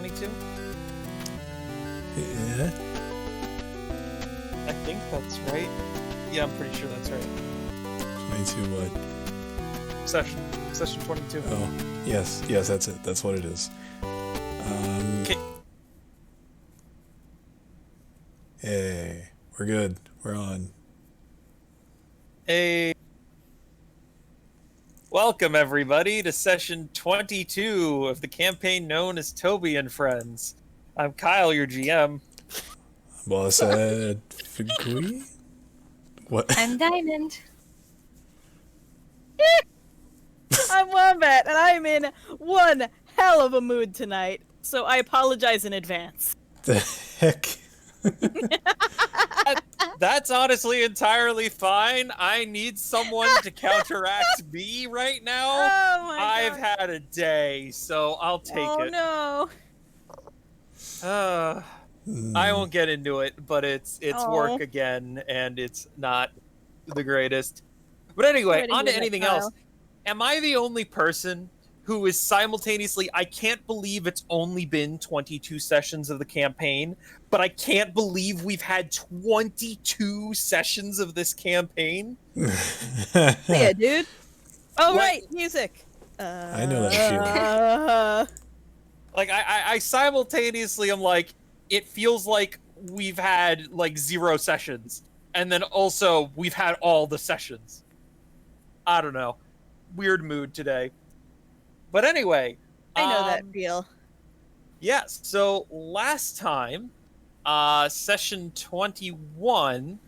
22? Yeah. I think that's right. Yeah, I'm pretty sure that's right. 22 what? Session 22. Oh, yes, that's it. That's what it is. Okay. Hey, we're good. We're on. Hey. Welcome, everybody, to session 22 of the campaign known as Toby and Friends. I'm Kyle, your GM. Boss at Figui? What? I'm Diamond. I'm Wombat, and I'm in one hell of a mood tonight, so I apologize in advance. The heck? That's honestly entirely fine. I need someone to counteract me right now. Oh my I've God. had a day, so I'll take it. Oh no. I won't get into it, but it's Oh. work again, and it's not the greatest. But anyway, on to anything else. Am I the only person who is simultaneously, I can't believe it's only been 22 sessions of the campaign, but I can't believe we've had 22 sessions of this campaign? Yeah, dude. Oh, Like- right, music. I know that feeling. Like, I simultaneously am like, it feels like we've had, like, 0 sessions, and then also we've had all the sessions. I don't know. Weird mood today. But anyway, I know that feel. yes. So last time, session 21,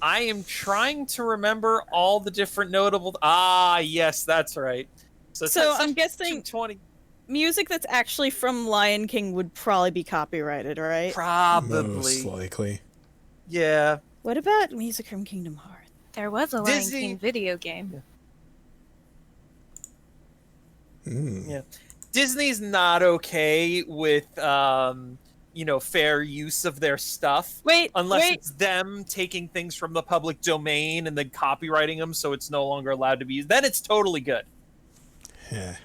I am trying to remember all the different notable. Yes, that's right. So session I'm guessing 20, music that's actually from Lion King would probably be copyrighted, right? probably. Most likely. Yeah. What about music from Kingdom Hearts? There was a Lion Disney- King video game. Yeah. Disney's not okay with fair use of their stuff. Unless it's them taking things from the public domain and then copywriting them so it's no longer allowed to be used. Then it's totally good. Yeah.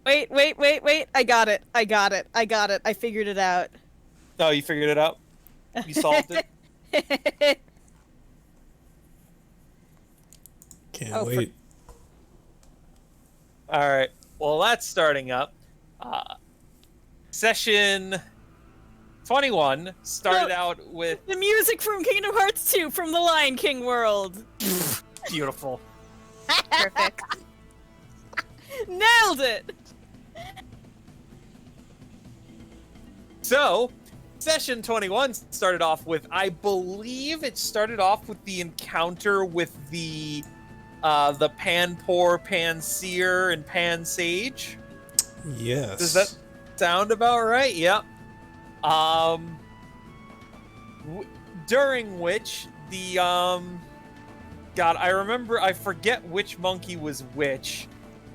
Wait. I got it. I figured it out. Oh, you figured it out? You solved it? Can't wait. All right. Well, that's starting up. Session 21 started out with... The music from Kingdom Hearts 2 from the Lion King world. Beautiful. Perfect. Nailed it! So, session 21 started off with, I believe it started off with the encounter with the Pan-Por, Pan-Seer, and Pan-Sage. Yes. Does that sound about right? Yep. During which the God, I forget which monkey was which.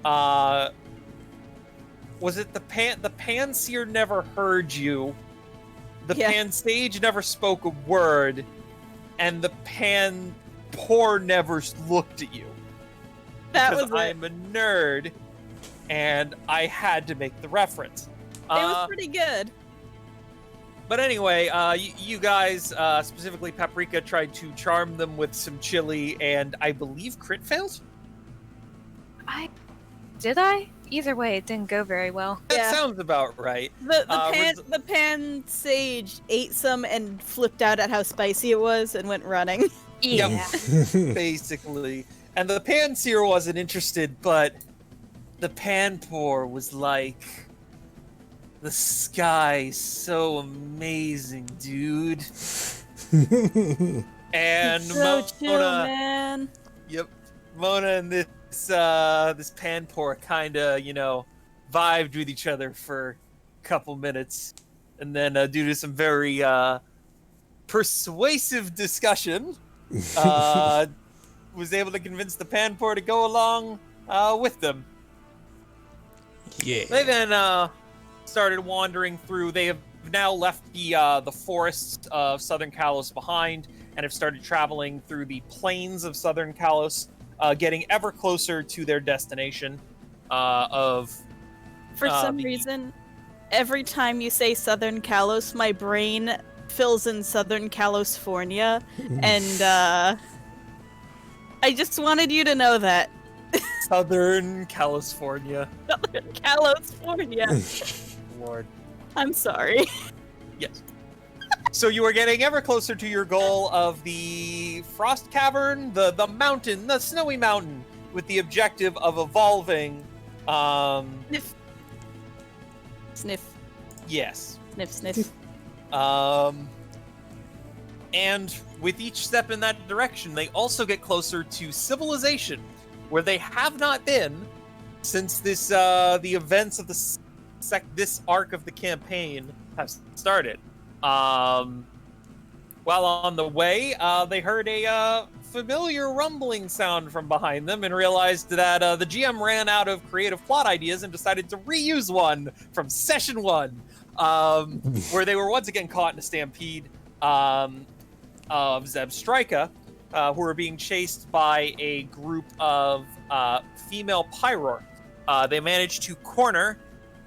Was it the Pan-Seer never heard you? The Pan-Sage never spoke a word, and the Pan-Por never looked at you. That Because was it. I'm a nerd, and I had to make the reference. It was pretty good. But anyway, you guys, specifically Paprika, tried to charm them with some chili, and I believe crit failed? Did I? Either way, it didn't go very well. That sounds about right. The Pan Sage ate some and flipped out at how spicy it was and went running. Yeah. Basically. And the Pan-Seer wasn't interested, but the Pan-Por was like, the sky's so amazing, dude. And So chill, man. Yep. Mona and this Pan-Por kinda, vibed with each other for a couple minutes. And then due to some very persuasive discussion, was able to convince the Pan-Por to go along with them. Yeah. They then started wandering through. They have now left the forests of Southern Kalos behind and have started traveling through the plains of Southern Kalos, getting ever closer to their destination of... For some reason, every time you say Southern Kalos, my brain fills in Southern California, and I just wanted you to know that. Southern California. Southern California. Lord. I'm sorry. Yes. So you are getting ever closer to your goal of the Frost Cavern, the mountain, the snowy mountain, with the objective of evolving. Sniff. Sniff. Yes. Sniff, sniff. And with each step in that direction, they also get closer to civilization, where they have not been since this the events of this arc of the campaign have started. While on the way, they heard a familiar rumbling sound from behind them and realized that the GM ran out of creative plot ideas and decided to reuse one from session 1, where they were once again caught in a stampede of Zebstrika, who were being chased by a group of female Pyroar. They managed to corner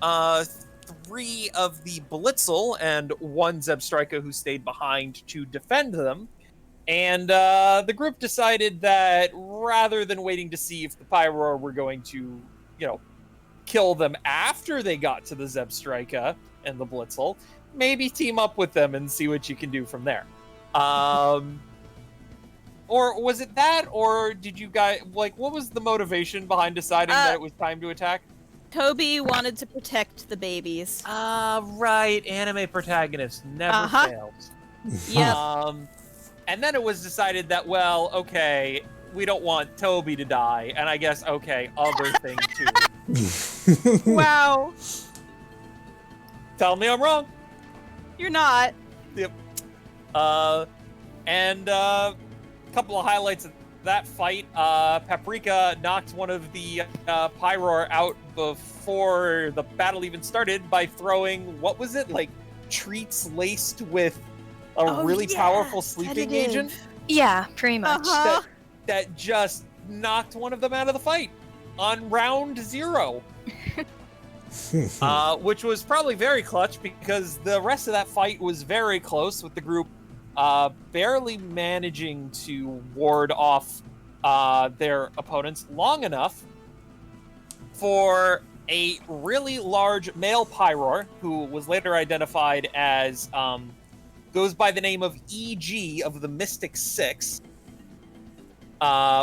3 of the Blitzel and 1 Zebstrika who stayed behind to defend them. And the group decided that rather than waiting to see if the Pyroar were going to, kill them after they got to the Zebstrika and the Blitzel, maybe team up with them and see what you can do from there. Or was it that, or did you guys, what was the motivation behind deciding that it was time to attack? Toby wanted to protect the babies. Right. Anime protagonist never fails. Yep. And then it was decided that, well, okay, we don't want Toby to die, and I guess, okay, other thing too. Wow. Tell me I'm wrong. You're not. Yep. And a couple of highlights of that fight. Paprika knocked one of the Pyroar out before the battle even started by throwing, what was it, like treats laced with a really powerful sleeping agent? Yeah, pretty much. That just knocked one of them out of the fight on round 0. Which was probably very clutch because the rest of that fight was very close, with the group barely managing to ward off their opponents long enough for a really large male Pyroar, who was later identified as, goes by the name of EG of the Mystic Six,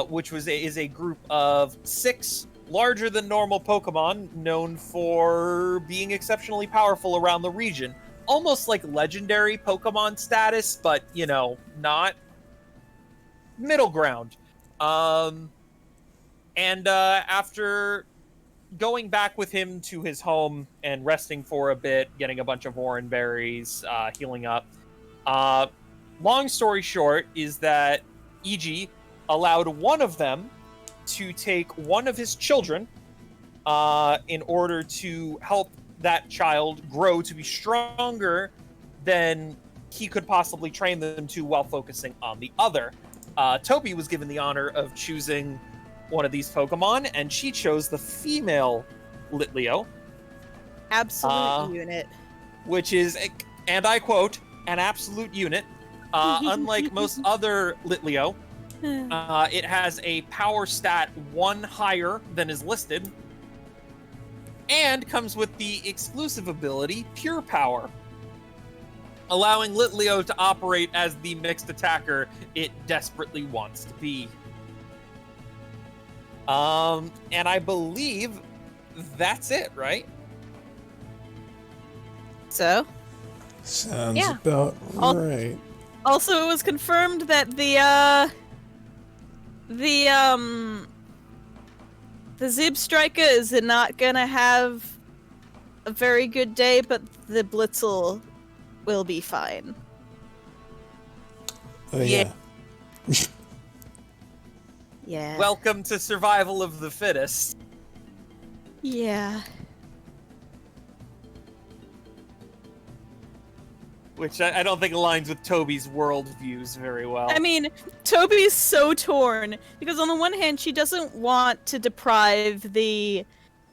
which is a group of 6 larger than normal Pokemon known for being exceptionally powerful around the region. Almost like legendary Pokemon status, but, not middle ground. And after going back with him to his home and resting for a bit, getting a bunch of Oran berries, healing up, long story short is that EG allowed one of them to take one of his children in order to help that child grow to be stronger than he could possibly train them to while focusing on the other. Toby was given the honor of choosing one of these Pokemon, and she chose the female Litleo. Absolute unit. Which is, and I quote, an absolute unit. Unlike most other Litleo, it has a power stat 1 higher than is listed, and comes with the exclusive ability Pure Power, allowing Litleo to operate as the mixed attacker it desperately wants to be. And I believe that's it, right? So? Sounds about right. Also, it was confirmed that the Zebstrika is not gonna have a very good day, but the Blitzel will be fine. Oh, yeah. Yeah. Welcome to survival of the fittest. Yeah. Which I don't think aligns with Toby's worldviews very well. I mean, Toby's so torn because on the one hand, she doesn't want to deprive the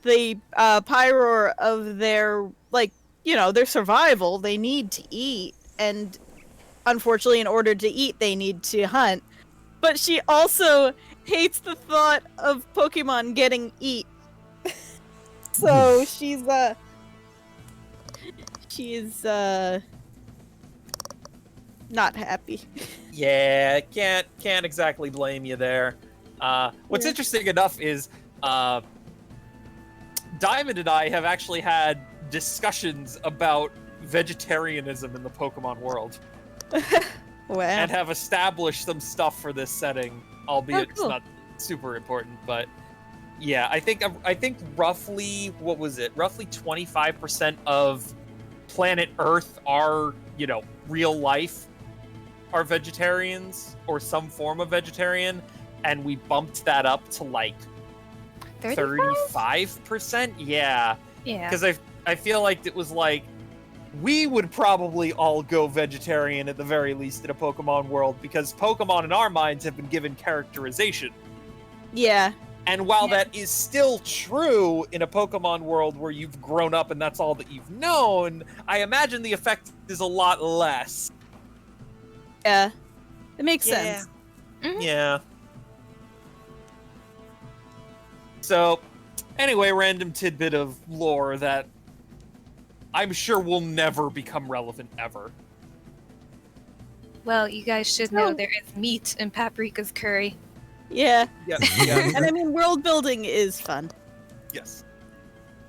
Pyroar of their their survival, they need to eat, and unfortunately, in order to eat, they need to hunt. But she also hates the thought of Pokemon getting eat. So she's not happy. Yeah, can't exactly blame you there. What's interesting enough is Diamond and I have actually had discussions about vegetarianism in the Pokemon world. Wow. And have established some stuff for this setting, albeit cool. it's not super important, but yeah, I think roughly, what was it? Roughly 25% of planet Earth are, real life are vegetarians or some form of vegetarian, and we bumped that up to like 35%. Yeah. Yeah. Because I feel like it was like we would probably all go vegetarian at the very least in a Pokemon world, because Pokemon in our minds have been given characterization. Yeah. And while that is still true in a Pokemon world where you've grown up and that's all that you've known, I imagine the effect is a lot less. Yeah. It makes sense. Mhm. Yeah. So, anyway, random tidbit of lore that I'm sure will never become relevant ever. Well, you guys should know there is meat in Paprika's curry. Yeah. Yeah. Yeah. And I mean, world building is fun. Yes.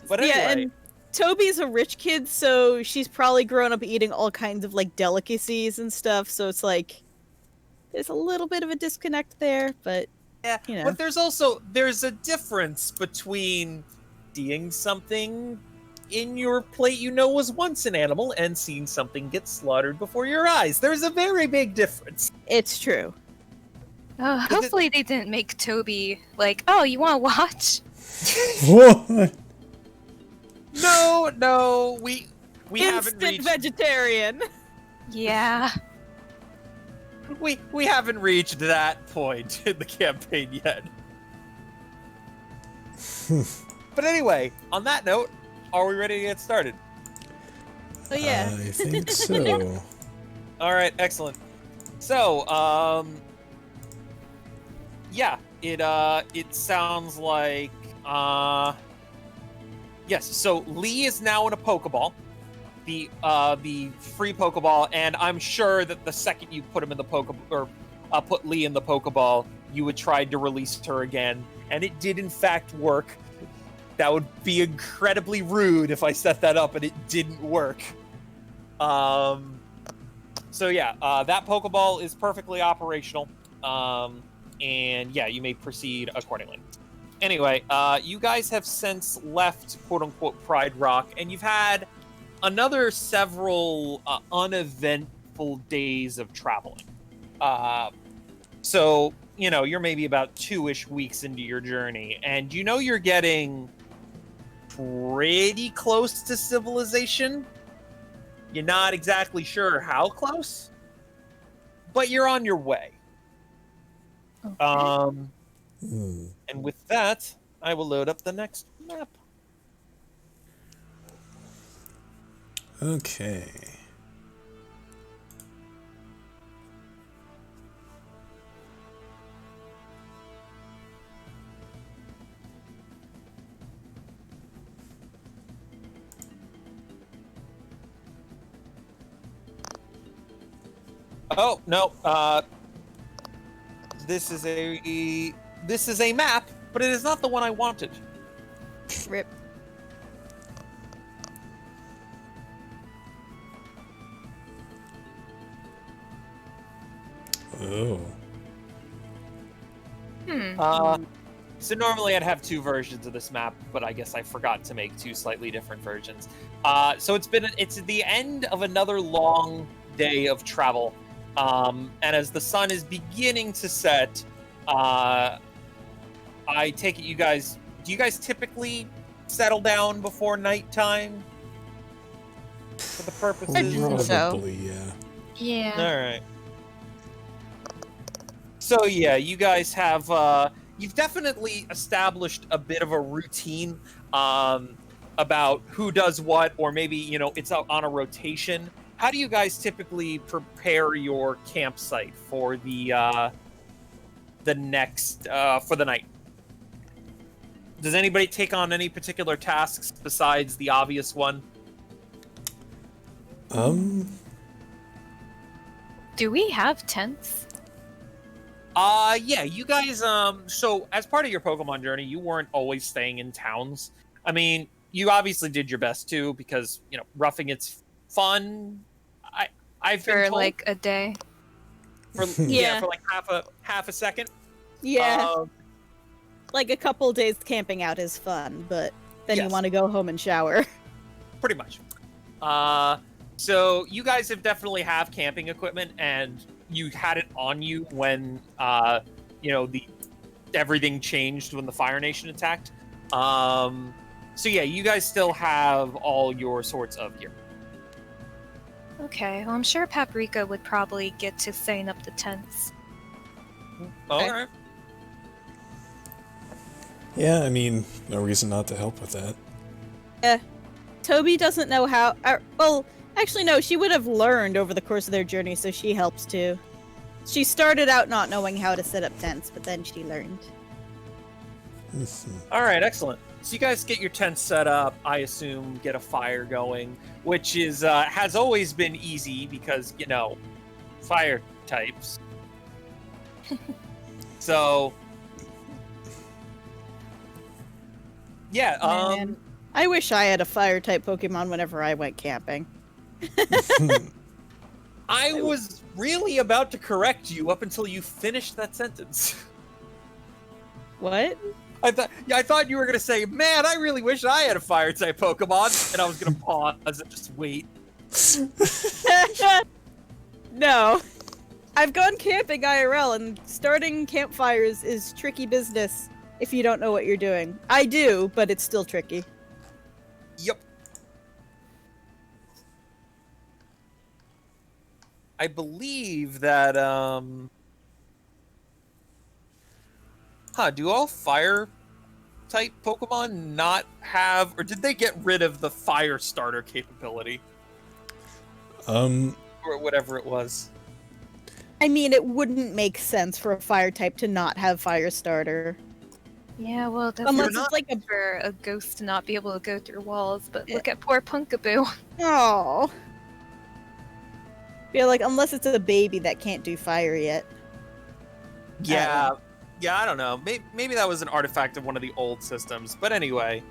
But anyway. Yeah, and Toby's a rich kid, so she's probably grown up eating all kinds of like delicacies and stuff. So it's like there's a little bit of a disconnect there, but Yeah, but there's a difference between seeing something in your plate was once an animal and seeing something get slaughtered before your eyes. There's a very big difference. it's true. Oh, hopefully they didn't make Toby like, oh, you want to watch? What? No, we haven't Instant reached vegetarian. Yeah. we haven't reached that point in the campaign yet. But anyway, on that note, are we ready to get started? Oh yeah. I think so. All right, excellent. So, yeah, it sounds like yes. So Lee is now in a Pokeball, the free Pokeball, and I'm sure that the second you put him in the put Lee in the Pokeball, you would try to release her again, and it did in fact work. That would be incredibly rude if I set that up and it didn't work. So yeah, that Pokeball is perfectly operational. And yeah, you may proceed accordingly. Anyway, you guys have since left quote-unquote Pride Rock, and you've had another several uneventful days of traveling. So, you're maybe about 2-ish weeks into your journey, and you're getting pretty close to civilization. You're not exactly sure how close, but you're on your way. And with that, I will load up the next map. Okay. Oh no! This is a map, but it is not the one I wanted. Rip. Oh. So normally I'd have 2 versions of this map, but I guess I forgot to make 2 slightly different versions. So it's the end of another long day of travel. And as the sun is beginning to set, I take it do you guys typically settle down before nighttime? For the purposes? I think so. Probably, yeah. Yeah. All right. So yeah, you guys have you've definitely established a bit of a routine. about who does what, or maybe, it's out on a rotation. How do you guys typically prepare your campsite for the next for the night? Does anybody take on any particular tasks besides the obvious one? Do we have tents? Yeah, you guys, so as part of your Pokemon journey, you weren't always staying in towns. I mean, you obviously did your best too, because, roughing it's fun. I've been For told, like a day. for Yeah. for like half a second. Yeah. Like a couple days camping out is fun, but then you Yes. want to go home and shower. Pretty much. So you guys have definitely have camping equipment, and you had it on you when everything changed when the Fire Nation attacked. So yeah, you guys still have all your sorts of gear. Okay, well, I'm sure Paprika would probably get to setting up the tents. All Okay. right. Yeah, I mean, no reason not to help with that. Toby doesn't know how. Well, actually, no. She would have learned over the course of their journey, so she helps too. She started out not knowing how to set up tents, but then she learned. All right, excellent. So you guys get your tent set up. I assume get a fire going, which is has always been easy because fire types. So yeah, Man, I wish I had a fire type Pokemon whenever I went camping. I was really about to correct you up until you finished that sentence. What? I thought you were gonna say, "Man, I really wish I had a fire type Pokemon," and I was gonna pause and just wait. No. I've gone camping IRL, and starting campfires is tricky business if you don't know what you're doing. I do, but it's still tricky. Yep. I believe that do all fire type Pokemon not have, or did they get rid of the fire starter capability? Or whatever it was. I mean, it wouldn't make sense for a fire type to not have fire starter. Yeah, well, that's Unless not- it's like a... for a ghost to not be able to go through walls, but look at poor Punkaboo. Oh. Feel like unless it's a baby that can't do fire yet. Yeah, I don't know. Maybe that was an artifact of one of the old systems. But anyway,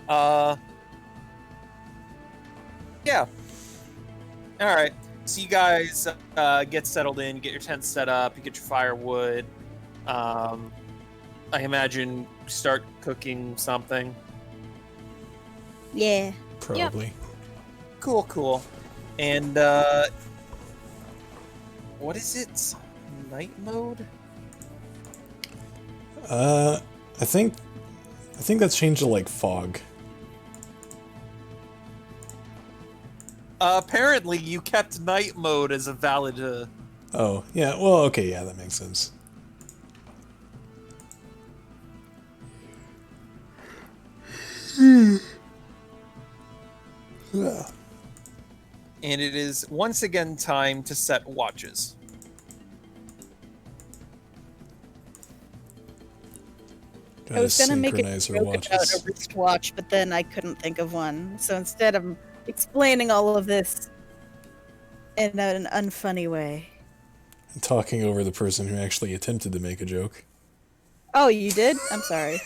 yeah. All right. So you guys get settled in, get your tents set up, you get your firewood. I imagine start cooking something. Yeah. Probably. Cool. And what is it? Night mode? I think that's changed to like fog. Apparently, you kept night mode as a valid. Oh, yeah. Well, okay, yeah, that makes sense. Yeah. And it is once again time to set watches. I was gonna make a synchronize our joke about a watches. wristwatch, but then I couldn't think of one. So instead, I'm explaining all of this in an unfunny way. Talking over the person who actually attempted to make a joke. Oh, you did? I'm sorry.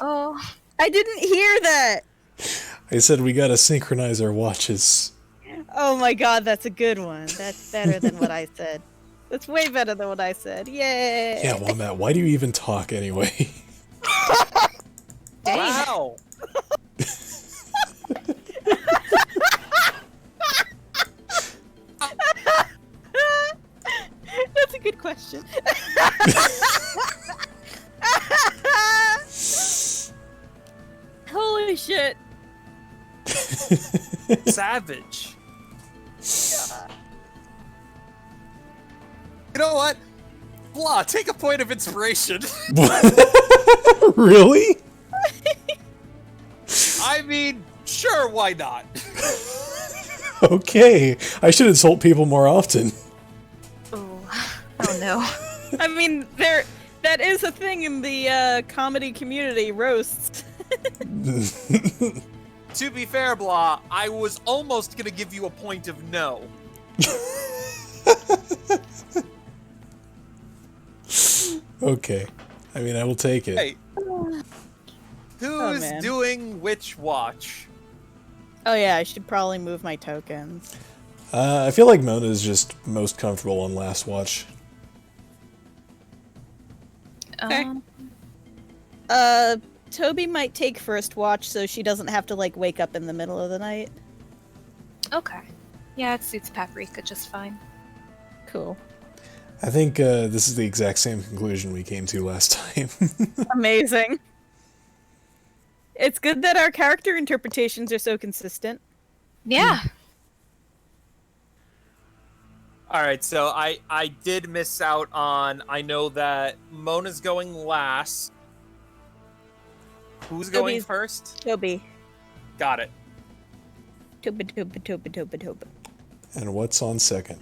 Oh, I didn't hear that! I said we gotta synchronize our watches. Oh my god, that's a good one. That's better than what I said. That's way better than what I said. Yay! Yeah, Wombat, why do you even talk anyway? dang. Wow. That's a good question. Holy shit. Savage. You know what? Blah, take a point of inspiration. Really? I mean, Sure, why not? Okay, I should insult people more often. Oh no. I mean, that is a thing in the comedy community, roasts. To be fair, Blah, I was almost gonna give you a point of no. Okay. I mean, I will take it. Hey, who's man. doing which watch? Oh yeah, I should probably move my tokens. I feel like Mona is just most comfortable on last watch. Toby might take first watch so she doesn't have to, like, wake up in the middle of the night. Okay. Yeah, it suits Paprika just fine. Cool. I think this is the exact same conclusion we came to last time. Amazing. It's good that our character interpretations are so consistent. Yeah. Alright, so I did miss out on, I know that Mona's going last. Who's going Toby's- first? Toby. Got it. Toby. And what's on second?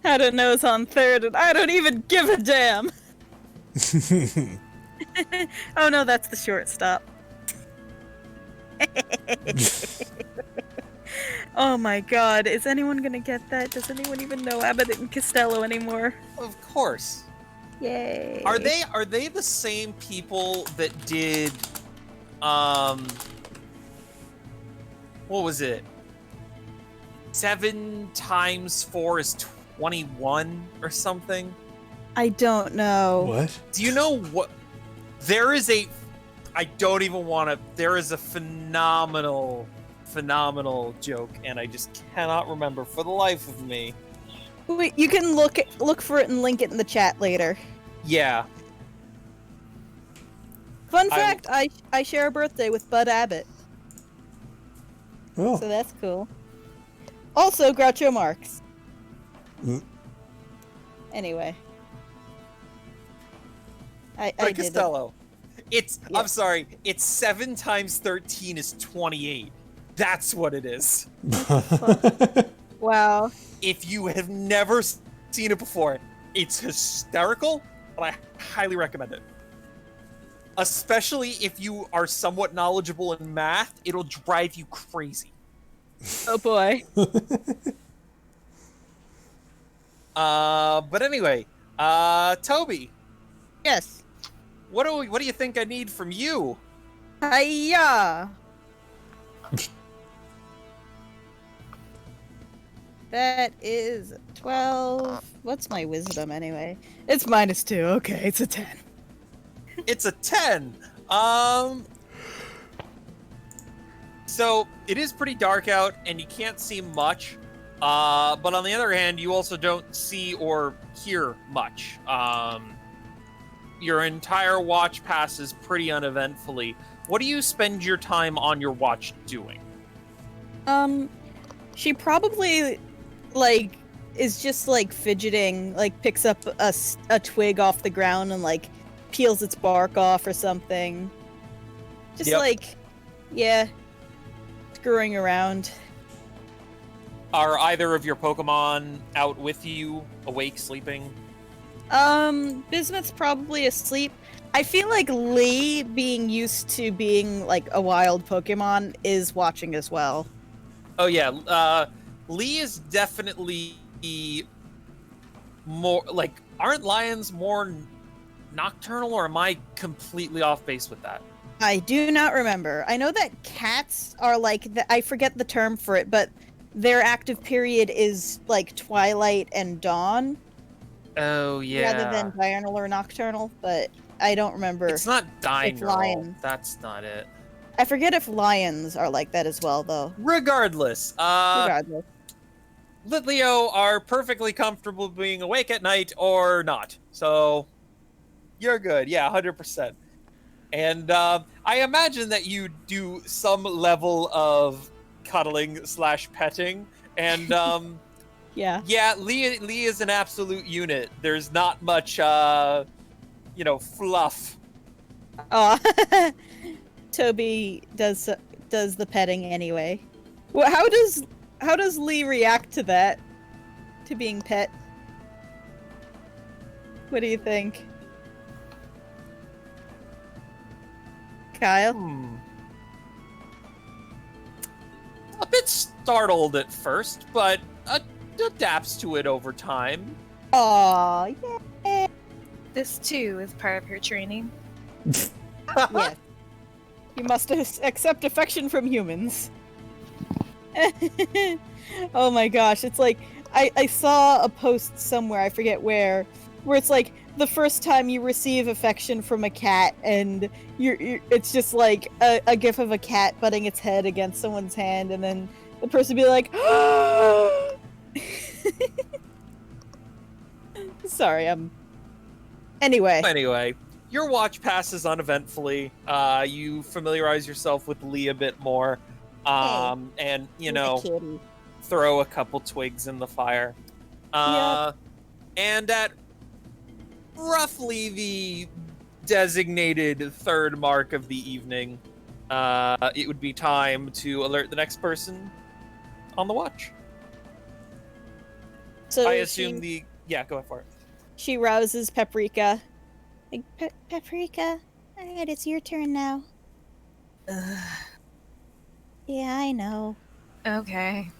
I don't know who's on third, and I don't even give a damn. Oh no, that's the shortstop. Oh my god, is anyone gonna get that? Does anyone even know Abbott and Costello anymore? Of course. Yay. Are they the same people that did what was it? 7 times 4 is 21 or something? I don't know. What? Do you know what there is a I don't even want to there is a phenomenal joke and I just cannot remember for the life of me. Wait, you can look for it and link it in the chat later. Yeah. Fun fact, I share a birthday with Bud Abbott, Oh. so that's cool. Also, Groucho Marx. Mm. Anyway. I But did it. Costello. It's Yeah. I'm sorry, it's 7 times 13 is 28. That's what it is. Wow. If you have never seen it before, it's hysterical, but I highly recommend it. Especially if you are somewhat knowledgeable in math, it'll drive you crazy. Oh boy. But anyway, Toby, Yes. what do you think I need from you? Hiya! That is 12. What's my wisdom anyway? It's -2. Okay, it's a 10. It's a 10. So it is pretty dark out, and you can't see much. But on the other hand, you also don't see or hear much. Your entire watch passes pretty uneventfully. What do you spend your time on your watch doing? She probably, like, is just, like, fidgeting, like, picks up a twig off the ground and, like, peels its bark off or something. Just, Yep. like, yeah, screwing around. Are either of your Pokemon out with you, awake, sleeping? Bismuth's probably asleep. I feel like Lee, being used to being, like, a wild Pokemon, is watching as well. Oh yeah, Lee is definitely more like. Aren't lions more nocturnal, or am I completely off base with that? I do not remember. I know that cats are like, I forget the term for it, but their active period is like twilight and dawn Oh yeah. rather than diurnal or nocturnal, but I don't remember. It's not diurnal. lion. That's not it. I forget if lions are like that as well, though. Regardless, Regardless. Litleo are perfectly comfortable being awake at night or not. So you're good. Yeah, 100%. And I imagine that you do some level of cuddling / petting. And Yeah. yeah, Lee is an absolute unit. There's not much, fluff. Aw. Toby does the petting anyway. Well, how does Lee react to that? To being pet? What do you think? Kyle? A bit startled at first, but adapts to it over time. Aw, yeah. This too is part of her training. Yes. You must accept affection from humans. Oh my gosh, it's like I saw a post somewhere, I forget where it's like the first time you receive affection from a cat, and it's just like a gif of a cat butting its head against someone's hand, and then the person be like, sorry, Anyway, your watch passes uneventfully. You familiarize yourself with Lee a bit more, and throw a couple twigs in the fire. And at roughly the designated third mark of the evening, it would be time to alert the next person on the watch. So I assume yeah, go for it. She rouses Paprika. Like, Paprika, alright, it's your turn now. Yeah, I know. Okay.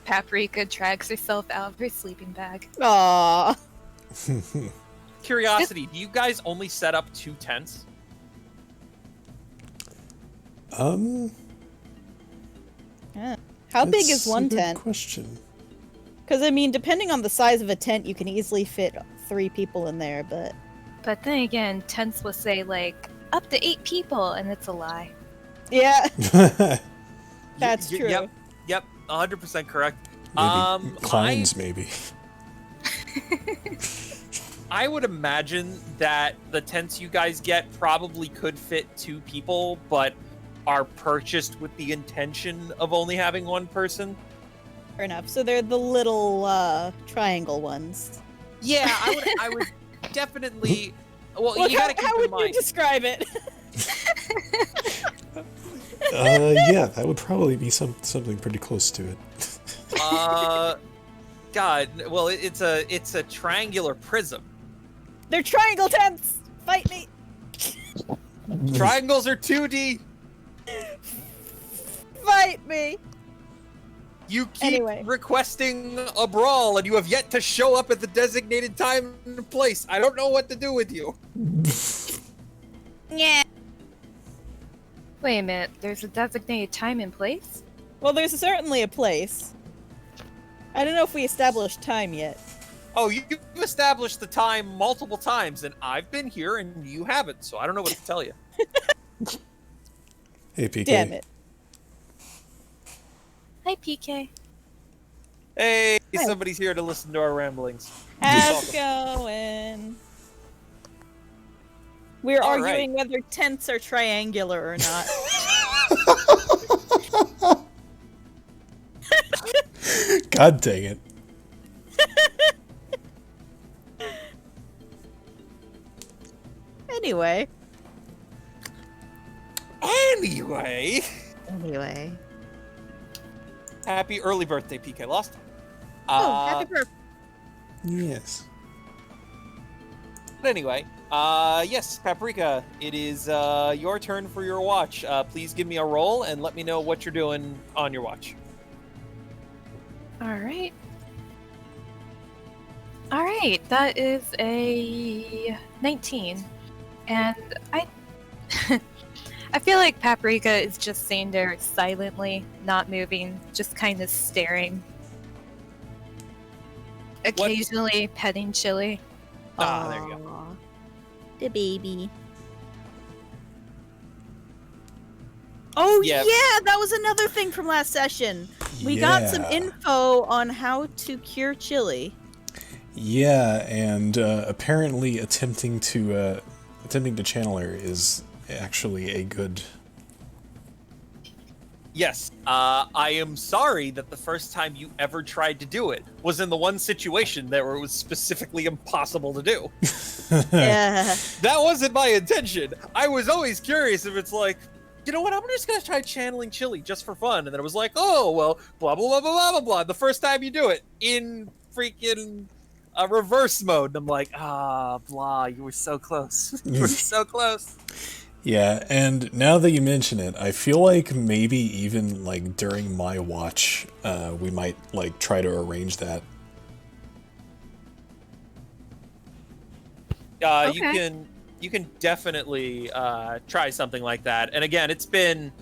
Paprika drags herself out of her sleeping bag. Aww. Curiosity, do you guys only set up 2 tents? How big is one tent? Question. Because, I mean, depending on the size of a tent, you can easily fit 3 people in there, but... But then again, tents will say, like, up to 8 people, and it's a lie. Yeah, that's true. Yep, 100% correct. Maybe clowns, maybe. I would imagine that the tents you guys get probably could fit 2 people, but are purchased with the intention of only having 1 person. Fair enough. So they're the little triangle ones. Yeah, I would definitely. Well, Look, you gotta keep how in would mind. you describe it? Yeah, that would probably be something pretty close to it. God, well, it's a triangular prism. They're triangle tents. Fight me. Triangles are 2D. Fight me. You keep requesting a brawl, and you have yet to show up at the designated time and place. I don't know what to do with you. Yeah. Wait a minute, there's a designated time and place? Well, there's certainly a place. I don't know if we established time yet. Oh, you established the time multiple times, and I've been here, and you haven't, so I don't know what to tell you. Hey, PK. Damn it. Hi, PK. Hey, somebody's here to listen to our ramblings. How's it going? We're All arguing whether tents are triangular or not. God dang it. Anyway. Happy early birthday, PK Lost. Happy birthday. Yes. But anyway, yes, Paprika, it is your turn for your watch. Please give me a roll and let me know what you're doing on your watch. Alright. Alright, that is a 19. And I feel like Paprika is just sitting there silently, not moving, just kind of staring. Occasionally petting Chili. Ah, there you go. Aw, the baby. Oh Yeah. yeah, that was another thing from last session. We got some info on how to cure Chili. Yeah, and apparently attempting to channel her is actually a good. Yes, I am sorry that the first time you ever tried to do it was in the one situation that where it was specifically impossible to do. Yeah. That wasn't my intention. I was always curious if it's like, you know what, I'm just gonna try channeling Chili just for fun. And then it was like, oh, well, blah, blah, blah, blah, blah, blah, blah. The first time you do it in freaking reverse mode. And I'm like, blah, you were so close. You were so close. Yeah, and now that you mention it, I feel like maybe even like during my watch, we might like try to arrange that. Okay. You can definitely try something like that. And again, it's been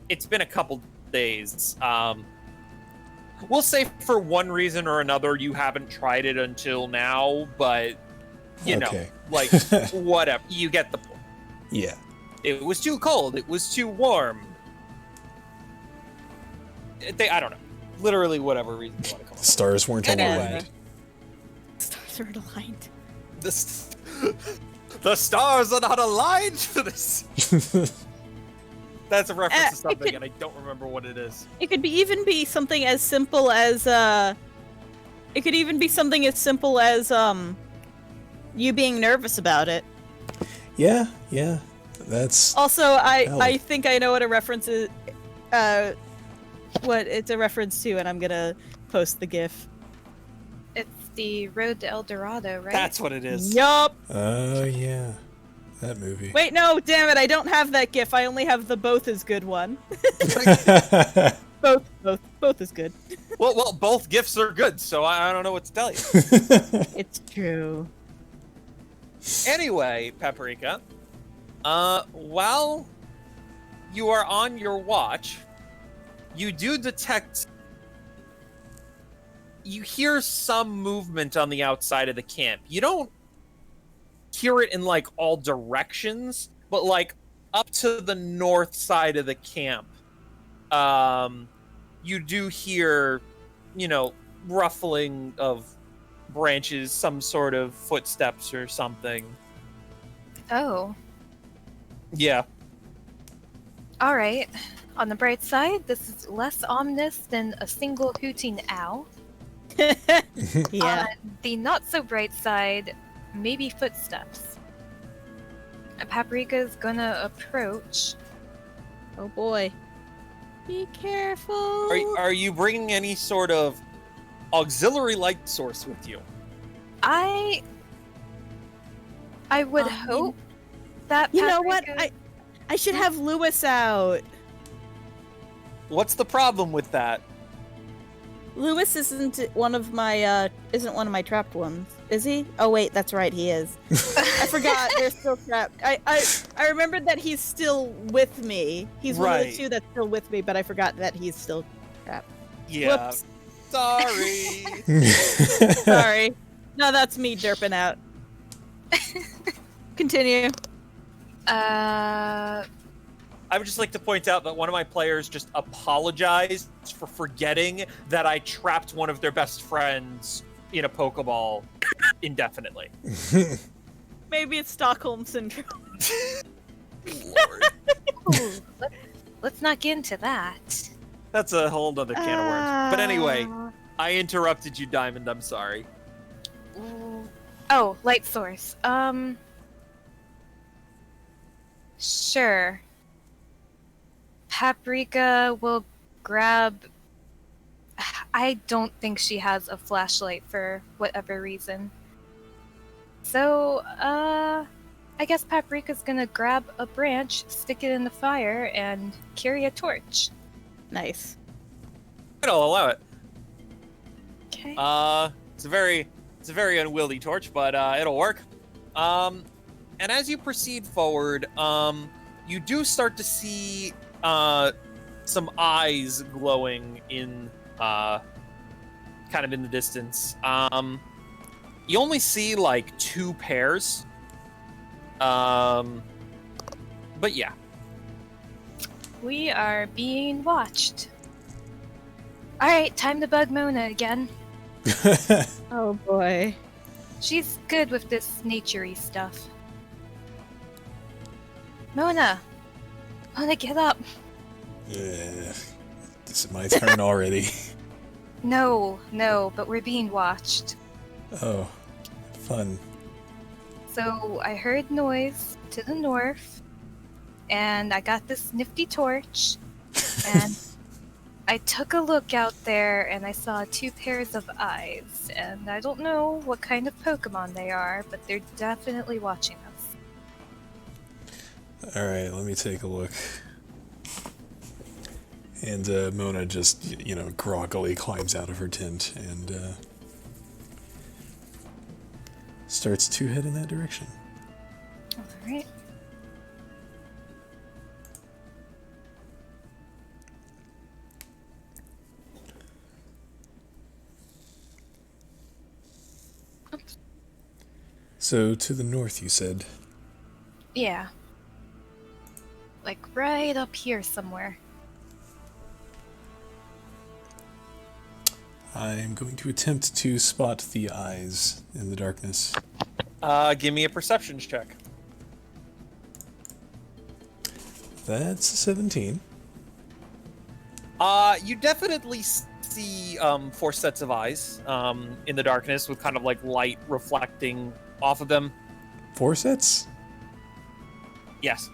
a couple days. We'll say for one reason or another you haven't tried it until now, but you know, like whatever. You get the point. Yeah. It was too cold. It was too warm. I don't know. Literally whatever reason you want to come up with. Stars weren't aligned. Stars aren't aligned. The stars are not aligned to this. That's a reference to something, and I don't remember what it is. It could even be something as simple as you being nervous about it. Yeah. That's Also, I think I know what a reference is. What it's a reference to, and I'm gonna post the GIF. It's the Road to El Dorado, right? That's what it is. Yup. Oh yeah, that movie. Wait, no, damn it! I don't have that GIF. I only have the both is good one. Both is good. Well, both gifts are good, so I don't know what to tell you. It's true. Anyway, Paprika, while you are on your watch, you do detect. You hear some movement on the outside of the camp. You don't hear it in like all directions, but like up to the north side of the camp. You do hear, you know, ruffling of branches, some sort of footsteps or something. Oh. Yeah. All right. On the bright side, this is less ominous than a single hooting owl. Yeah. On the not so bright side, maybe footsteps. Paprika's gonna approach. Oh boy. Be careful. Are you bringing any sort of auxiliary light source with you? I would hope that You know what? Paprika- I should have Lewis out. What's the problem with that? Lewis isn't one of my trapped ones, is he? Oh wait, that's right, he is. I forgot they're still trapped. I remembered that he's still with me. He's one of the two that's still with me, but I forgot that he's still trapped. Yeah. Whoops. Sorry. Sorry. No, that's me derping out. Continue. I would just like to point out that one of my players just apologized for forgetting that I trapped one of their best friends in a Pokeball indefinitely. Maybe it's Stockholm Syndrome. Lord. Ooh, let's not get into that. That's a whole nother can of worms. But anyway, I interrupted you, Diamond. I'm sorry. Ooh. Oh, light source. Sure. Paprika will grab... I don't think she has a flashlight for whatever reason. So, I guess Paprika's gonna grab a branch, stick it in the fire, and carry a torch. Nice. I'll allow it. Okay. It's a very unwieldy torch, but it'll work. And as you proceed forward, you do start to see some eyes glowing in kind of in the distance. You only see like 2 pairs. But yeah. We are being watched. Alright, time to bug Mona again. Oh boy. She's good with this naturey stuff. Mona! Mona, get up! This is my turn already. No, but we're being watched. Oh, fun. So I heard noise to the north, and I got this nifty torch, and I took a look out there, and I saw 2 pairs of eyes, and I don't know what kind of Pokemon they are, but they're definitely watching us. Alright, let me take a look. And Mona just, groggily climbs out of her tent and starts to head in that direction. Alright. So, to the north, you said? Yeah. Like right up here somewhere. I'm going to attempt to spot the eyes in the darkness. Give me a perception check. That's a 17. You definitely see 4 sets of eyes in the darkness with kind of like light reflecting off of them. 4 sets? Yes.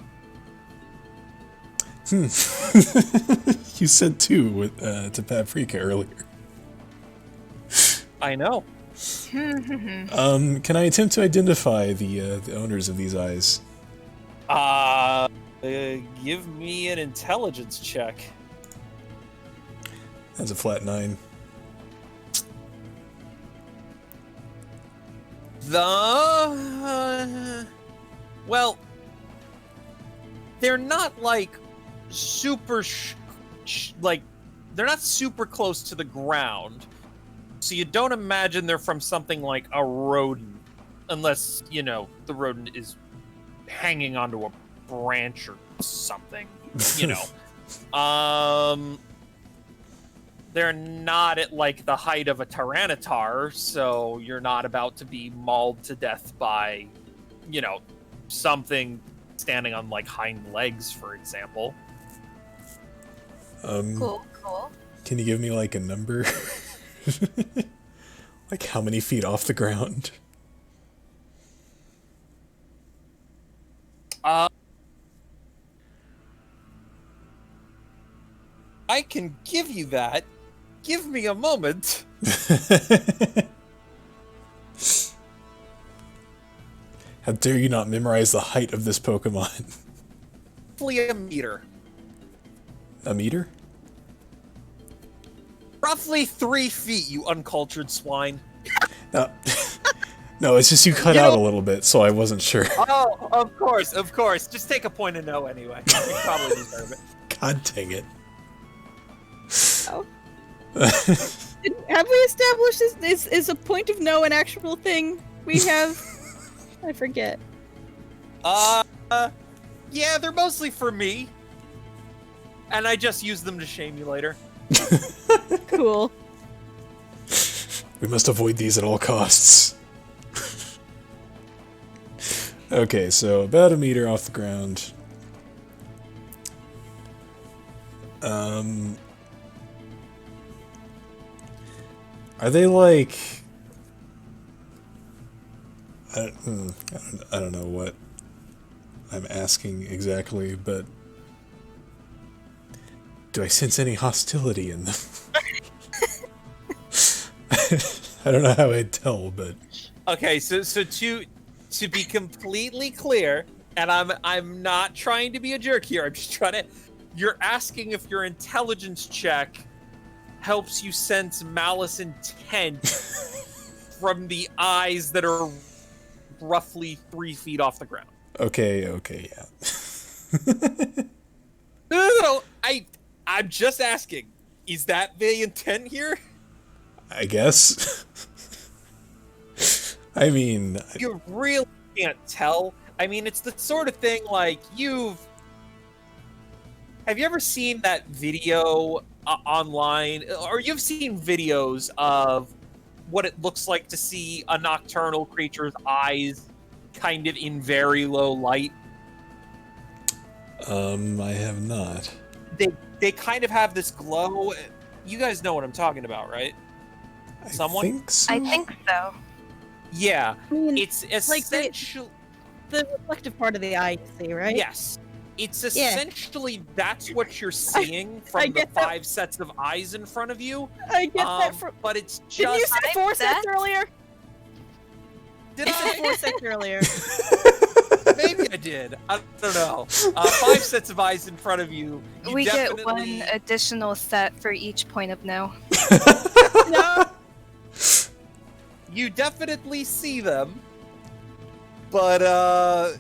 You said 2 with, to Paprika earlier. I know. Can I attempt to identify the owners of these eyes? Give me an intelligence check. That's a flat 9. Well, they're not like super they're not super close to the ground. So you don't imagine they're from something like a rodent, unless, the rodent is hanging onto a branch or something, They're not at, like, the height of a Tyranitar, so you're not about to be mauled to death by, something standing on, like, hind legs, for example. Cool. Can you give me, like, a number? Like, how many feet off the ground? I can give you that. Give me a moment. How dare you not memorize the height of this Pokemon? Roughly a meter. A meter? Roughly 3 feet, you uncultured swine. No, no, it's just you cut out a little bit, so I wasn't sure. Oh, of course. Just take a point and no anyway. You probably deserve it. God dang it. Oh. Have we established this? Is a point of no an actual thing we have? I forget. Yeah, they're mostly for me. And I just use them to shame you later. Cool. We must avoid these at all costs. Okay, so about a meter off the ground. Are they like... I don't know what I'm asking exactly, but... Do I sense any hostility in them? I don't know how I'd tell, but... Okay, so to be completely clear, and I'm not trying to be a jerk here, I'm just trying to... You're asking if your intelligence check helps you sense malice intent from the eyes that are roughly 3 feet off the ground. Okay, yeah. No, I'm just asking. Is that the intent here? I guess. I mean... You really can't tell. I mean, it's the sort of thing like Have you ever seen that video online, or you've seen videos of what it looks like to see a nocturnal creature's eyes kind of in very low light? I have not. They kind of have this glow. You guys know what I'm talking about, right? Someone? I think so. I think so. Yeah, I mean, it's like essentially the reflective part of the eye, you see, right? yes. It's Yeah. essentially that's what you're seeing from the get that. 5 sets of eyes in front of you. I get that from. But it's Didn't you just say 4 sets earlier? did You said I? 4 sets earlier. Maybe I did. I don't know. 5 sets of eyes in front of you. We definitely... get one additional set for each point of no. No. You definitely see them, but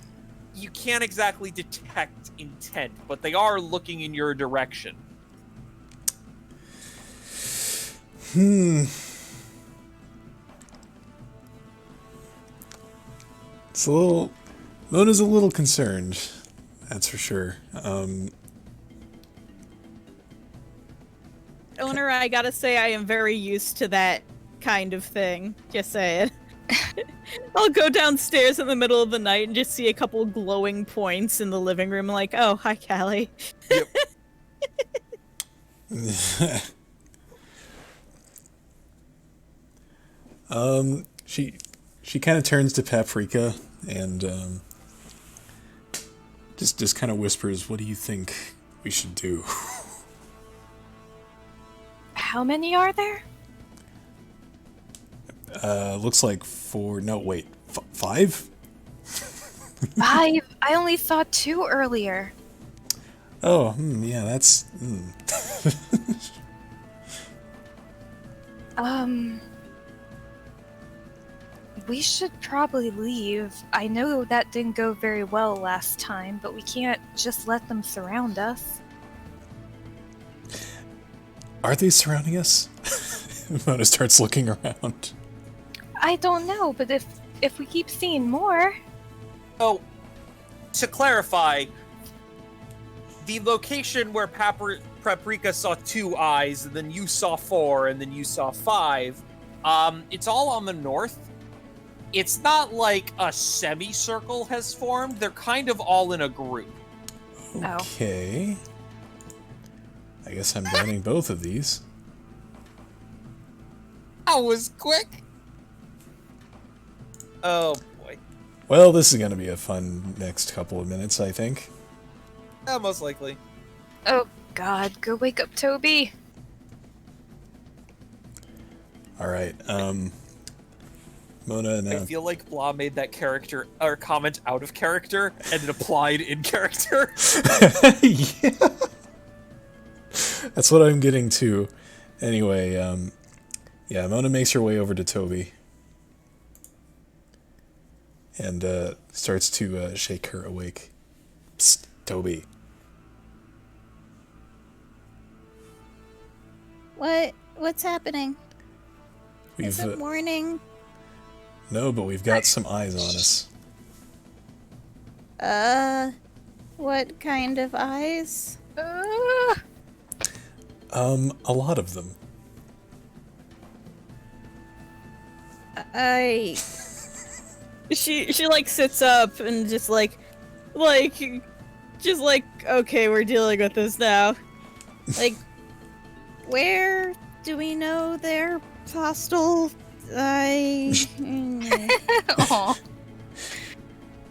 you can't exactly detect intent. But they are looking in your direction. It's a little... Mona's a little concerned, that's for sure. Owner, I gotta say I am very used to that kind of thing. Just saying. I'll go downstairs in the middle of the night and just see a couple glowing points in the living room, like, oh, hi, Callie. Yep. She kind of turns to Paprika and just kind of whispers, "What do you think we should do?" How many are there? Looks like 4. No, wait, 5? 5? I only saw 2 earlier. Oh, yeah, that's. We should probably leave. I know that didn't go very well last time, but we can't just let them surround us. Are they surrounding us? Mona starts looking around. I don't know, but if we keep seeing more... So, to clarify, the location where Paprika saw 2 eyes, and then you saw 4, and then you saw 5, it's all on the north. It's not like a semicircle has formed. They're kind of all in a group. Okay. I guess I'm banning both of these. That was quick. Oh, boy. Well, this is going to be a fun next couple of minutes, I think. Most likely. Oh, God. Go wake up Toby. Alright, Mona, now... I feel like Blah made that character or comment out of character and it applied in character. Yeah. That's what I'm getting to. Anyway, yeah, Mona makes her way over to Toby. And starts to shake her awake. Psst, Toby. What's happening? Is it morning? No, but we've got some eyes on us. What kind of eyes? A lot of them. She like sits up and just like, okay, we're dealing with this now. Like, where do we know they're hostile? Aw.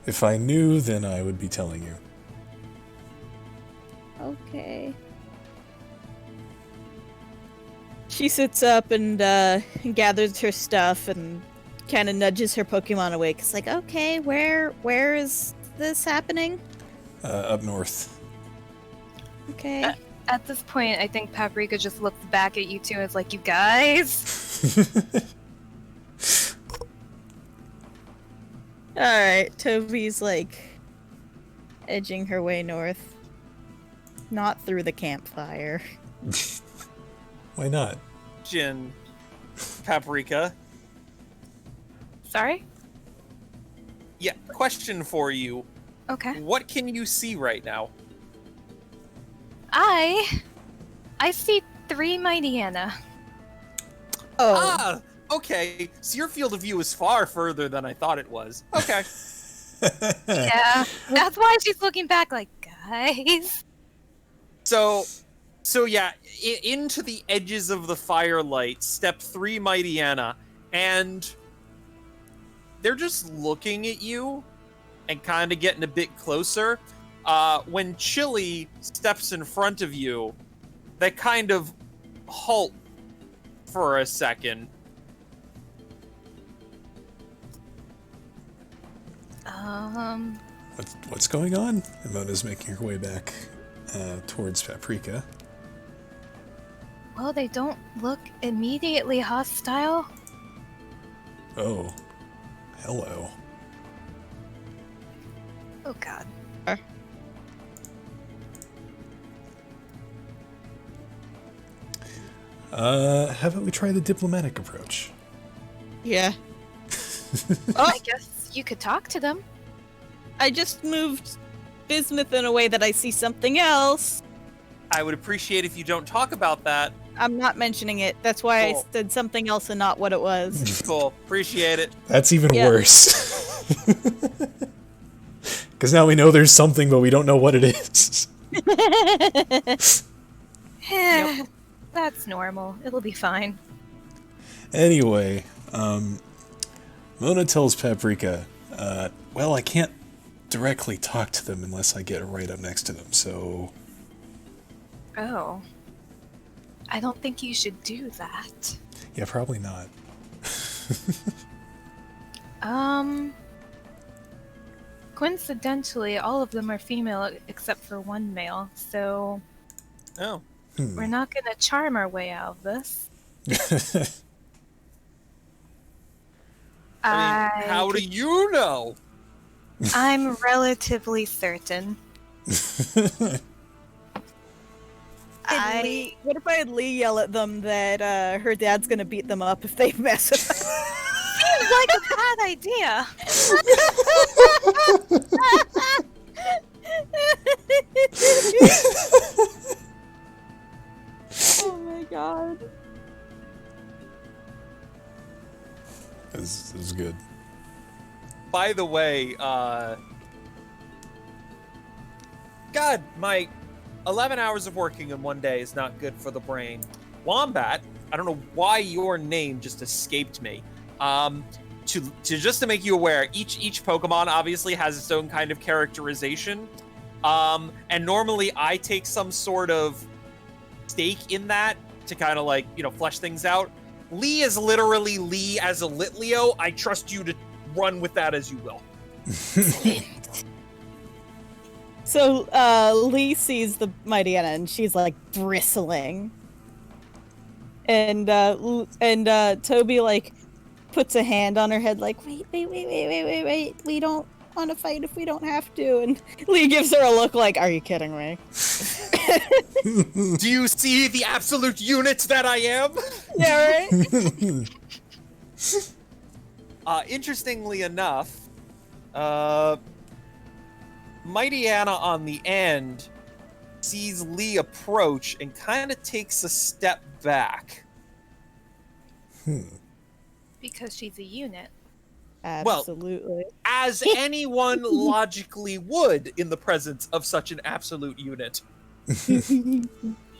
If I knew, then I would be telling you. Okay. She sits up and gathers her stuff and kind of nudges her Pokemon awake. It's like, okay, where is this happening? Up north. Okay. At this point, I think Paprika just looks back at you two and is like, you guys? Alright, Toby's like edging her way north. Not through the campfire. Why not? Jin, Paprika. Sorry? Yeah, question for you. Okay. What can you see right now? I see 3 Mightyena. Oh. Ah, okay. So your field of view is far further than I thought it was. Okay. Yeah, that's why she's looking back like, guys. So yeah, into the edges of the firelight step 3 Mightyena, and they're just looking at you and kind of getting a bit closer. When Chili steps in front of you, they kind of halt for a second. What's going on? Emona's making her way back towards Paprika. Well, they don't look immediately hostile. Oh, hello. Oh god. How about we try the diplomatic approach? Yeah. I guess you could talk to them. I just moved bismuth in a way that I see something else. I would appreciate if you don't talk about that. I'm not mentioning it. That's why Cool. I said something else and not what it was. Cool. Appreciate it. That's even Yeah. worse. Because now we know there's something, but we don't know what it is. That's normal. It'll be fine. Anyway, Mona tells Paprika, well, I can't directly talk to them unless I get right up next to them, so... Oh. I don't think you should do that. Yeah, probably not. Coincidentally, all of them are female except for one male, so Oh. we're not gonna charm our way out of this. I mean, how do you know? I'm relatively certain. What if I had Lee yell at them that her dad's gonna beat them up if they mess with us? Seems like a bad idea. Oh my god. This is good. By the way, God, my 11 hours of working in one day is not good for the brain. Wombat, I don't know why your name just escaped me. To make you aware, each Pokemon obviously has its own kind of characterization. And normally I take some sort of stake in that to kind of like, flesh things out. Lee is literally Lee as a Litleo. I trust you to run with that as you will. So, Lee sees the Mighty Anna and she's like bristling. And Toby like puts a hand on her head like, wait. We don't want to fight if we don't have to. And Lee gives her a look like, are you kidding me? Do you see the absolute unit that I am? Yeah, right? Interestingly enough, Mighty Anna on the end sees Lee approach and kind of takes a step back. Because she's a unit. Absolutely. As anyone logically would in the presence of such an absolute unit.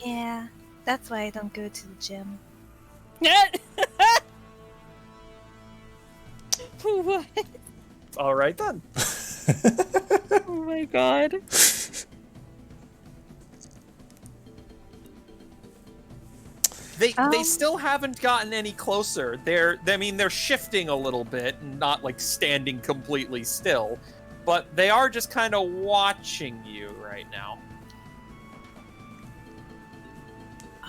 Yeah, that's why I don't go to the gym. What? All right then. Oh my god. They still haven't gotten any closer. They're shifting a little bit and not like standing completely still, but they are just kind of watching you right now.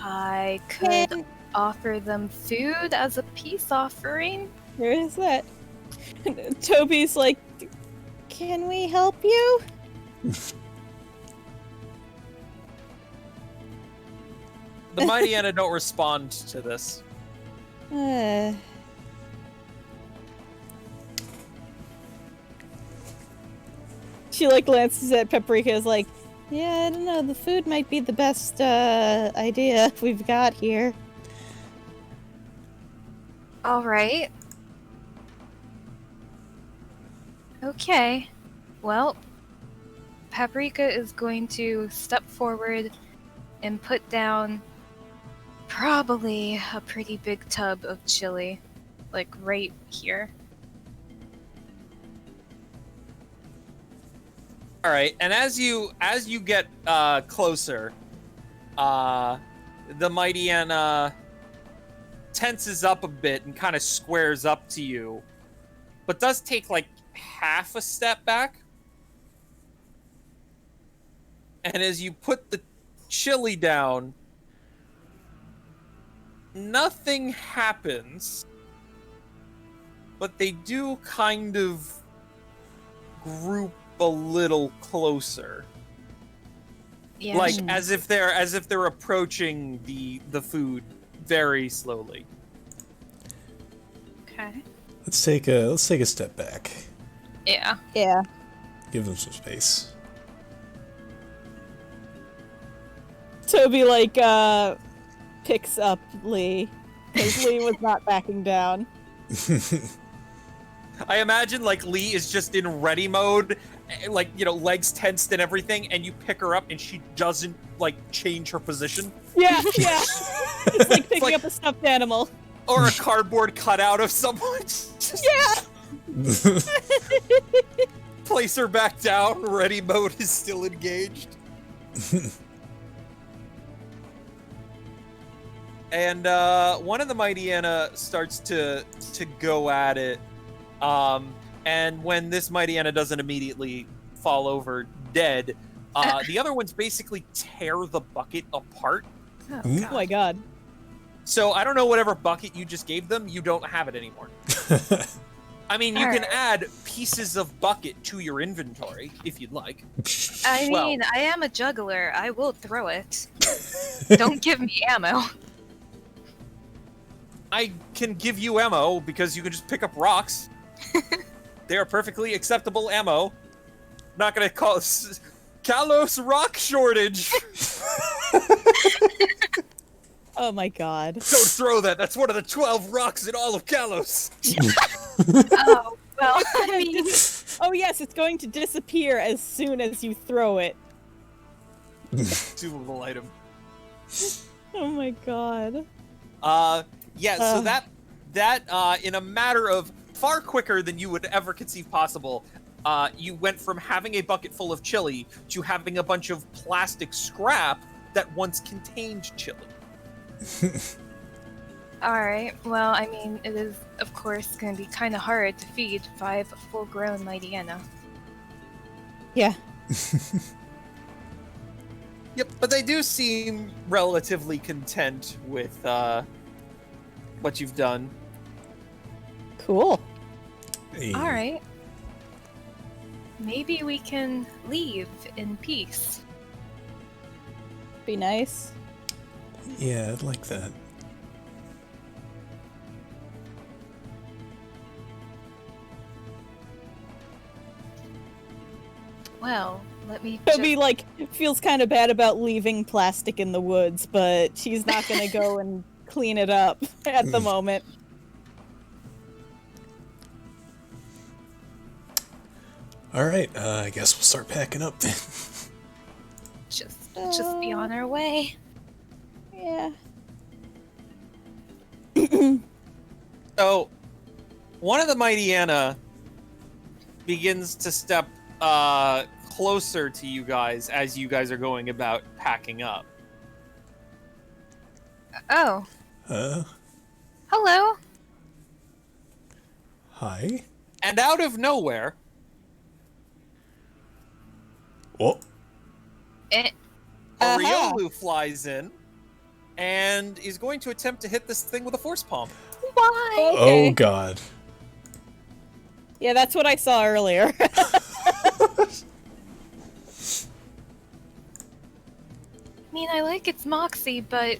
I could offer them food as a peace offering. Where is that? Toby's like, can we help you? The Mighty Anna don't respond to this. She like glances at Paprika is like, yeah, I don't know, the food might be the best idea we've got here. All right. Okay. Well, Paprika is going to step forward and put down probably a pretty big tub of chili, like right here. All right, and as you get closer, the mighty Anna tenses up a bit and kind of squares up to you, but does take like half a step back. And as you put the chili down, nothing happens, but they do kind of group a little closer. Yeah. Like as if they're approaching the food very slowly. Okay. Let's take a step back. Yeah. Yeah. Give them some space. Toby, like, picks up Lee. Because Lee was not backing down. I imagine like Lee is just in ready mode, like, you know, legs tensed and everything, and you pick her up and she doesn't like change her position. Yeah, yeah. It's like picking up a stuffed animal. Or a cardboard cutout of someone. Just Yeah. place her back down, ready mode is still engaged. And one of the mighty Anna starts to go at it. And when this mighty Anna doesn't immediately fall over dead, the other ones basically tear the bucket apart. Oh, Mm. Oh God. my god. So I don't know whatever bucket you just gave them, you don't have it anymore. I mean, you can Alright. add pieces of bucket to your inventory if you'd like. I Well- mean, I am a juggler. I will throw it. Don't give me ammo. I can give you ammo because you can just pick up rocks. They are perfectly acceptable ammo. Not gonna call Kalos rock shortage. Oh my god. Don't throw that. That's one of the 12 rocks in all of Kalos. Oh, well, I mean, Oh yes, it's going to disappear as soon as you throw it. Consumable item. Oh my god. Yeah, so that in a matter of far quicker than you would ever conceive possible, you went from having a bucket full of chili to having a bunch of plastic scrap that once contained chili. alright. Well, I mean, it is, of course, going to be kind of hard to feed 5 full-grown Mighty Anna. Yeah. Yep, but they do seem relatively content with what you've done. Cool. Hey. Alright. Maybe we can leave in peace. Be nice. Yeah, I'd like that. Well, let me Toby, like, feels kind of bad about leaving plastic in the woods, but she's not gonna go and clean it up at the moment. All right, I guess we'll start packing up then. just be on our way. Yeah. So, one of the mighty Anna begins to step closer to you guys as you guys are going about packing up. Oh, Huh? hello. Hi? And out of nowhere, Oh, Eh, Oriolu flies in and is going to attempt to hit this thing with a force palm. why? Okay. oh God. Yeah, that's what I saw earlier. I mean, I like its moxie, but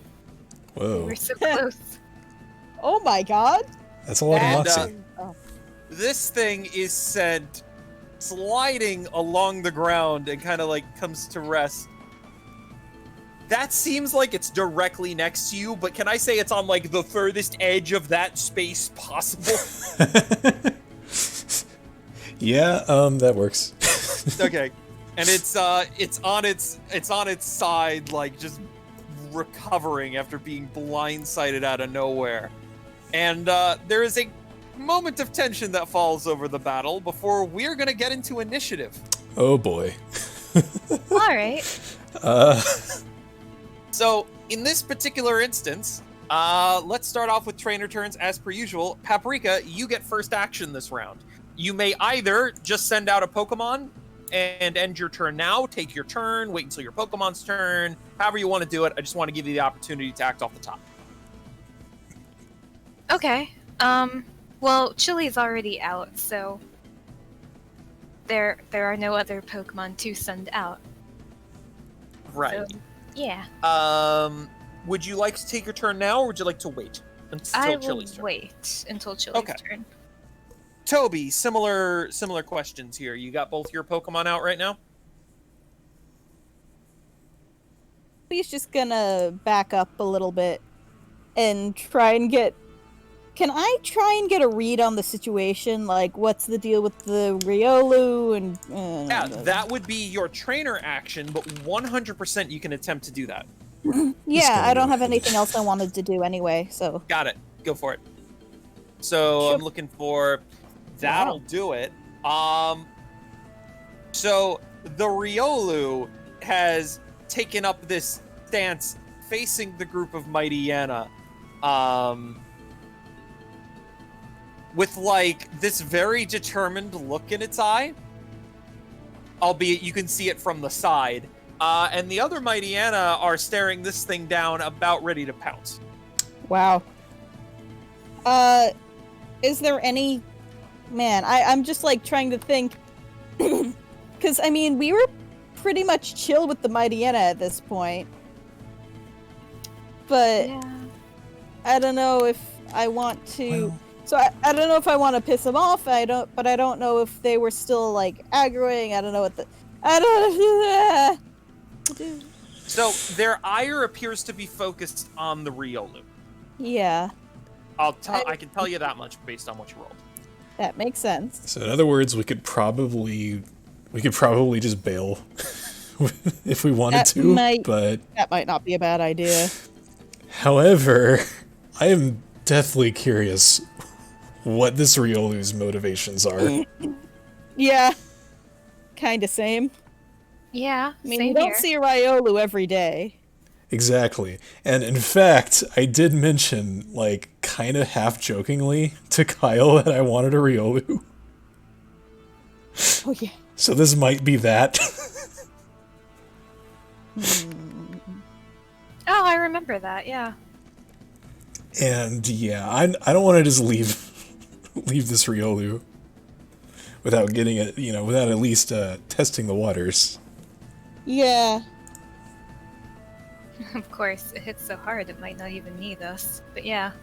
Whoa. we're so close. Oh my god. That's a lot And, of moxie. This thing is sent sliding along the ground and kind of like comes to rest. That seems like it's directly next to you, but can I say it's on like the furthest edge of that space possible? Yeah, that works. Okay. And it's on its side, like just recovering after being blindsided out of nowhere. And there is a moment of tension that falls over the battle before we're gonna get into initiative. Oh boy. All right. So, in this particular instance, let's start off with trainer turns as per usual. Paprika, you get first action this round. You may either just send out a Pokemon and end your turn now, take your turn, wait until your Pokemon's turn, however you want to do it. I just want to give you the opportunity to act off the top. Okay. Well, Chili's already out, so there are no other Pokemon to send out. Right. So, yeah. Would you like to take your turn now, or would you like to wait until I will Chili's turn? wait until Chili's Okay. turn. Toby, similar questions here. You got both your Pokemon out right now? He's just gonna back up a little bit and try and get... Can I try and get a read on the situation? Like, what's the deal with the Riolu and... Yeah, that would be your trainer action, but 100% you can attempt to do that. Yeah, I don't have anything else I wanted to do anyway, so... Got it. Go for it. So Sure. I'm looking for... That'll do it. So the Riolu has taken up this stance facing the group of Mighty Yana. With, like, this very determined look in its eye. Albeit you can see it from the side. And the other Mighty Yana are staring this thing down, about ready to pounce. Wow. Is there any... Man, I'm just, like, trying to think. Because, I mean, we were pretty much chill with the Mighty Yana at this point. But Yeah. I don't know if I want to... Well, So I don't know if I want to piss them off. But I don't know if they were still, like, aggroing. I don't know what the... I don't know. So their ire appears to be focused on the Riolu. Yeah, I can tell you that much based on what you rolled. that makes sense. So in other words, we could probably just bail if we wanted to, but That might not be a bad idea. however, I am deathly curious what this Riolu's motivations are. Yeah, kind of same. Yeah. I mean, same you don't here. see a Riolu every day. Exactly. And in fact, I did mention, like, kind of half-jokingly to Kyle that I wanted a Riolu. Oh yeah. So this might be that. Oh, I remember that. Yeah. And yeah, I don't want to just leave this Riolu without getting it, without at least testing the waters. Yeah. Of course, it hits so hard it might not even need us. But yeah.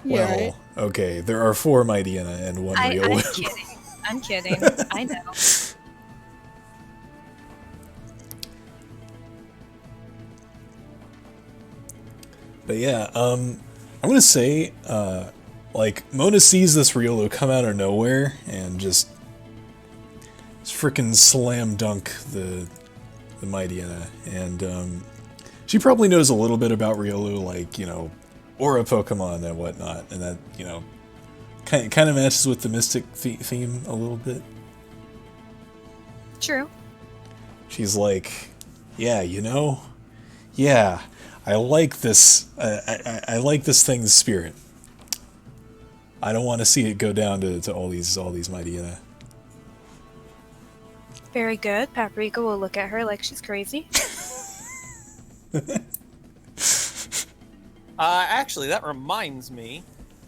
Yeah, Well, right. okay, there are 4 Mightyena and 1 I'm Riolu. kidding. I'm kidding. I know. But yeah, I'm gonna say, like, Mona sees this Riolu come out of nowhere and just frickin' slam dunk the Mightyena, and she probably knows a little bit about Riolu, like, aura Pokemon and whatnot, and that, kind of matches with the Mystic theme a little bit. True. She's like, yeah, yeah, I like this. I like this thing's spirit. I don't want to see it go down to all these Mightyena. Very good. Paprika will look at her like she's crazy. Actually, that reminds me.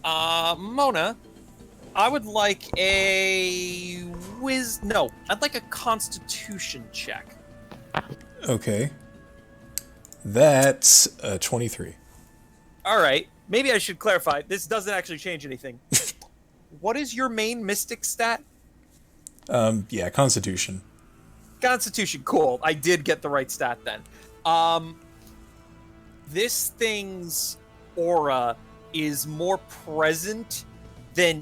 Mona, I would like a I'd like a Constitution check. Okay. That's 23. All right. Maybe I should clarify. This doesn't actually change anything. What is your main Mystic stat? Yeah, Constitution. Constitution. Cool. I did get the right stat then. This thing's aura is more present than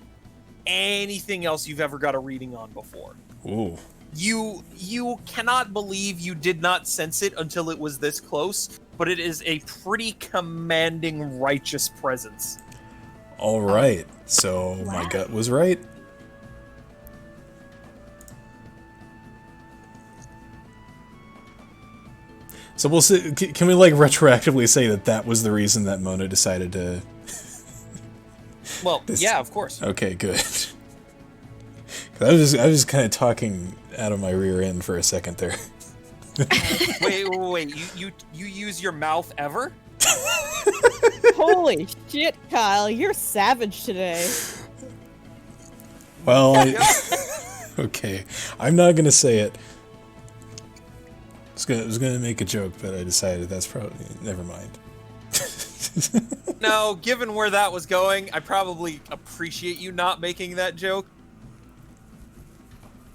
anything else you've ever got a reading on before. Ooh. You cannot believe you did not sense it until it was this close, but it is a pretty commanding, righteous presence. All right. So my gut was right. So we'll see. Can we like retroactively say that was the reason that Mona decided to? Well, yeah, of course. Okay, good. I was kind of talking out of my rear end for a second there. Wait. You use your mouth ever? Holy shit, Kyle, you're savage today. Well, okay, I'm not gonna say it. I was gonna make a joke, but I decided that's probably never mind. No, given where that was going, I probably appreciate you not making that joke.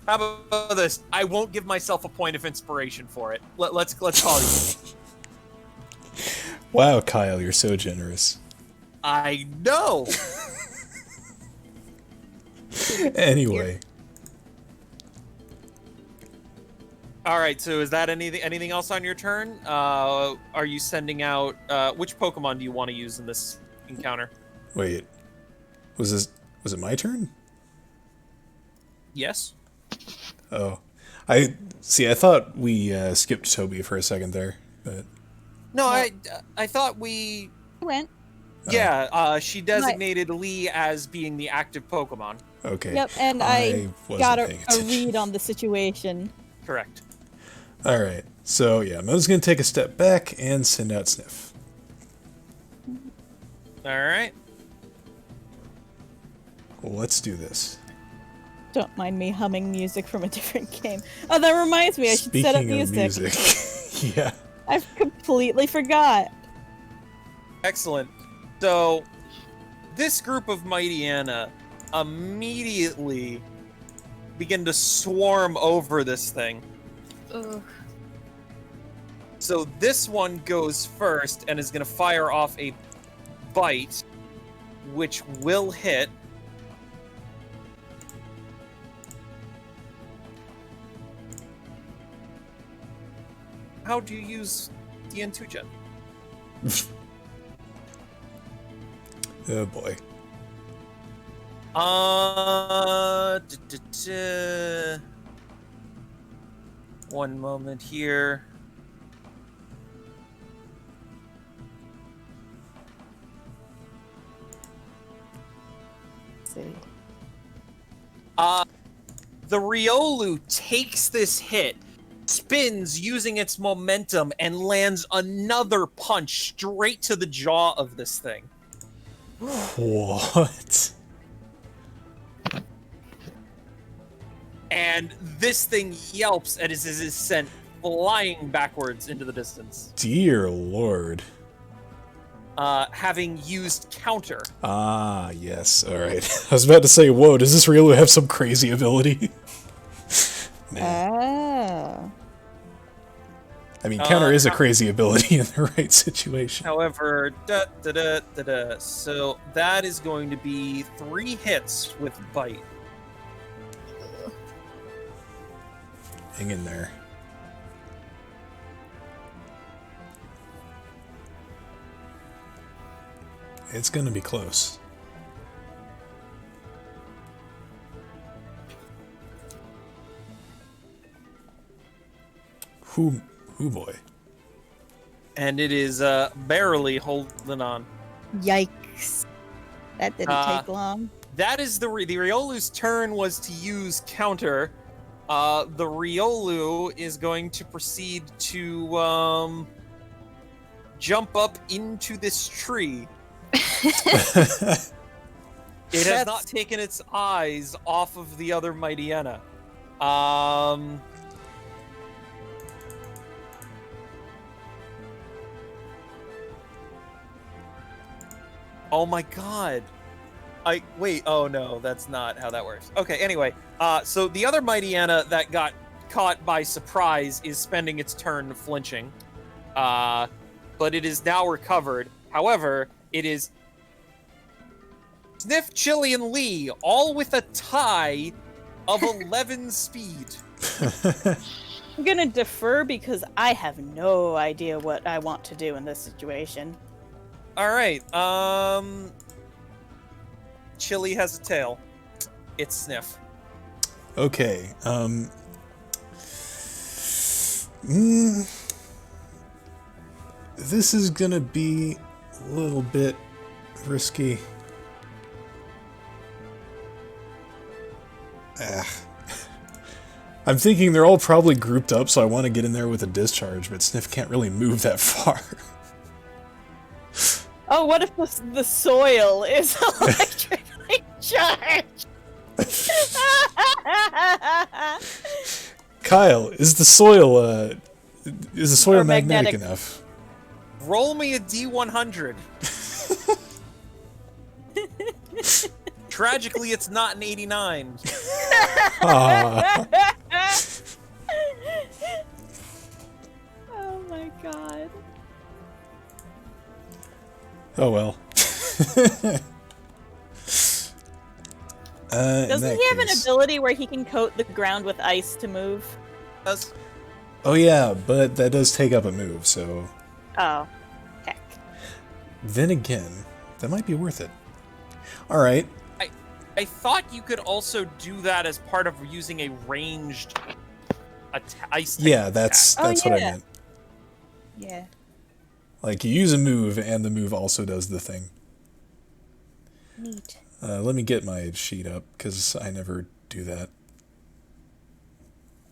How about this? I won't give myself a point of inspiration for it. Let's call you. Wow, Kyle, you're so generous. I know. Anyway. All right. So is that anything else on your turn? Are you sending out which Pokemon do you want to use in this encounter? Wait. Was it my turn? Yes. Oh. I thought we skipped Toby for a second there, but No, I thought we Went. Yeah, she designated Lee as being the active Pokemon. okay. Yep, and I wasn't got a paying attention. read on the situation. Correct. All right. So yeah, Mo's gonna take a step back and send out Sniff. All right. Well, let's do this. Don't mind me humming music from a different game. Oh, that reminds me, I should set up Speaking of music. yeah. I've completely forgot. Excellent. So, this group of Mightyena immediately begin to swarm over this thing. Ugh. So this one goes first and is going to fire off a bite, which will hit. How do you use DN2 Gen? Oh boy. One moment here. Let's see. The Riolu takes this hit, spins using its momentum, and lands another punch straight to the jaw of this thing. What? And this thing yelps and is sent flying backwards into the distance. Dear Lord. Having used counter. Ah, yes. All right. I was about to say, whoa, does this Riolu have some crazy ability? Nah. Ah. I mean, counter is a crazy ability in the right situation. However, so that is going to be 3 hits with bite. Hang in there. It's gonna be close. Who boy. And it is barely holding on. Yikes. That didn't take long. That is the Riolu's turn was to use counter. The Riolu is going to proceed to jump up into this tree. It has not taken its eyes off of the other Mightyena. Oh my god. Wait, oh no, that's not how that works. Okay, anyway, so the other Mightyena that got caught by surprise is spending its turn flinching. But it is now recovered. However, it is Sniff, Chili, and Lee, all with a tie of 11 speed. I'm gonna defer because I have no idea what I want to do in this situation. Alright, Chili has a tail. It's Sniff. Okay, this is gonna be a little bit risky. I'm thinking they're all probably grouped up, so I want to get in there with a discharge, but Sniff can't really move that far. Oh, what if the soil is electrically charged? Kyle, is the soil Or magnetic magnetic. enough? Roll me a D100. Tragically, it's not an 89. Ah, Oh my god. oh well. Doesn't he have an ability where he can coat the ground with ice to move? Does- Oh yeah, but that does take up a move, so... Oh. Heck. Then again, that might be worth it. Alright, I thought you could also do that as part of using a ranged ice type yeah, that's Oh, what I yeah. meant. Yeah. Like, you use a move, and the move also does the thing. Neat. Let me get my sheet up, because I never do that.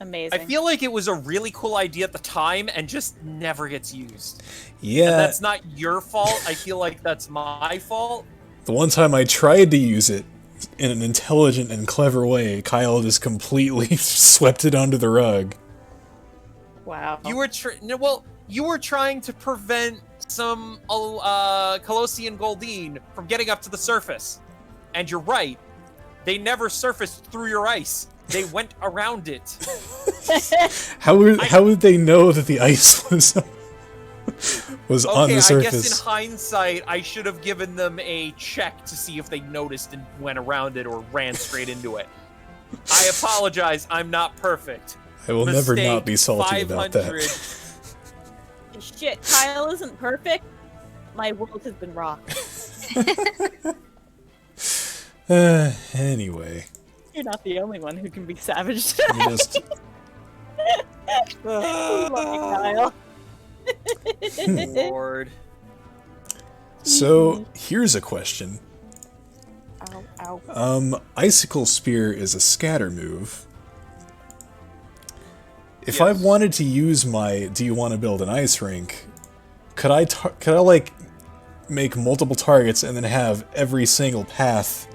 Amazing. I feel like it was a really cool idea at the time and just never gets used. Yeah, And that's not your fault. I feel like that's my fault. the one time I tried to use it in an intelligent and clever way, Kyle just completely swept it under the rug. Wow. You were you were trying to prevent some Colossian Goldeen from getting up to the surface. And you're right. They never surfaced through your ice. They went around it. How would they know that the ice was on the I surface? guess in hindsight, I should have given them a check to see if they noticed and went around it or ran straight into it. I apologize. I'm not perfect. I will never Mistake not be salty about 500. that. Shit, Kyle isn't perfect. My world has been rocked. Anyway, You're not the only one who can be savage. let me just... Love you, Kyle. Lord. So, here's a question. Ow, ow. Icicle Spear is a scatter move. If Yes. I wanted to use my "Do you want to build an ice rink," could I like make multiple targets and then have every single path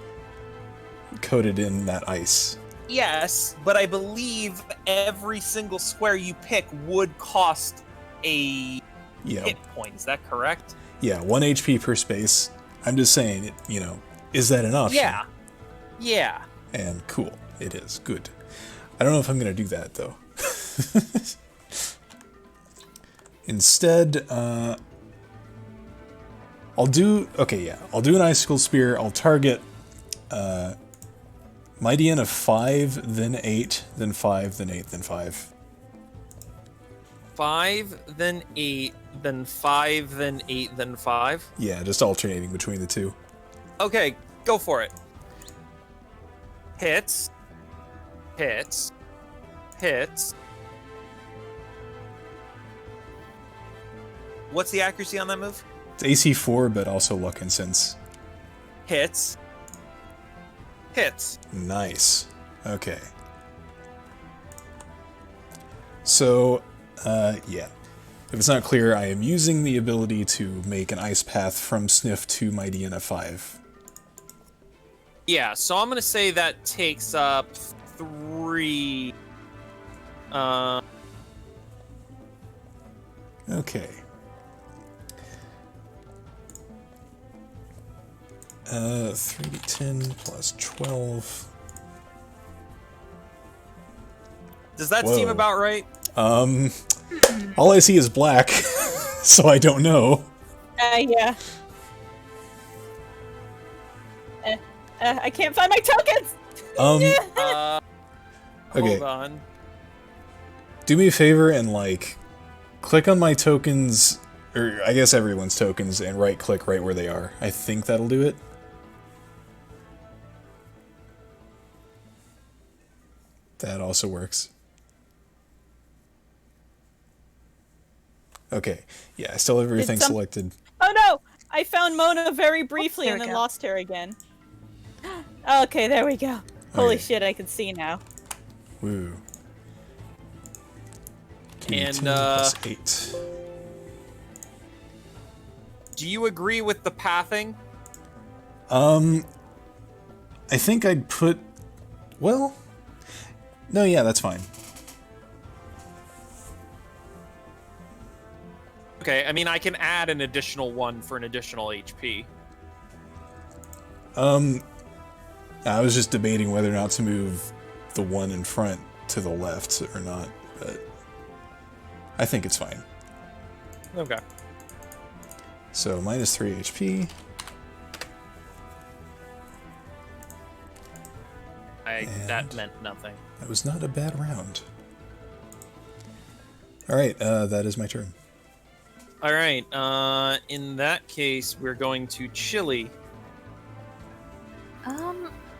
coated in that ice? Yes, but I believe every single square you pick would cost a Yeah, hit point. Is that correct? yeah, 1 HP per space. I'm just saying, is that an option? Yeah. Yeah. And cool, it is good. I don't know if I'm gonna do that though. Instead, I'll do an icicle spear. I'll target Mighty N of 5, then 8, then 5, then 8, then 5. 5, then 8, then 5, then 8, then 5. Yeah, just alternating between the two. Okay, go for it. Hits. Hits. Hits. What's the accuracy on that move? It's AC 4, but also luck and sense. Hits. Hits. Nice. Okay. So, yeah. If it's not clear, I am using the ability to make an ice path from Sniff to Mighty N of 5. Yeah, so I'm gonna say that takes up 3. Okay. 3d10 plus 12. Does that Whoa. seem about right? All I see is black, so I don't know. Yeah. I can't find my tokens! Okay. Hold on. Do me a favor and, click on my tokens, or I guess everyone's tokens, and right-click right where they are. I think that'll do it. That also works. Okay. Yeah, I still have everything some- selected. Oh no! I found Mona very briefly there and we then go. lost her again. Okay, there we go. Holy Okay. shit, I can see now. Woo. 2d10 And, plus 8. Do you agree with the pathing? I think I'd put... Well... No, yeah, that's fine. Okay, I mean, I can add an additional one for an additional HP. I was just debating whether or not to move the one in front to the left or not, but I think it's fine. Okay. So minus 3 HP. That And- meant nothing. That was not a bad round. Alright, that is my turn. All right. In that case, we're going to Chili.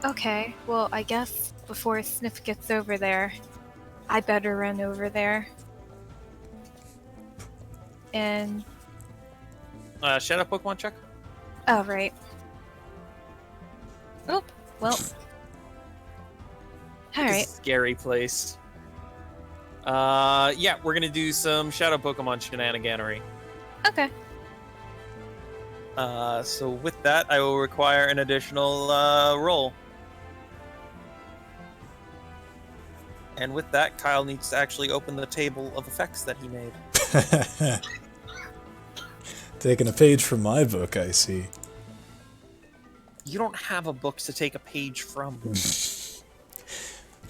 Okay. Well, I guess before Sniff gets over there, I better run over there. And Shadow Pokemon check. oh right. Oh well. All right. Scary place. Yeah, we're gonna do some Shadow Pokemon shenaniganery. Okay. So with that, I will require an additional roll. And with that, Kyle needs to actually open the table of effects that he made. Taking a page from my book, I see. You don't have a book to take a page from. You're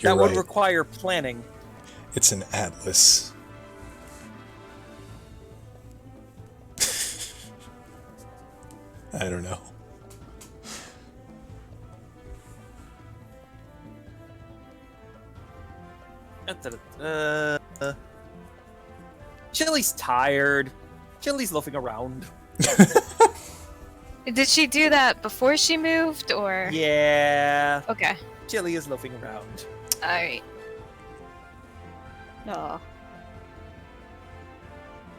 That would right. require planning. It's an atlas. I don't know. Chili's tired. Chili's loafing around. Did she do that before she moved, or? Yeah. Okay. Chili is loafing around. All right. Aw.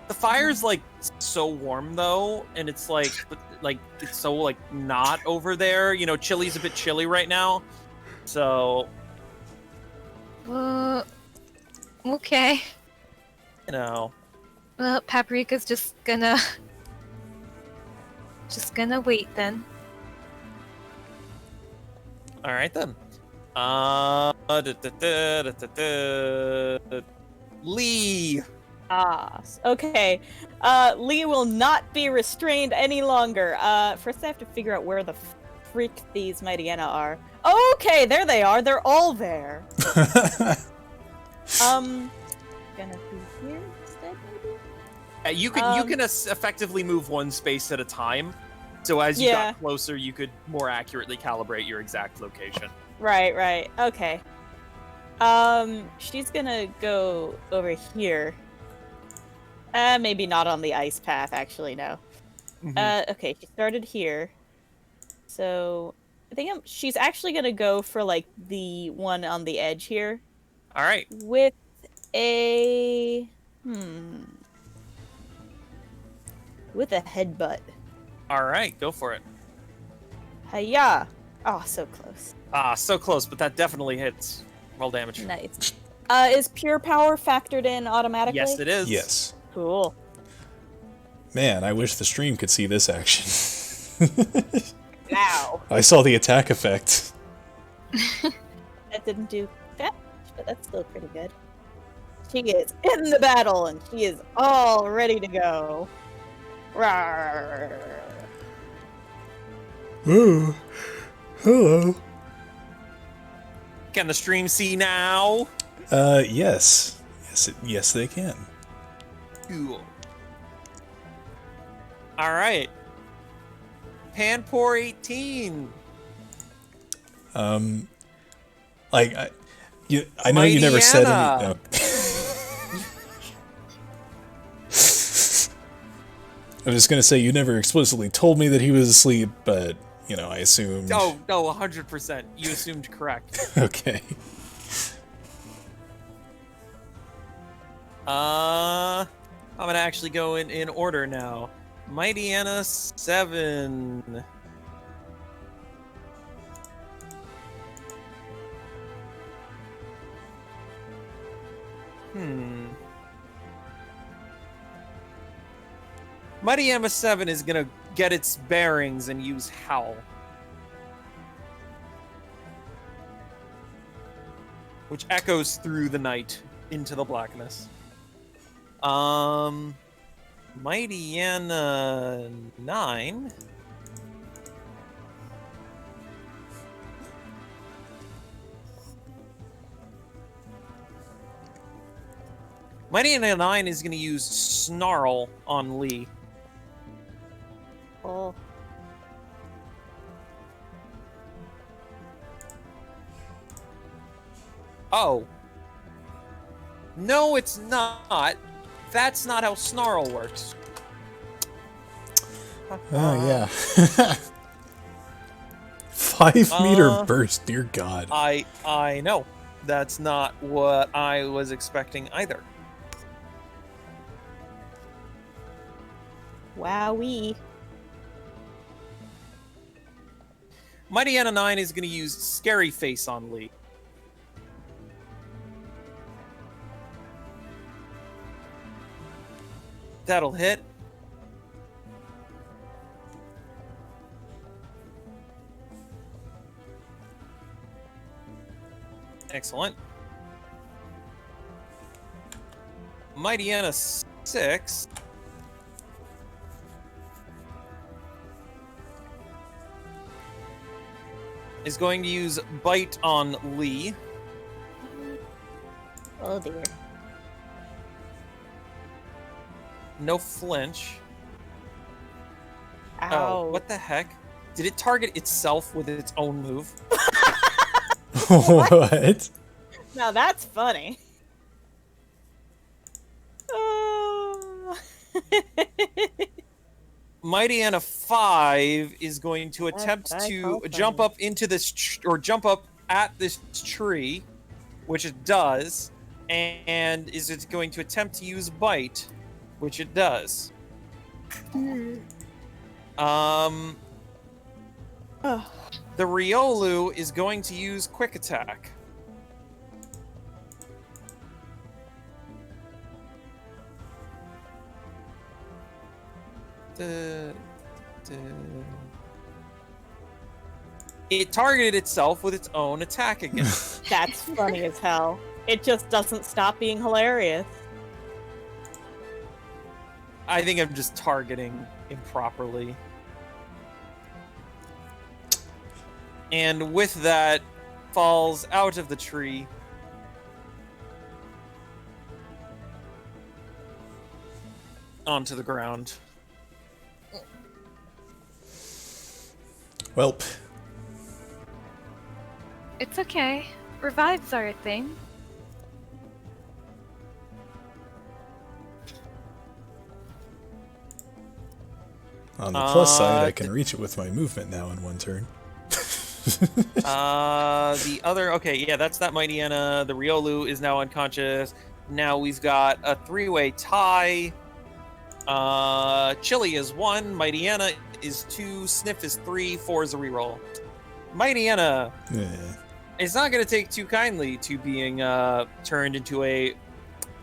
The fire's like so warm though, and it's like it's so like not over there. You know, Chili's a bit chilly right now, so Okay. you know. Well, Paprika's just gonna wait then. All right then. Lee. Okay. Lee will not be restrained any longer. First I have to figure out where the freak these Mightyena are. Okay, there they are. They're all there. Gonna be here instead, maybe? You can effectively move one space at a time. So as you Yeah. got closer, you could more accurately calibrate your exact location. Right. Okay. She's gonna go over here. Maybe not on the ice path, actually, no. Okay, she started here. So, I think she's actually gonna go for, like, the one on the edge here. All right. With a... With a headbutt. All right. Go for it. Hiya! Oh, so close. So close, but that definitely hits. Roll damage. Nice. Is pure power factored in automatically? Yes, it is. Yes. Cool. Man, I wish the stream could see this action. Wow. I saw the attack effect. That didn't do that much, but that's still pretty good. She is in the battle, and she is all ready to go. Rawr. Oh, hello. Can the stream see now? Yes. Yes, they can. Cool. All right. Panpour 18. Like, I know you never said any... Mightyena. I'm just gonna say you never explicitly told me that he was asleep, but, you know, I assumed... Oh, no, 100%. You assumed correct. Okay. I'm gonna actually go in order now. Mighty Anna 7. Mighty Anna 7 is gonna get its bearings and use Howl. Which echoes through the night into the blackness. Mighty Anna 9. Mighty Anna 9 is going to use Snarl on Lee. Oh. Oh. No, it's not. That's not how Snarl works. Oh, yeah. 5-meter burst, dear God. I know. That's not what I was expecting either. Wowee. Mighty Anna 9 is going to use Scary Face on Lee. That'll hit. Excellent. Mighty Anna 6. Is going to use Bite on Lee. Oh dear. No flinch. Ow. Oh, what the heck? Did it target itself with its own move? What? Now that's funny. Oh. Mighty Anna 5 is going to attempt That's to so jump funny. up into this, or jump up at this tree, which it does, and is it going to attempt to use Bite, which it does. Oh. The Riolu is going to use Quick Attack. It targeted itself with its own attack again. That's funny as hell. It just doesn't stop being hilarious. I think I'm just targeting improperly. And with that, falls out of the tree. Onto the ground. Welp. It's okay. Revives are a thing. On the plus side, I can reach it with my movement now in one turn. The other, okay, yeah, that's that Mighty Anna. The Riolu is now unconscious. Now we've got a three-way tie. Chili is 1, Mighty Anna is 2, Sniff is 3, 4 is a reroll. Mighty Anna Yeah. is not going to take too kindly to being turned into a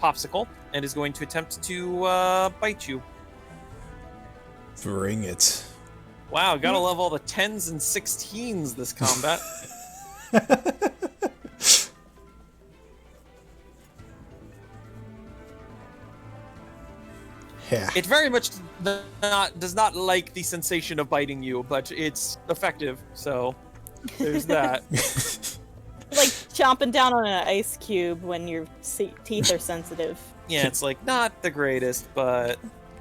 popsicle and is going to attempt to bite you. Bring it. Wow, gotta love all the 10s and 16s this combat. Yeah. It very much does not like the sensation of biting you, but it's effective, so there's that. Like chomping down on an ice cube when your teeth are sensitive. Yeah, it's like not the greatest, but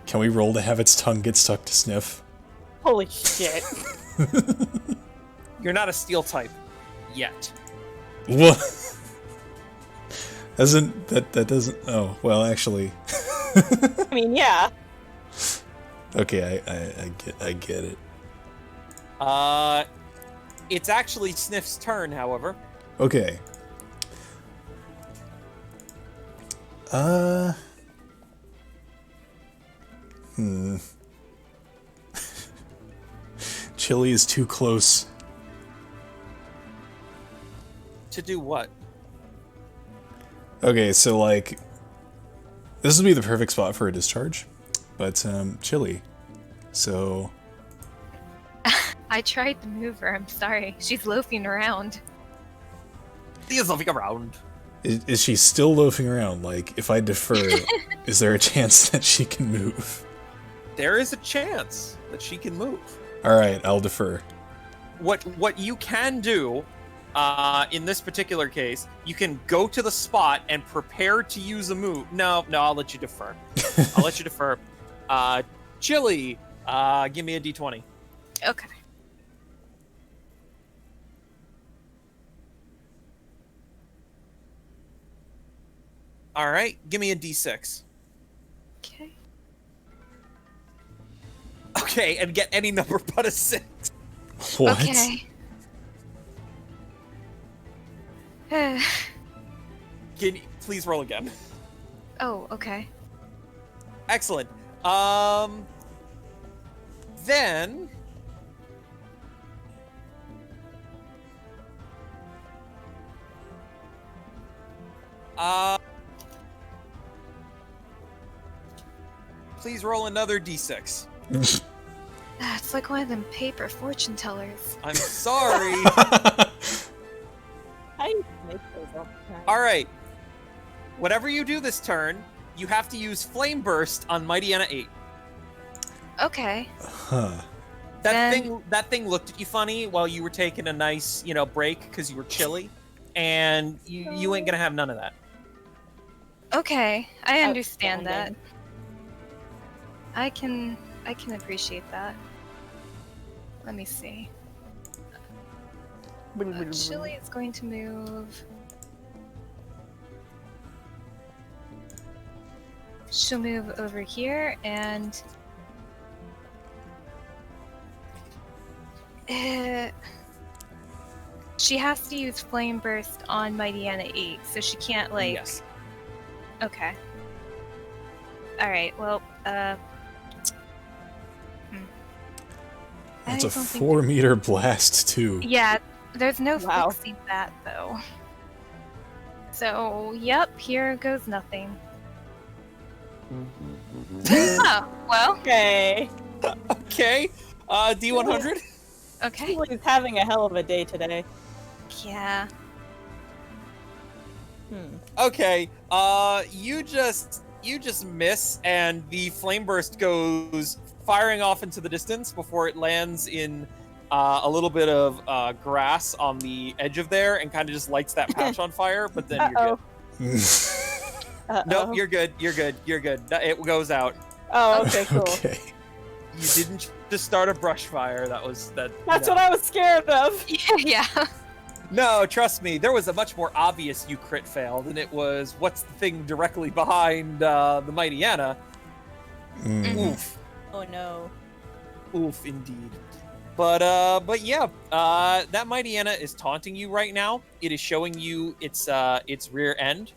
Can we roll to have its tongue get stuck to Sniff? Holy shit. you're not a steel type yet. What? Doesn't that doesn't? Oh well, actually. I mean, yeah. Okay, I get it. It's actually Sniff's turn, however. Okay. Chili is too close. To do what? Okay, so like, this would be the perfect spot for a discharge, but Chili. So I tried to move her. I'm sorry. She's loafing around. He is looking around. is she still loafing around? Like, if I defer, is there a chance that she can move? There is a chance that she can move. All right, I'll defer. What you can do, in this particular case, you can go to the spot and prepare to use a move. No, I'll let you defer. I'll let you defer. Chili, give me a d20. Okay. All right, give me a d6. Okay. Okay, and get any number but a 6. What? Okay. Can you please roll again? Oh, okay. Excellent. Then please roll another d6. It's like one of them paper fortune tellers. I'm sorry. I used to make those all the time. All right. Whatever you do this turn, you have to use Flame Burst on Mighty Anna 8. Okay. Huh. That thing looked at you funny while you were taking a nice, break because you were chilly, and you ain't gonna have none of that. Okay. I understand that. Outstanding. I can appreciate that. Let me see. Chili is going to move. She'll move over here and she has to use Flame Burst on Mighty Anna 8, so she can't Yes. Okay. Alright, well, That's I a don't think 4-meter blast, too. Yeah, there's no Wow. fixing that, though. So, yep, here goes nothing. Oh, well, Okay. Okay. D100. okay. He's having a hell of a day today. Yeah. Okay. You just miss, and the flame burst goes firing off into the distance before it lands in a little bit of grass on the edge of there, and kind of just lights that patch on fire. But then you're good. Nope, you're good. You're good. You're good. It goes out. Oh, okay, cool. Okay. You didn't just start a brush fire. That's That's no. what I was scared of. Yeah. No, trust me. There was a much more obvious you crit fail than it was. What's the thing directly behind the Mighty Anna? Oof. Oh no. Oof, indeed. But yeah, that Mighty Anna is taunting you right now. It is showing you its rear end,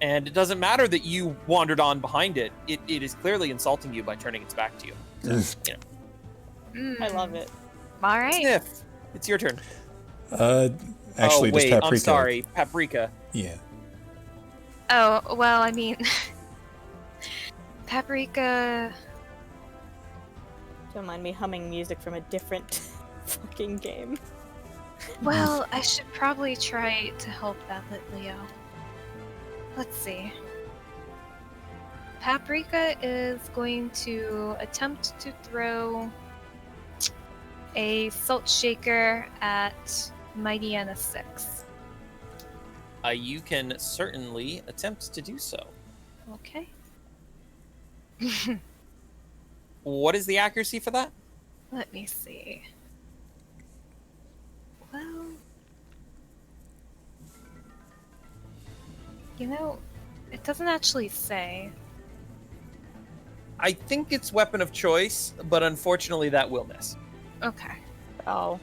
and it doesn't matter that you wandered on behind it. It is clearly insulting you by turning its back to you. So, I love it. All right. Sniff, it's your turn. Actually, oh wait, does Paprika... I'm sorry, Paprika. Yeah. Oh, well, I mean, Paprika. Don't mind me humming music from a different fucking game. Well, I should probably try to help that Leo. Let's see. Paprika is going to attempt to throw a salt shaker at Mighty Anna 6. You can certainly attempt to do so. Okay. What is the accuracy for that? Let me see. Well, it doesn't actually say. I think it's weapon of choice, but unfortunately that will miss. Okay. Oh.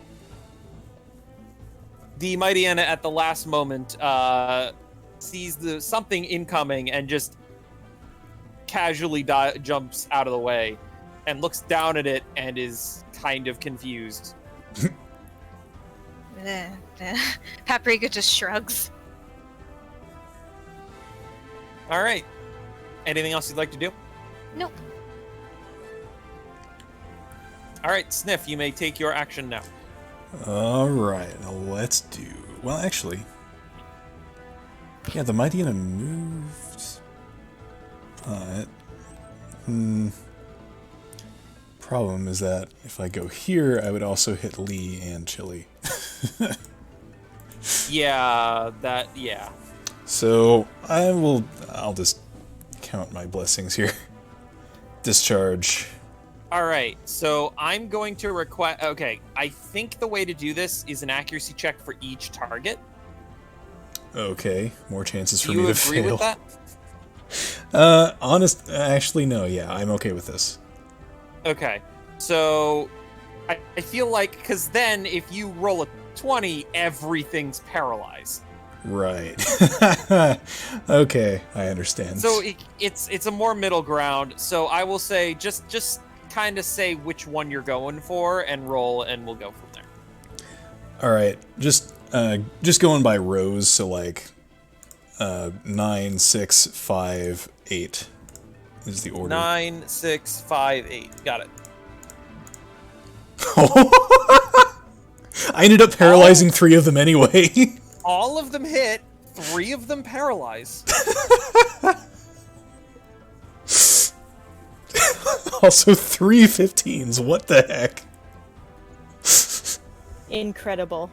The Mighty Anna at the last moment sees something incoming and just casually jumps out of the way. and looks down at it and is kind of confused. Paprika just shrugs. All right. Anything else you'd like to do? Nope. All right, Sniff, you may take your action now. All right, now let's do. Well, actually, yeah, the Mightyena moved. But problem is that if I go here, I would also hit Lee and Chili. Yeah. So I'll just count my blessings here. Discharge. All right, so I'm going to request. Okay, I think the way to do this is an accuracy check for each target. Okay, more chances for Do me you to agree fail. with that? Actually, no. Yeah, I'm okay with this. Okay, so I feel like, because then if you roll a 20, everything's paralyzed. Right. Okay, I understand. So it's a more middle ground. So I will say just kind of say which one you're going for and roll, and we'll go from there. All right, just going by rows. So like 9, 6, 5, 8 is the order. 9, 6, 5, 8. Got it. I ended up paralyzing 3 of them anyway. All of them hit. 3 of them paralyzed. Also 3 15s. What the heck? Incredible.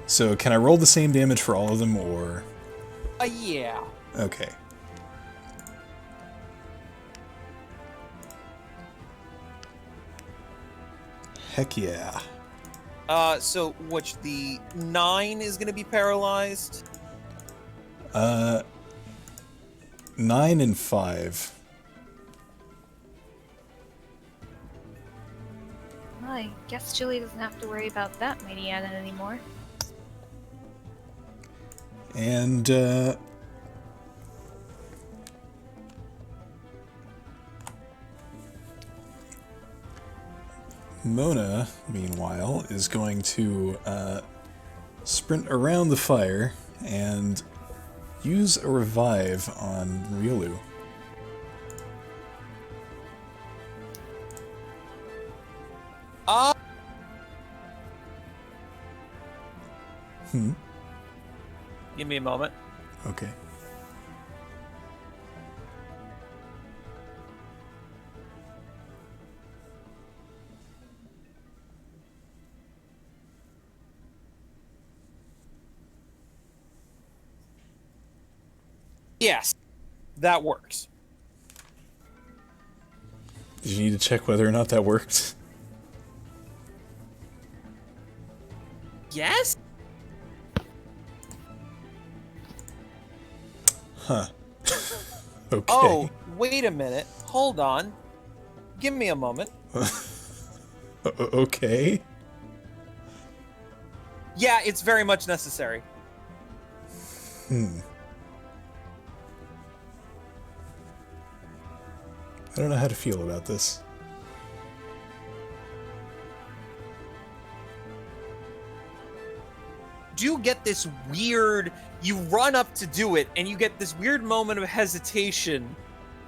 So can I roll the same damage for all of them, or? Yeah. Okay. Heck yeah. So which the 9 is going to be paralyzed? 9 and 5. I guess Julie doesn't have to worry about that Mightyena anymore. And, Mona, meanwhile, is going to sprint around the fire and use a revive on Ryulu. Give me a moment. Okay. Yes, that works. Did you need to check whether or not that worked? Yes? Huh. Okay. Oh, wait a minute. Hold on. Give me a moment. Okay. Yeah, it's very much necessary. I don't know how to feel about this. Do get this weird, you run up to do it and you get this weird moment of hesitation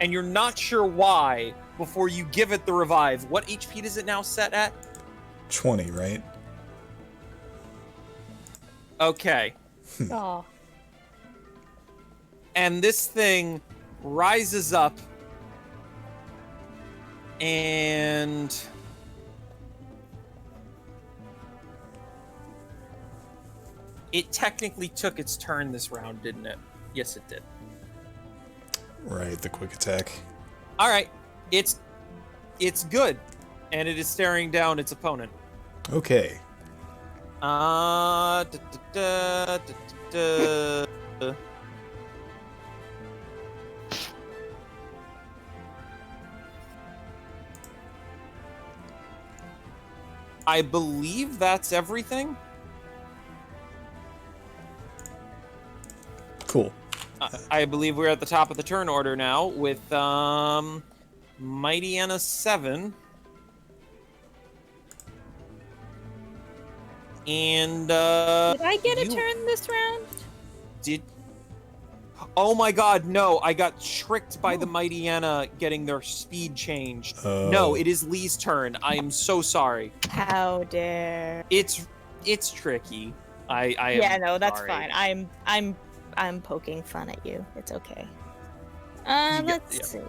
and you're not sure why before you give it the revive. What HP does it now set at? 20, right? Okay. Aw. And this thing rises up and it technically took its turn this round, didn't it? Yes, it did. Right, the quick attack. All right, it's good, and it is staring down its opponent. Okay. Da, da, da, da, da. I believe that's everything. Cool. I believe we're at the top of the turn order now with Mighty Anna 7. And Did I get a turn this round? Did Oh my god, no, I got tricked by the Mighty Anna getting their speed changed. No, it is Lee's turn. I am so sorry. How dare. It's tricky. I Yeah, am no, that's sorry. fine. I'm poking fun at you. It's okay. Let's see.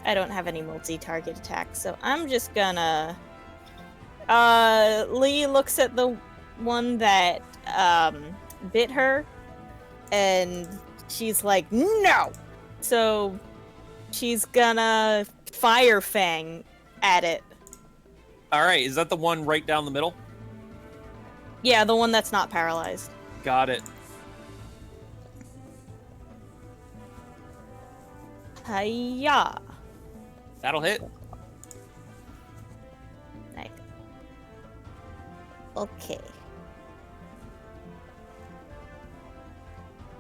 I don't have any multi-target attacks, so I'm just gonna... Lee looks at the one that, bit her, and she's like, no! So, she's gonna Fire Fang at it. Alright, is that the one right down the middle? Yeah, the one that's not paralyzed. Got it. Hiya! That'll hit. Nice. Okay.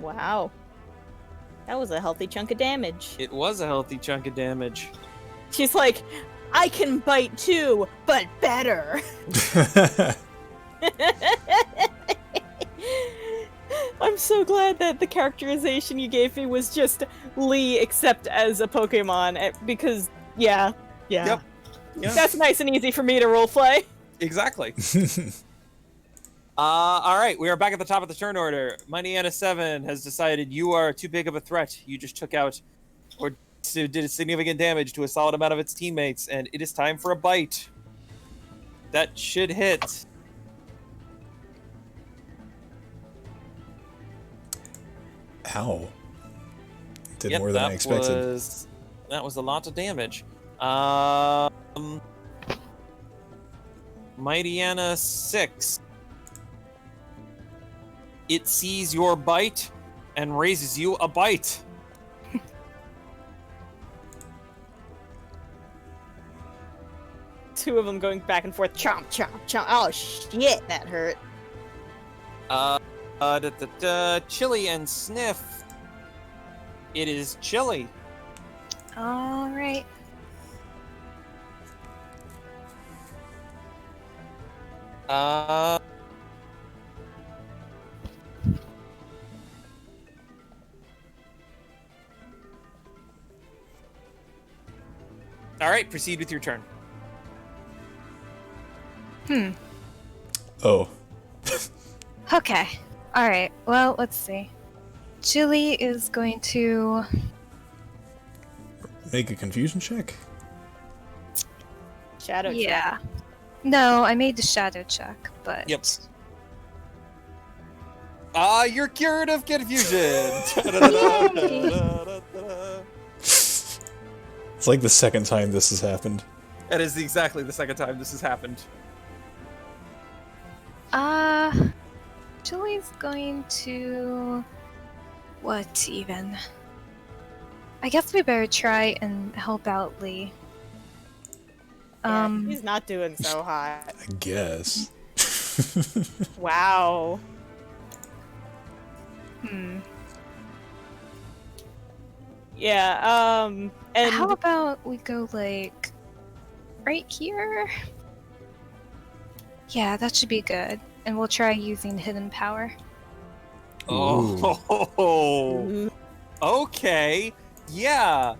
Wow. That was a healthy chunk of damage. It was a healthy chunk of damage. She's like, I can bite too, but better. I'm so glad that the characterization you gave me was just Lee except as a Pokemon, because, yeah. Yep. That's nice and easy for me to roleplay. Exactly. Alright, we are back at the top of the turn order. Mighty Anna 7 has decided you are too big of a threat. You just took out, or did significant damage to a solid amount of its teammates, and it is time for a bite. That should hit. Ow. Did more than I expected. That was a lot of damage. Mighty Anna 6. It sees your bite and raises you a bite. Two of them going back and forth. Chomp, chomp, chomp. Oh, shit, that hurt. Chili and Sniff. It is Chili. All right. All right, proceed with your turn. Oh. Okay. All right. Well, let's see. Chili is going to. Make a confusion check? Shadow check. Yeah. No, I made the shadow check, but. Yep. You're cured of confusion. It's like the second time this has happened. That is exactly the second time this has happened. Chili's going to. What even? I guess we better try and help out Lee. He's not doing so hot. I guess. Wow. Yeah, and How about we go, like, right here? Yeah, that should be good. And we'll try using Hidden Power. Oh, okay. Yeah.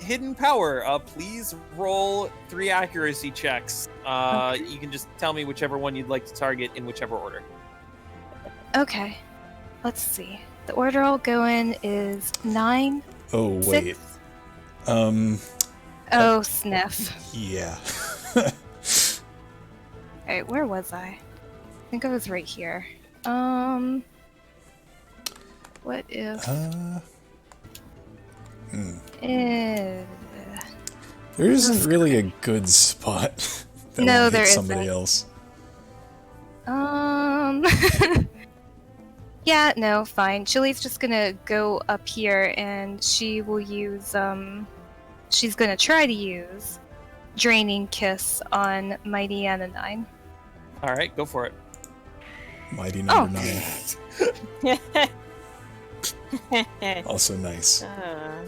Hidden Power. Please roll 3 accuracy checks. Okay. You can just tell me whichever one you'd like to target in whichever order. Okay. Let's see. The order I'll go in is 9. Oh, wait. 6. Oh, Sniff. Yeah. Alright, where was I? I think I was right here. What if... There isn't really a good spot that No, won't there hit somebody isn't. else. Yeah, no, fine. Chili's just gonna go up here and she will use, she's gonna try to use, draining kiss on Mighty Anna 9. All right, go for it. Mighty number 9. Uh, Also nice.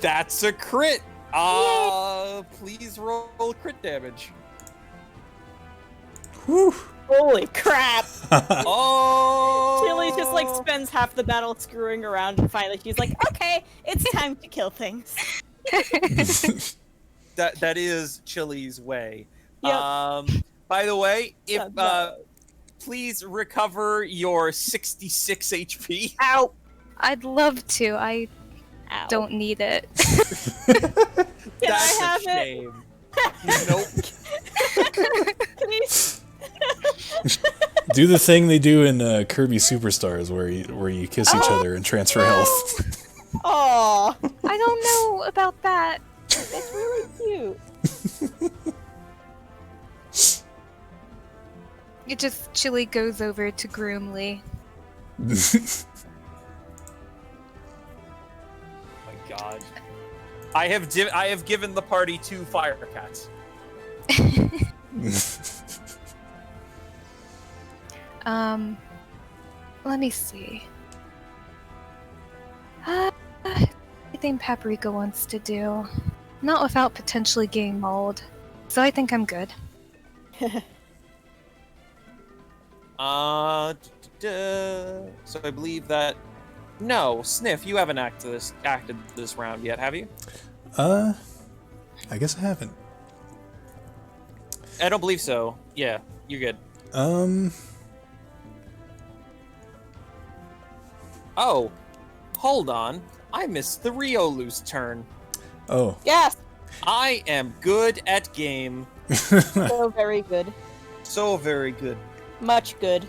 That's a crit. Please roll crit damage. Whew. Holy crap! Oh! Chili just like spends half the battle screwing around, and finally she's like, "Okay, it's time to kill things." That is Chili's way. Yep. By the way, if No. please recover your 66 HP. Ow! I'd love to. I Ow. don't need it. Can That's I have a shame. Nope. it? Please. Do the thing they do in Kirby Superstars where you kiss each other and transfer health. Aw, I don't know about that. that's really cute. It just Chili goes over to Groomly. My God. I have given the party 2 fire cats. Let me see. Anything Paprika wants to do. Not without potentially getting mauled. So I think I'm good. So I believe that. No, Sniff, you haven't acted this round yet, have you? I guess I haven't. I don't believe so. Yeah, you're good. Oh, hold on. I missed the Riolu's turn. Oh. Yes, I am good at game. so very good, So very good. much good.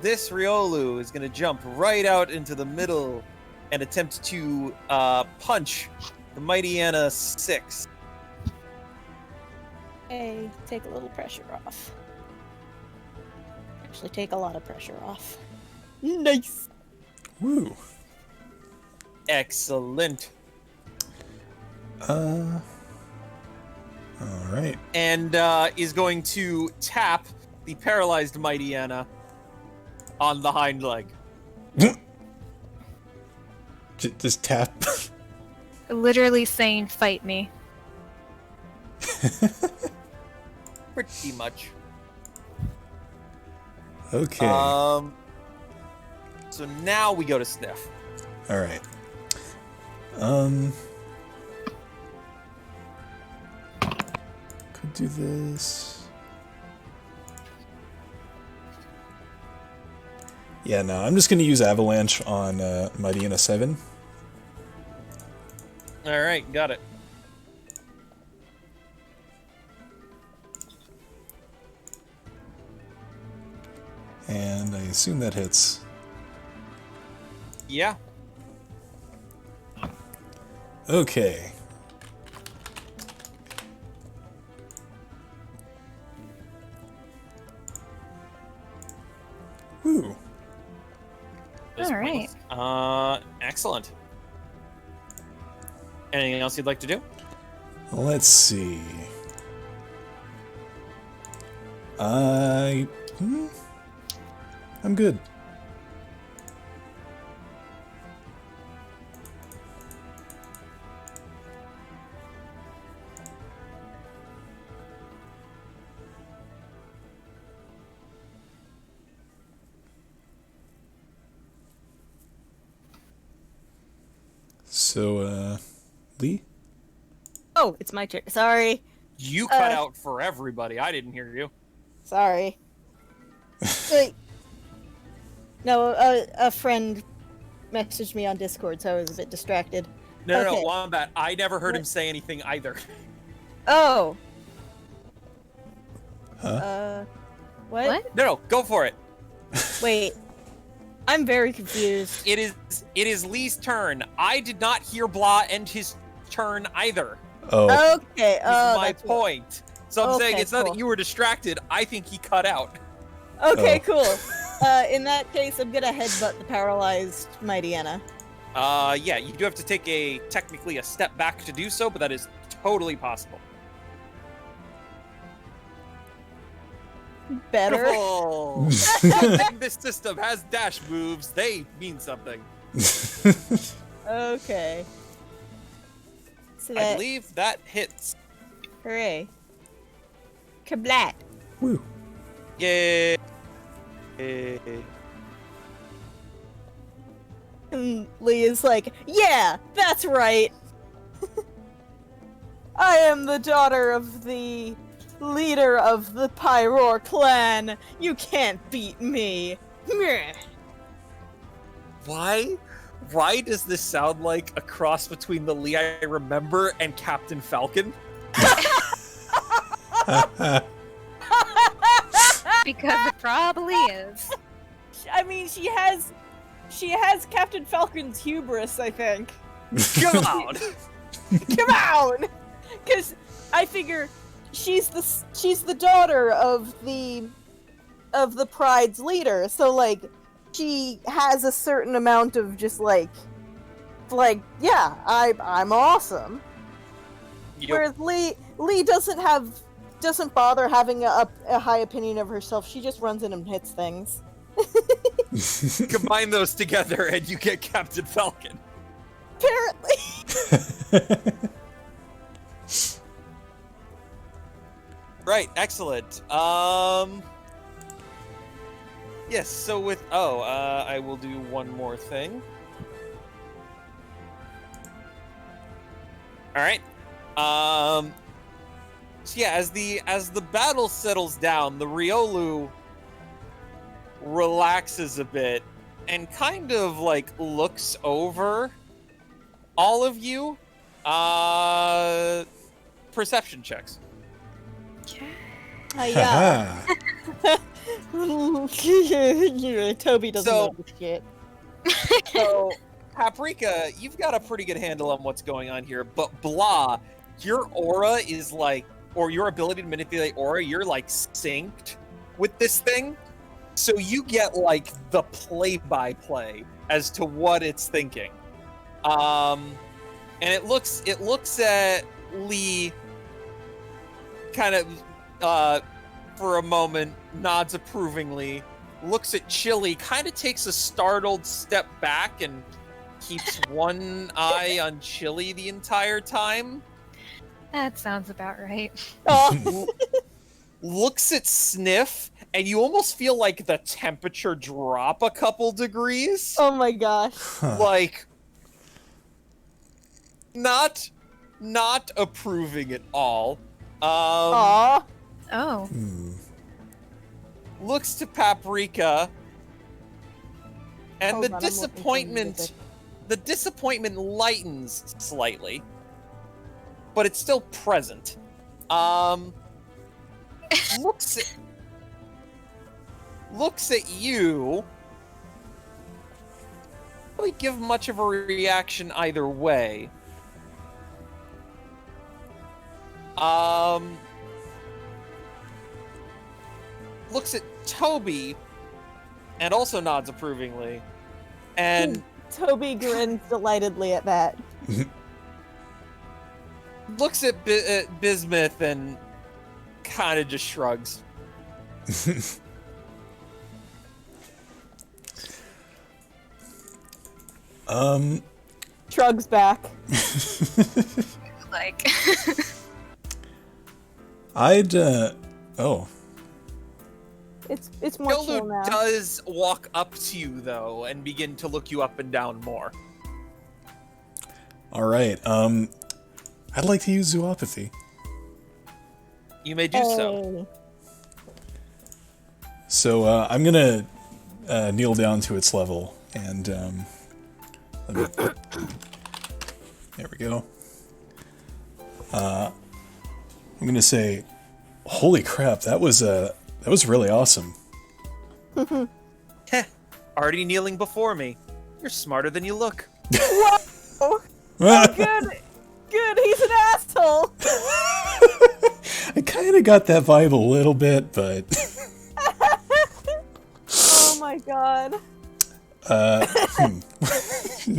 This Riolu is gonna jump right out into the middle and attempt to punch the Mighty Anna 6. Hey, take a little pressure off. Actually, take a lot of pressure off. Nice. Woo. Excellent. All right. And is going to tap the paralyzed Mighty Anna on the hind leg. Just tap. Literally saying, fight me. Pretty much. Okay. So now we go to Sniff. All right. Could do this. Yeah, no, I'm just gonna use Avalanche on Mighty Anna 7. All right, got it. And I assume that hits. Yeah. Okay. Woo. This All right. Excellent. Anything else you'd like to do? Let's see. I'm good. So, Lee? Oh, it's my turn. Sorry. You cut out for everybody. I didn't hear you. Sorry. Wait. No, a friend messaged me on Discord, so I was a bit distracted. No, Okay. Wombat. I never heard him say anything either. Oh. Huh? What? What? No, go for it. Wait. I'm very confused. It is Lee's turn. I did not hear Blah end his turn either. Oh. Okay. Is Oh, my that's what- point. So I'm saying Okay, it's not that cool. you were distracted. I think he cut out. Okay, Oh. cool. In that case, I'm gonna headbutt the paralyzed Mighty Anna. Yeah, you do have to take technically a step back to do so, but that is totally possible. better. Oh, this system has dash moves. They mean something. Okay. So I that, believe that hits. hooray. Kablat. Woo. Yay. And Lee is like, yeah, that's right. I am the daughter of the leader of the Pyroar clan. You can't beat me. Meh. Why does this sound like a cross between the Lee I remember and Captain Falcon? Because it probably is. I mean, she has Captain Falcon's hubris, I think. Come on! Come on! Because I figure she's the daughter of the Pride's leader, so like she has a certain amount of just like yeah, I'm awesome. Yep. Whereas Lee doesn't bother having a high opinion of herself. She just runs in and hits things. Combine those together and you get Captain Falcon. Apparently. Right, excellent. Yes, so with I will do one more thing. Alright. So yeah, as the battle settles down, the Riolu relaxes a bit and kind of like looks over all of you. Perception checks. Yeah. Toby doesn't know this shit. So, Paprika, you've got a pretty good handle on what's going on here, but Blah, your aura is like, or your ability to manipulate aura, you're like synced with this thing. So you get like the play-by-play as to what it's thinking. And it looks at Lee kind of for a moment, nods approvingly, looks at Chili, kind of takes a startled step back and keeps one eye on Chili the entire time. That sounds about right. Oh. Looks at Sniff, and you almost feel like the temperature drop a couple degrees. Oh my gosh. Like, not approving at all. Aww. Oh. Looks to Paprika, and Hold the on, I'm looking for the disappointment lightens slightly, but it's still present. Looks at you. Really give much of a reaction either way. Looks at Toby and also nods approvingly. And Toby grins delightedly at that. looks at Bismuth and kind of just shrugs. Shrugs back. Like. I'd oh. It's more chill Gildu now. does walk up to you though and begin to look you up and down more. All right. I'd like to use zoopathy. You may do so. So I'm gonna kneel down to its level and let me, there we go. I'm gonna say, "Holy crap! That was really awesome." Heh, already kneeling before me. You're smarter than you look. Whoa! Good. He's an asshole. I kind of got that vibe a little bit, but Oh my god.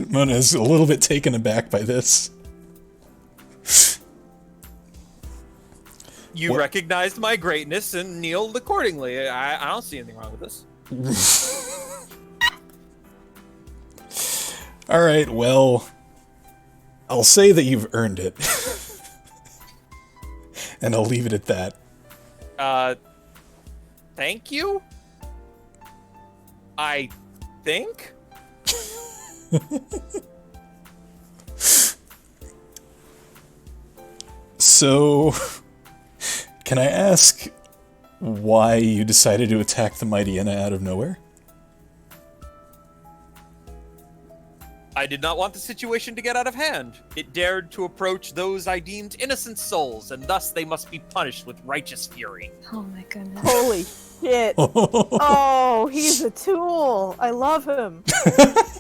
Mona's a little bit taken aback by this. You recognized my greatness and kneeled accordingly. I don't see anything wrong with this. All right, well, I'll say that you've earned it. And I'll leave it at that. Thank you? I think? So, can I ask why you decided to attack the mighty Inna out of nowhere? I did not want the situation to get out of hand. It dared to approach those I deemed innocent souls, and thus they must be punished with righteous fury. Oh my goodness. Holy shit. Oh, he's a tool. I love him.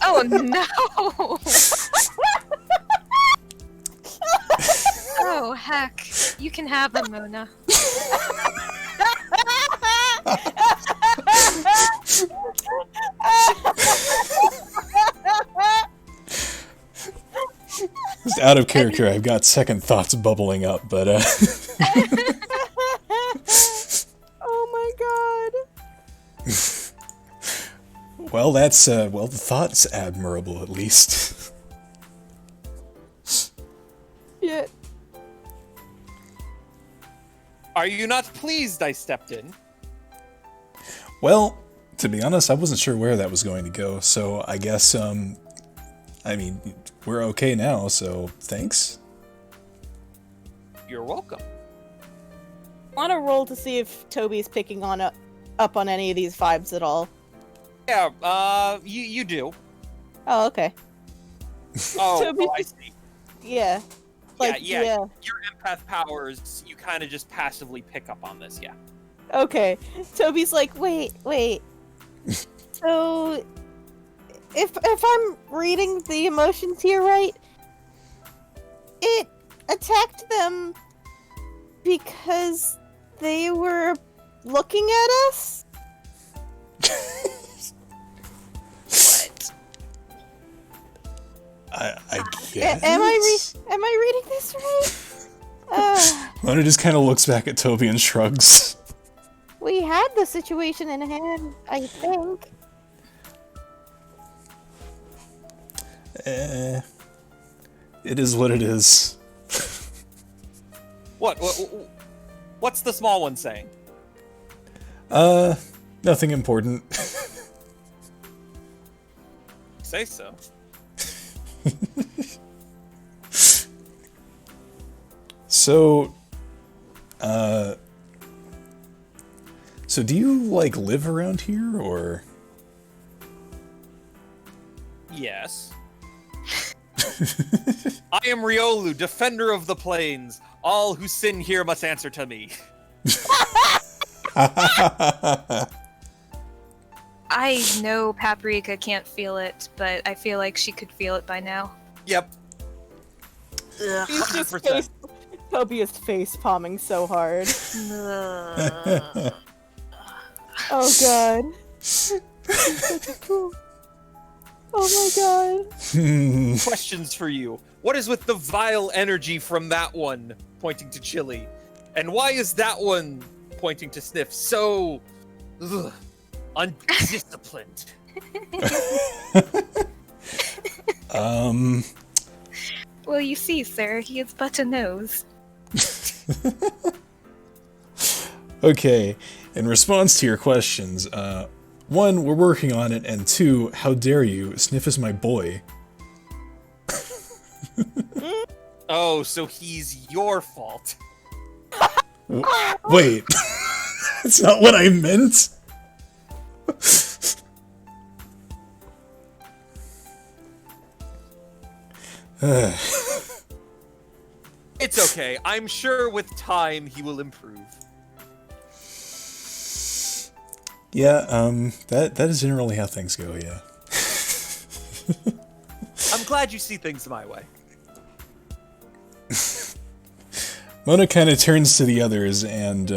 Oh no! Oh heck. You can have him, Mona. Just out of character, I've got second thoughts bubbling up, but Oh my god. well, that's well, the thought's admirable at least. Shit. Are you not pleased I stepped in? Well, to be honest, I wasn't sure where that was going to go, so I guess I mean, we're okay now, so thanks. You're welcome. Want to roll to see if Toby's picking up on any of these vibes at all? Yeah, you do. Oh, okay. Oh, Toby- I see. Yeah. Yeah. Your empath powers, you kind of just passively pick up on this, yeah. Okay. Toby's like, wait. So, if I'm reading the emotions here right, it attacked them because they were looking at us? What? I guess. Am I reading this right? Mona just kind of looks back at Toby and shrugs. We had the situation in hand, I think. It is what it is. What's the small one saying? Nothing important. Say so. So, so do you, like, live around here, or? Yes. I am Riolu, defender of the plains. All who sin here must answer to me. I know Paprika can't feel it, but I feel like she could feel it by now. Yep. He's just 100%. Toby is face palming so hard. Oh god. Oh my god. Questions for you. What is with the vile energy from that one, pointing to Chili? And why is that one, pointing to Sniff, so undisciplined? Well, you see, sir, he is but a nose. Okay, in response to your questions, one, we're working on it, and two, how dare you, Sniff is my boy. Oh, so he's your fault. Wait, that's not what I meant. It's okay. I'm sure with time he will improve. Yeah, that is generally how things go, yeah. I'm glad you see things my way. Mona kind of turns to the others and,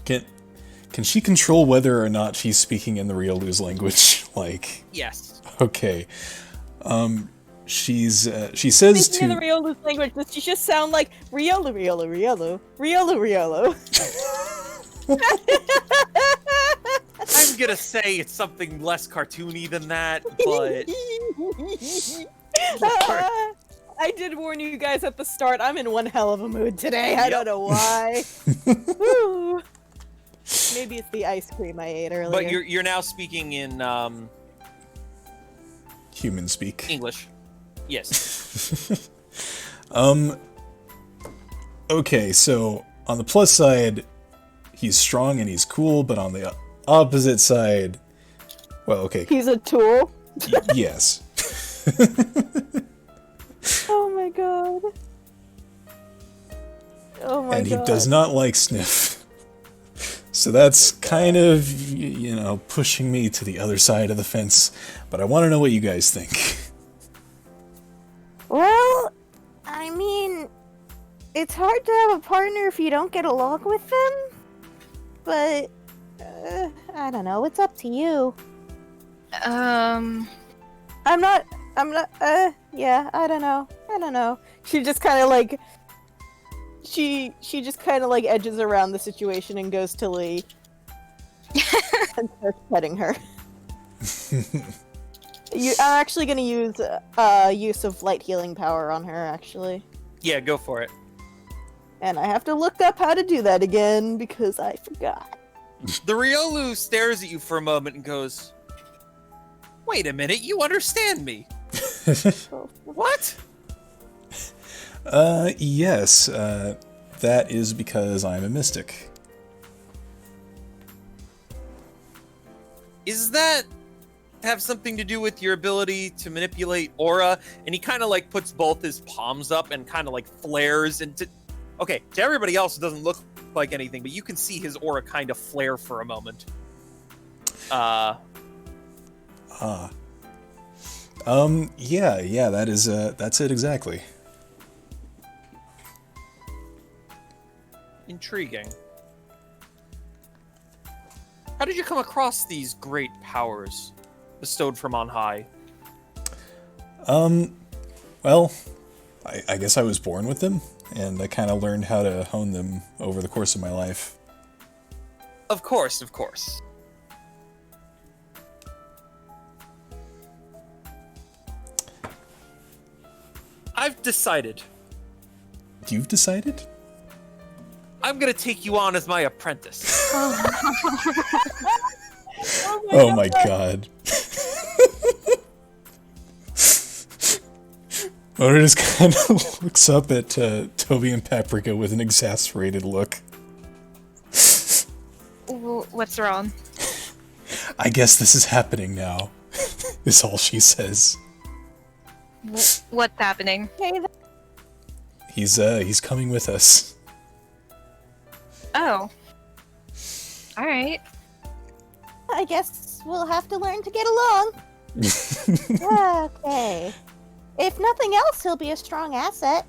can she control whether or not she's speaking in the Riolu's language? Like, Yes. okay. she says Speaking to in the Riolu language, does she just sound like Riolu, Riolu, Riolu, Riolu, Riolu? I'm gonna say it's something less cartoony than that, but I did warn you guys at the start. I'm in one hell of a mood today. I don't know why. Woo. Maybe it's the ice cream I ate earlier. but you're now speaking in human speak. English. Yes. Okay, so on the plus side, he's strong and he's cool, but on the opposite side, well, okay, He's a tool. yes. Oh my god. Oh my god. And he does not like Sniff. So that's kind of, you know, pushing me to the other side of the fence. But I want to know what you guys think. Well, I mean, it's hard to have a partner if you don't get along with them. But, I don't know. It's up to you. Um, Yeah, I don't know. She just kind of like she just kind of like edges around the situation and goes to Lee and starts petting her. I'm actually gonna use use of light healing power on her actually, Yeah, go for it. and I have to look up how to do that again because I forgot. The Riolu stares at you for a moment and goes, "Wait a minute, you understand me? What?" Yes, that is because I'm a mystic. Is that have something to do with your ability to manipulate aura? And he kind of like puts both his palms up and kind of like flares into. Okay, to everybody else, it doesn't look like anything, but you can see his aura kind of flare for a moment. Yeah, that is, that's it exactly. Intriguing. How did you come across these great powers bestowed from on high? Well, I guess I was born with them, and I kind of learned how to hone them over the course of my life. Of course, of course. I've decided. You've decided? I'm gonna take you on as my apprentice. Oh my god. Mona just kind of looks up at Toby and Paprika with an exasperated look. what's wrong? I guess this is happening now, is all she says. What's happening? Hey, He's coming with us. Oh. Alright. I guess we'll have to learn to get along. Okay. If nothing else, he'll be a strong asset.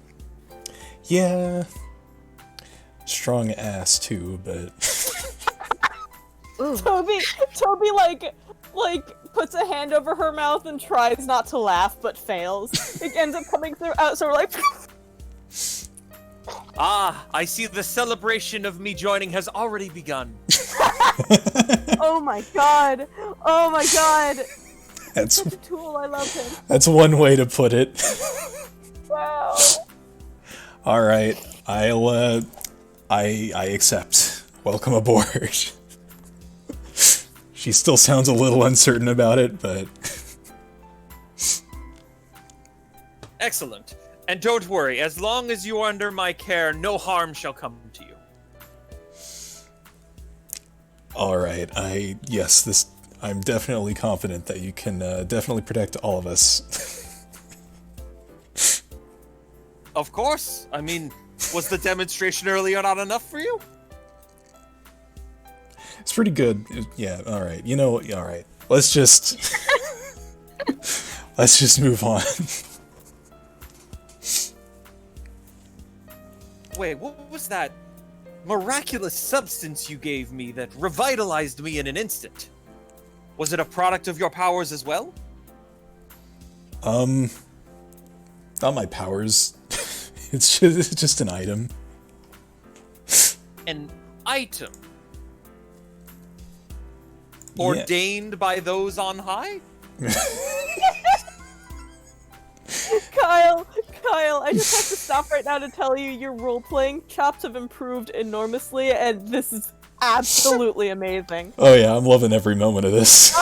Yeah. Strong ass too, but Ooh. Toby like puts a hand over her mouth and tries not to laugh but fails. It ends up coming through out, so we're like. Ah, I see the celebration of me joining has already begun. Oh my god! Oh my god! that's Such a tool. I love him. that's one way to put it. Wow. All right, I accept. Welcome aboard. She still sounds a little uncertain about it, but Excellent. And don't worry, as long as you are under my care, no harm shall come to you. all right. I'm definitely confident that you can definitely protect all of us. Of course. I mean, was the demonstration earlier not enough for you? It's pretty good. Yeah. All right. You know. All right. Let's just move on. Wait, what was that miraculous substance you gave me that revitalized me in an instant? Was it a product of your powers as well? Not my powers. It's just an item. An item. Yeah. Ordained by those on high? Kyle, I just have to stop right now to tell you your role-playing chops have improved enormously, and this is absolutely amazing. Oh yeah, I'm loving every moment of this.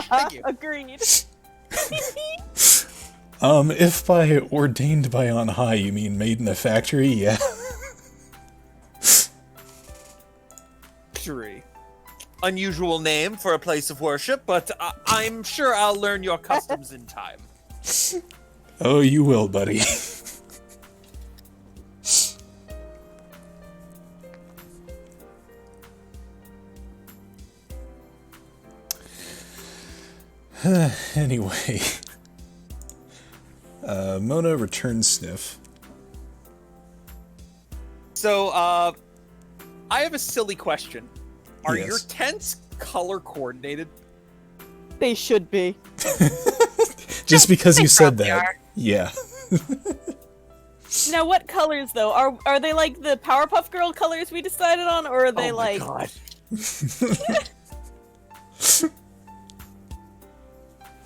Thank you. Agreed. If by ordained by on high you mean made in a factory, yeah. Factory. Unusual name for a place of worship, but I'm sure I'll learn your customs in time. Oh, you will, buddy. Anyway. Mona returns Sniff. So, I have a silly question. Are Yes. your tents color coordinated? They should be. Just because you said probably that. are. Yeah. Now, what colors though? Are they like the Powerpuff Girl colors we decided on, or are they Oh my like? God.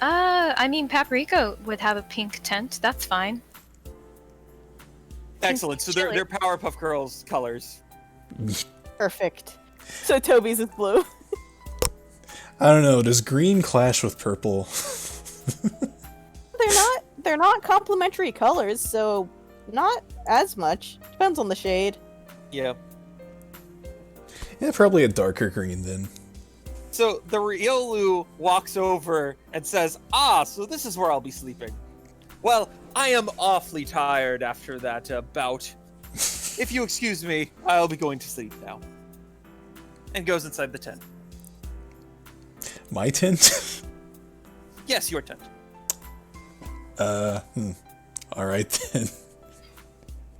I mean, Paprika would have a pink tent. That's fine. Excellent. So they're Powerpuff Girls colors. Perfect. So Toby's is blue. I don't know, does green clash with purple? They're not complementary colors, so not as much. Depends on the shade. Yeah. Yeah, probably a darker green then. So the Riolu walks over and says, "Ah, so this is where I'll be sleeping. Well, I am awfully tired after that bout. If you excuse me, I'll be going to sleep now." And goes inside the tent. My tent? Yes, your tent. Alright then.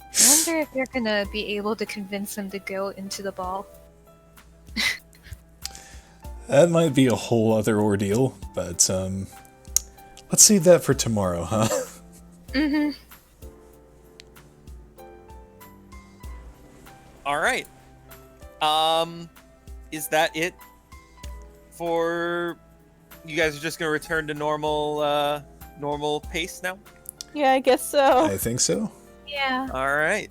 I wonder if you're gonna be able to convince him to go into the ball. That might be a whole other ordeal, but, let's save that for tomorrow, huh? Mm-hmm. All right. Is that it for you guys? Are just gonna return to normal pace now? Yeah, I guess so. I think so. Yeah. All right.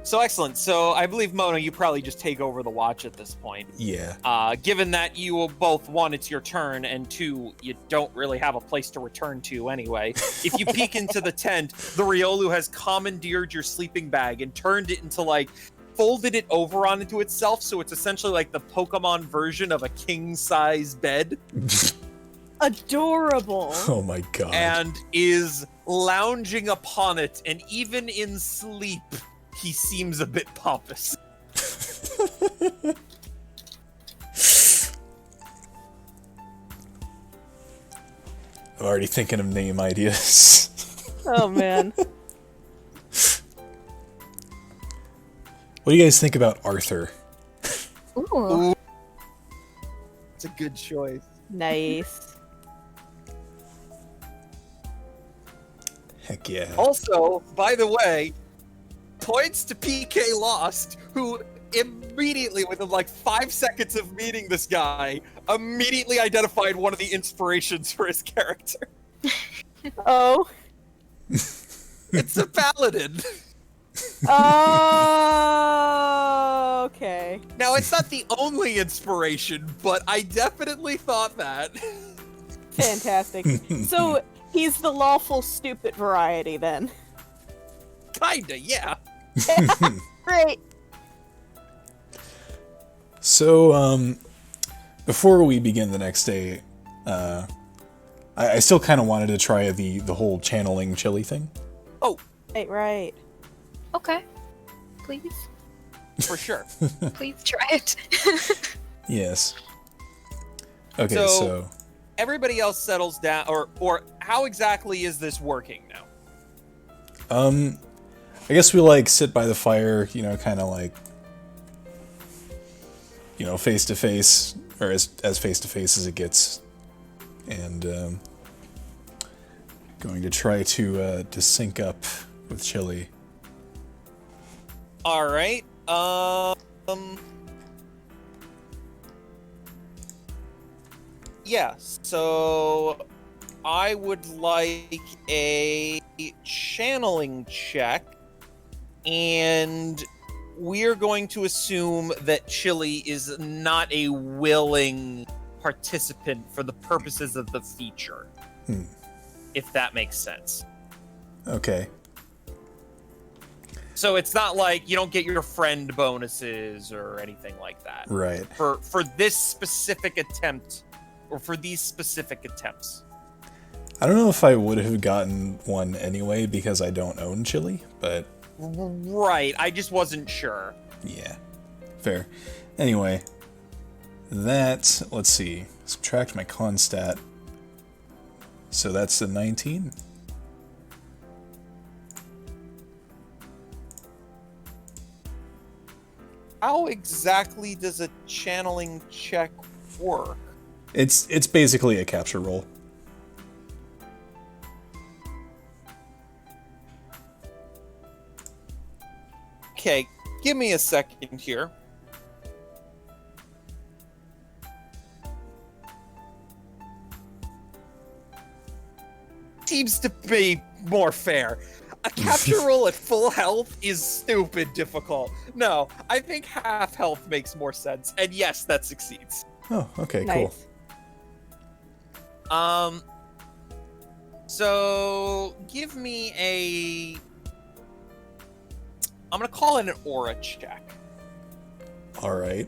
So excellent. So I believe, Mona, you probably just take over the watch at this point. Yeah. Given that you will both, one, it's your turn, and two, you don't really have a place to return to anyway. If you peek into the tent, the Riolu has commandeered your sleeping bag and turned it into, like, folded it over onto itself, so it's essentially like the Pokemon version of a king-size bed, Adorable. Oh my god. and is lounging upon it, and even in sleep, he seems a bit pompous. I'm already thinking of name ideas. Oh man. What do you guys think about Arthur? Ooh. It's a good choice. Nice. Heck yeah. Also, by the way, points to PK Lost, who immediately, within like 5 seconds of meeting this guy, immediately identified one of the inspirations for his character. Oh. It's a paladin. Oh. Okay. Now, it's not the only inspiration, but I definitely thought that. Fantastic. So he's the lawful stupid variety then. Kinda, yeah. Great. So, before we begin the next day, I still kind of wanted to try the whole channeling chili thing. Oh, Right. Okay. Please. for sure. Please try it. Yes. Okay, So- so Everybody else settles down, or how exactly is this working now? I guess we like sit by the fire, you know, kind of like, you know, face to face, or as face to face as it gets, and Going to try to sync up with Chili. All right. Yeah. So I would like a channeling check, and we're going to assume that Chili is not a willing participant for the purposes of the feature. If that makes sense. Okay. So it's not like you don't get your friend bonuses or anything like that. Right. For this specific attempt, or for these specific attempts. I don't know if I would have gotten one anyway because I don't own Chili, but... Right, I just wasn't sure. Yeah. Fair. Anyway. That, let's see. Subtract my con stat. So that's a 19. How exactly does a channeling check work? It's basically a capture roll. Okay, give me a second here. Seems to be more fair. A capture roll at full health is stupid difficult. No, I think half health makes more sense. And yes, that succeeds. Oh, okay, Nice. cool. So give me a... I'm gonna call it an aura check. Alright.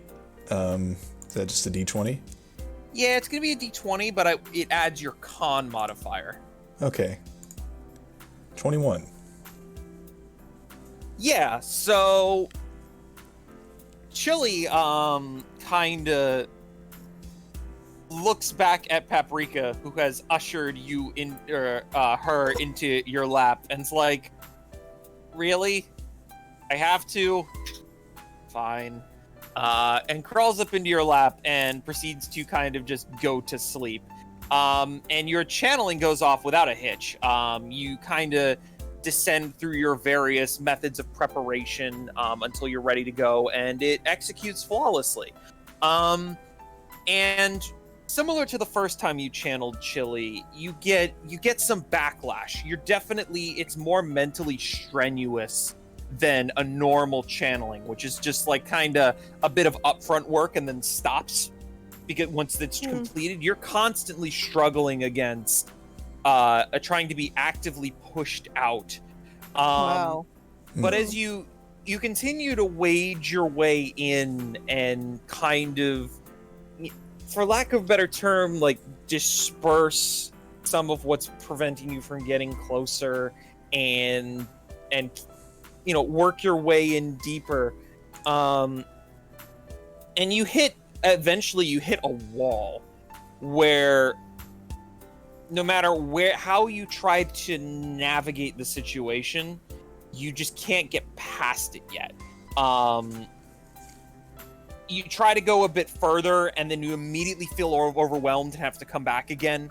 Is that just a d20? Yeah, it's gonna be a d20, but it adds your con modifier. Okay. 21. Yeah, so Chili kinda looks back at Paprika, who has ushered you in her into your lap, and's like, really? I have to? Fine. And crawls up into your lap and proceeds to kind of just go to sleep. And your channeling goes off without a hitch. You kind of descend through your various methods of preparation until you're ready to go, and it executes flawlessly. And similar to the first time you channeled Chili, you get some backlash. It's more mentally strenuous than a normal channeling, which is just like kind of a bit of upfront work and then stops. Because once it's completed, you're constantly struggling against trying to be actively pushed out. Wow. But as you continue to wage your way in and kind of, for lack of a better term, like disperse some of what's preventing you from getting closer and work your way in deeper, and eventually you hit a wall where no matter how you try to navigate the situation, you just can't get past it yet. You try to go a bit further, and then you immediately feel overwhelmed and have to come back again.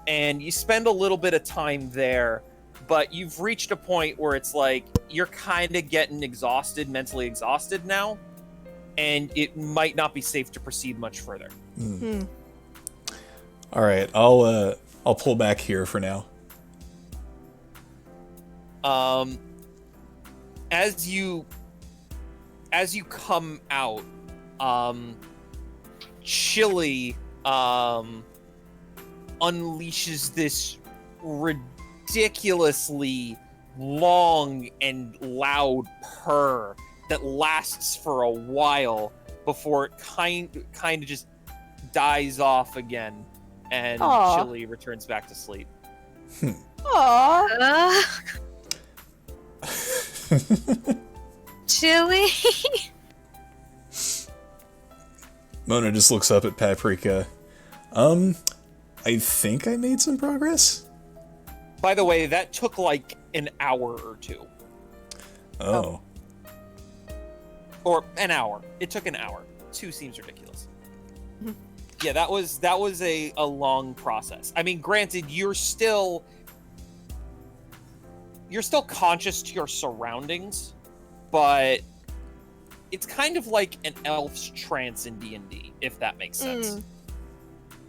And you spend a little bit of time there, but you've reached a point where it's like you're kind of getting mentally exhausted now, and it might not be safe to proceed much further. All right, I'll pull back here for now. As you come out, Chili unleashes this ridiculously long and loud purr that lasts for a while before it kind of just dies off again, and Aw. Chili returns back to sleep. Aww. Chili. Mona just looks up at Paprika. I think I made some progress? By the way, that took like an hour or two. Oh. Or an hour. It took an hour. 2 seems ridiculous. Yeah, that was a long process. I mean, granted, you're still you're still conscious to your surroundings, but it's kind of like an elf's trance in D&D, if that makes sense.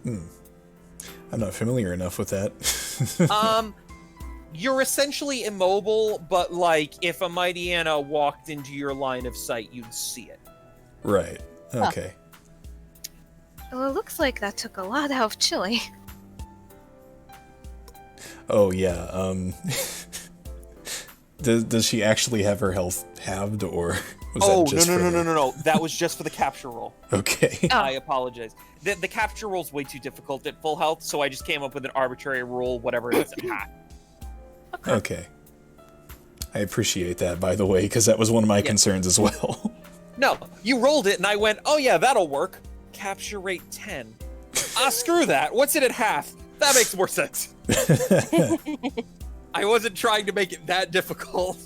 I'm not familiar enough with that. You're essentially immobile, but like if a Mighty Anna walked into your line of sight, you'd see it. Right. Okay. Well, it looks like that took a lot out of Chili. Oh yeah. Does she actually have her health halved, or was that just for the... no. That was just for the capture roll. Okay. Oh. I apologize. The capture roll's way too difficult at full health, so I just came up with an arbitrary rule, whatever it is at half. Okay. I appreciate that, by the way, because that was one of my concerns as well. No, you rolled it, and I went, oh yeah, that'll work. Capture rate 10. Screw that. What's it at half? That makes more sense. I wasn't trying to make it that difficult.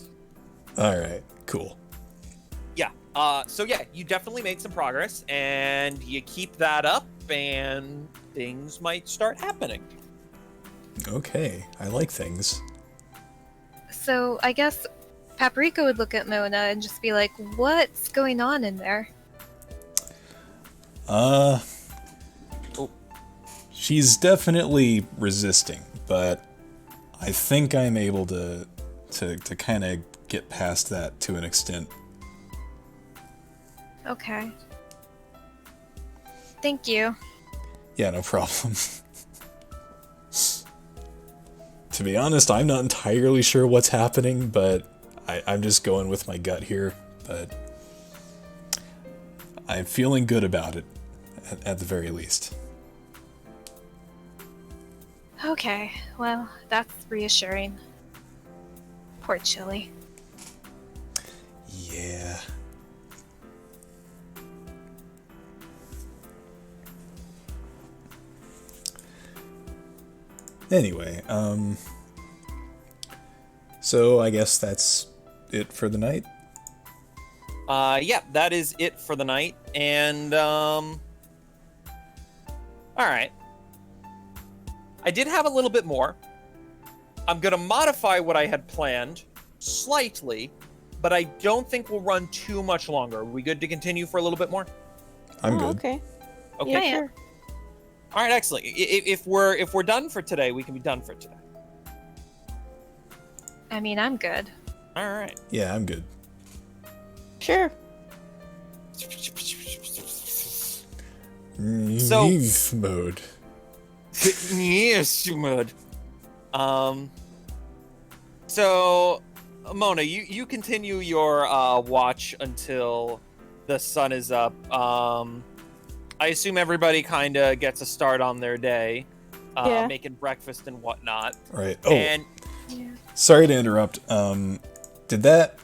All right, cool. Yeah, so yeah, you definitely made some progress, and you keep that up, and things might start happening. Okay, I like things. So I guess Paprika would look at Mona and just be like, what's going on in there? She's definitely resisting, but I think I'm able to kind of get past that to an extent. Okay. Thank you. Yeah, no problem. To be honest, I'm not entirely sure what's happening, but I'm just going with my gut here. But I'm feeling good about it, at the very least. Okay, well, that's reassuring. Poor Chili. Yeah. Anyway, so I guess that's it for the night. Yeah, that is it for the night, and, alright. I did have a little bit more. I'm gonna modify what I had planned slightly, but I don't think we'll run too much longer. Are we good to continue for a little bit more? I'm good. Okay. Okay. Yeah, Yeah. sure. All right, excellent. If we're done for today, we can be done for today. I mean, I'm good. All right. Yeah, I'm good. Sure. So- Leave mode. Yes, mud. So, Mona, you continue your watch until the sun is up. I assume everybody kind of gets a start on their day, Yeah. making breakfast and whatnot. Right. Oh, And sorry to interrupt. Did that...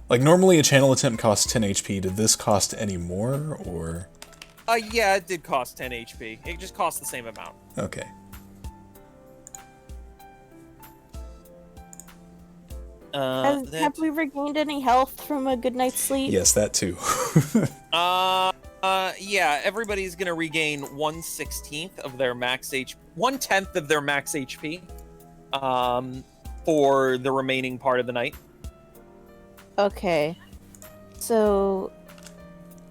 Like, normally a channel attempt costs 10 HP. Did this cost any more, or... yeah, it did cost 10 HP. It just cost the same amount. Okay. Have we regained any health from a good night's sleep? Yes, that too. Yeah, everybody's gonna regain 1/16 of their max HP, 1/10 of their max HP, for the remaining part of the night. Okay. So,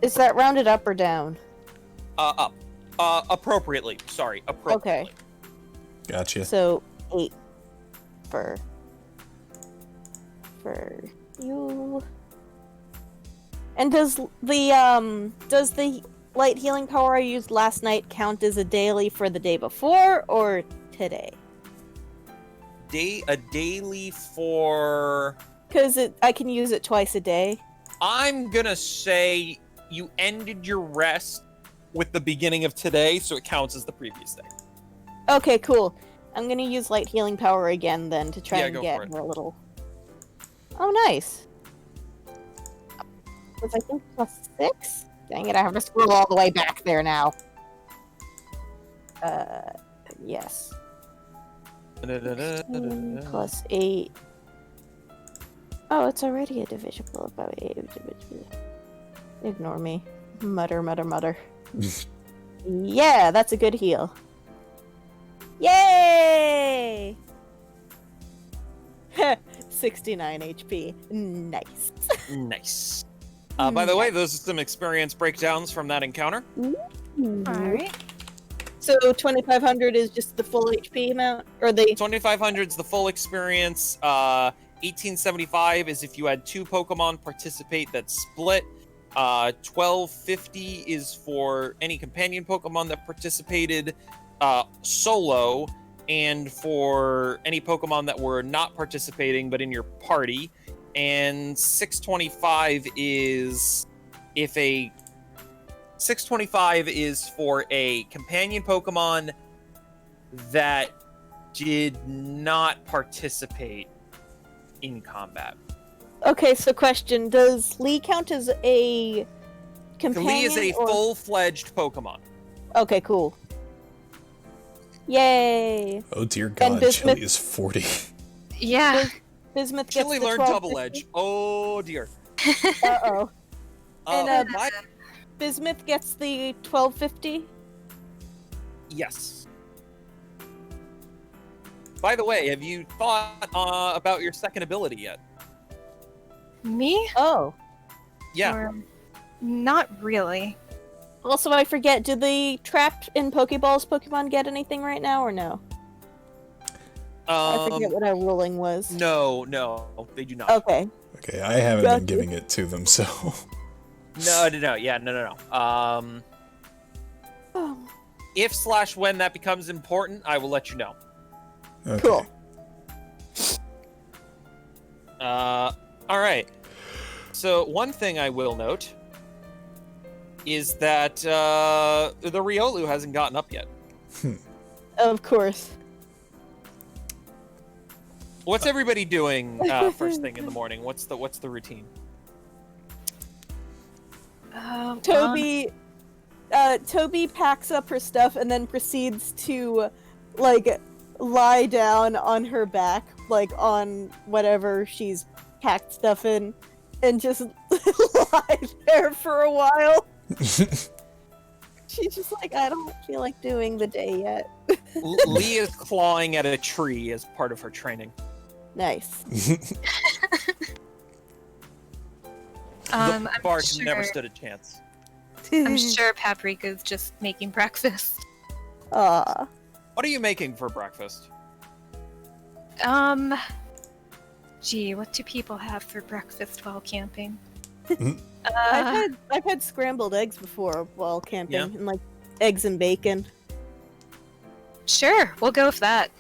is that rounded up or down? Up. Appropriately. Sorry, appropriately. Gotcha. So, 8 for you. And does the light healing power I used last night count as a daily for the day before or today? A daily for... Because I can use it twice a day. I'm gonna say you ended your rest with the beginning of today, so it counts as the previous day. Okay, cool. I'm gonna use light healing power again then to try Yeah, and go get for it. her a little. Oh, nice. Was I think +6? Dang it! I have to scroll all the way back there now. Yes. 16 plus 8. Oh, it's already a divisible by 8. Ignore me. Mutter, mutter, mutter. Yeah, that's a good heal. Yay! 69 HP. Nice. Nice. By the way, those are some experience breakdowns from that encounter. Alright. So 2500 is just the full HP amount, or the 2500 is the full experience. 1875 is if you had 2 Pokemon participate that split. 1250 is for any companion Pokemon that participated solo, and for any Pokemon that were not participating but in your party. And 625 is for a companion Pokemon that did not participate in combat. Okay, so question: does Lee count as a companion? Lee is a or... full-fledged Pokemon. Okay, cool. Yay! Oh dear God, Bismuth- Chili is 40. Yeah. Bismuth gets Chili the learned 1250. Double Edge. Oh dear. Uh-oh. And, My- Bismuth gets the 1250. Yes. By the way, have you thought about your second ability yet? Me? Oh. Yeah. Or not really. Also, I forget, do the trapped in Pokeballs Pokemon get anything right now, or no? I forget what our ruling was. No, they do not. Okay. Okay, I haven't Gotcha. been giving it to them, so... No. Yeah, no. If/when that becomes important, I will let you know. Okay. Cool. Alright. So, one thing I will note is that the Riolu hasn't gotten up yet. Of course. What's everybody doing first thing in the morning? What's the routine? Toby packs up her stuff and then proceeds to, like, lie down on her back, like, on whatever she's packed stuff in, and just lie there for a while. She's just like, I don't feel like doing the day yet. Lee is clawing at a tree as part of her training. Nice. I'm Bark sure, never stood a chance. I'm sure Paprika's just making breakfast. Aw. What are you making for breakfast? Gee, what do people have for breakfast while camping? I've had scrambled eggs before while camping, Yeah. and like eggs and bacon. Sure, we'll go with that.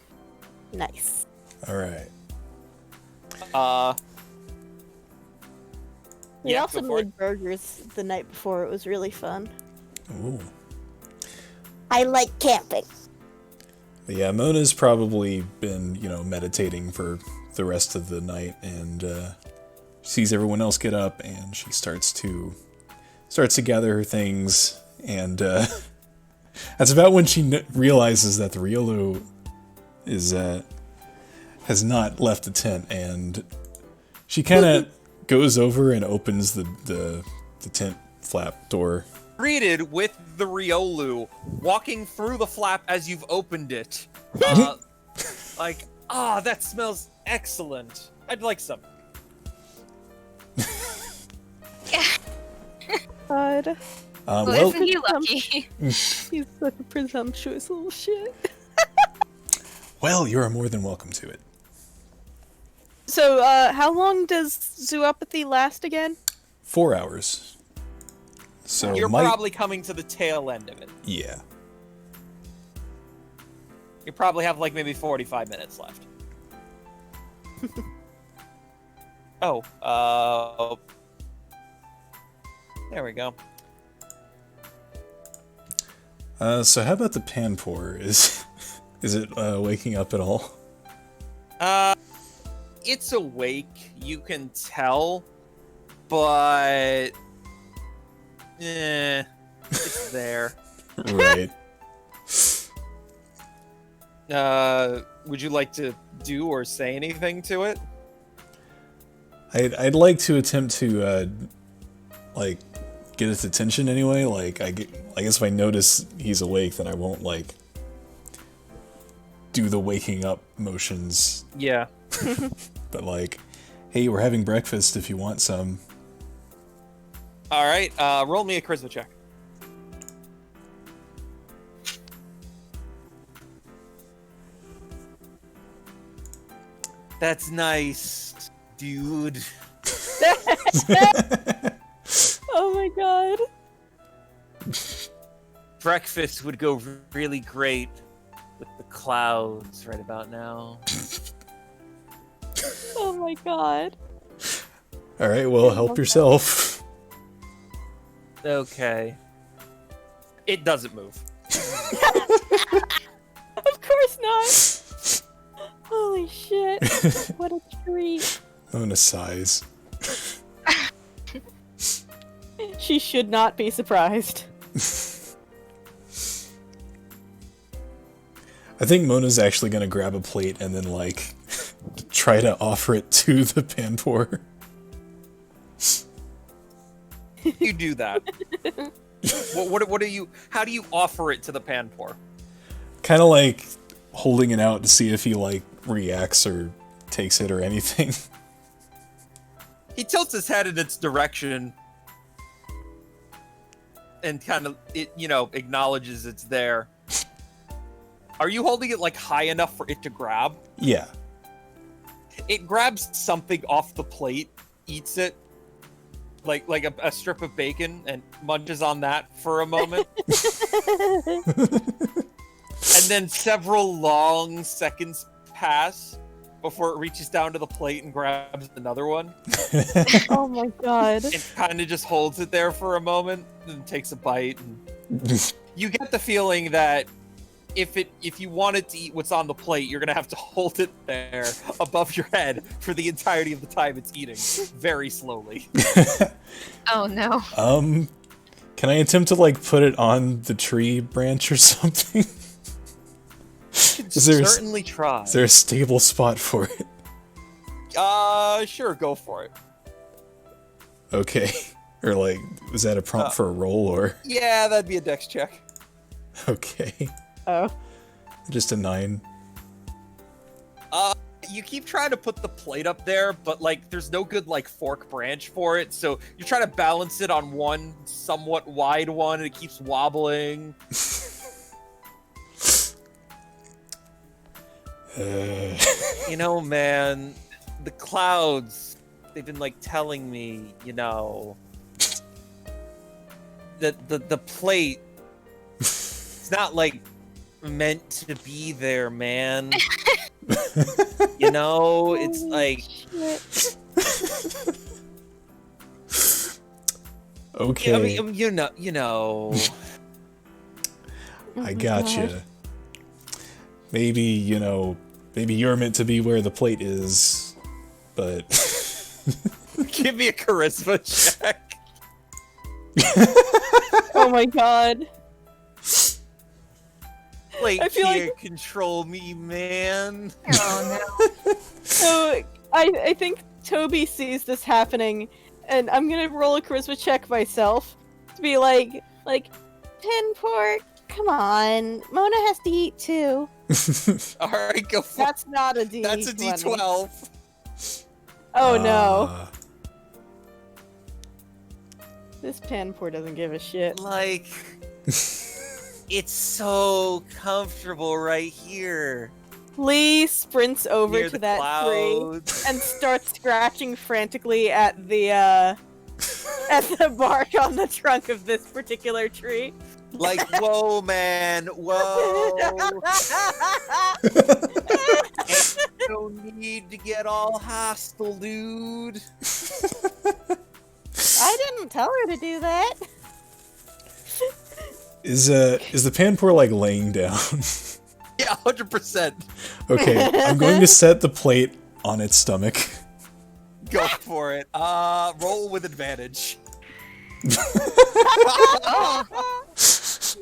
Nice. Alright. We Yeah, also go for made burgers the night before. It was really fun. Ooh. I like camping. Yeah, Mona's probably been, meditating for the rest of the night, and sees everyone else get up, and she starts to gather her things, and that's about when she realizes that the Riolu has not left the tent, and she kind of goes over and opens the tent flap door. Greeted with the Riolu walking through the flap as you've opened it. That smells excellent. I'd like some. God. Well, Well, isn't he lucky? He's such a presumptuous little shit. well, you're more than welcome to it. So, how long does zoopathy last again? 4 hours. So You're probably coming to the tail end of it. Yeah. You probably have maybe 45 minutes left. There we go. So how about the Panpour? Is it waking up at all? It's awake, you can tell, but it's there. Right. Would you like to do or say anything to it? I'd like to attempt to get its attention anyway. I guess if I notice he's awake, then I won't do the waking up motions. Yeah. but like, hey, we're having breakfast if you want some. All right, roll me a charisma check. That's nice, dude. Oh my god. Breakfast would go really great with the clouds right about now. Oh my god. All right, well, help yourself. Okay. It doesn't move. Of course not. Holy shit. What a treat. Mona sighs. She should not be surprised. I think Mona's actually gonna grab a plate and then, like, try to offer it to the Panpour. You do that. What do you? How do you offer it to the Panpour? Kind of like holding it out to see if he, like, reacts or takes it or anything. He tilts his head in its direction and kind of, acknowledges it's there. Are you holding it, like, high enough for it to grab? Yeah. It grabs something off the plate, eats it, like a strip of bacon, and munches on that for a moment. And then several long seconds pass before it reaches down to the plate and grabs another one. Oh my god. It kind of just holds it there for a moment, and takes a bite. And you get the feeling that if you wanted to eat what's on the plate, you're gonna have to hold it there above your head for the entirety of the time it's eating, very slowly. Oh no. Can I attempt to, like, put it on the tree branch or something? Certainly try. Is there a stable spot for it? Sure, go for it. Okay. Or, like, was that a prompt for a roll, or? Yeah, that'd be a dex check. Okay. Oh. Just a 9. You keep trying to put the plate up there, but, like, there's no good, like, fork branch for it, so you're trying to balance it on one somewhat wide one, and it keeps wobbling. You know, man, the clouds, they've been, like, telling me, that the plate, it's not, like, meant to be there, man. It's like... Okay. I mean, I gotcha. Maybe, maybe you're meant to be where the plate is, but... Give me a charisma check. Oh my god. Plate I feel can't like- control me, man. Oh no. So, I think Toby sees this happening, and I'm gonna roll a charisma check myself to be like, Pinport, come on, Mona has to eat too. All right, go for it. That's not a D. That's a D12. Oh no. Ah. This Panpour doesn't give a shit. Like, it's so comfortable right here. Lee sprints over Near to the that tree clouds. and starts scratching frantically at the bark on the trunk of this particular tree. Like, whoa, man, whoa. No need to get all hostile, dude. I didn't tell her to do that. Is the Panpour, like, laying down? Yeah, 100%. Okay, I'm going to set the plate on its stomach. Go for it. Roll with advantage.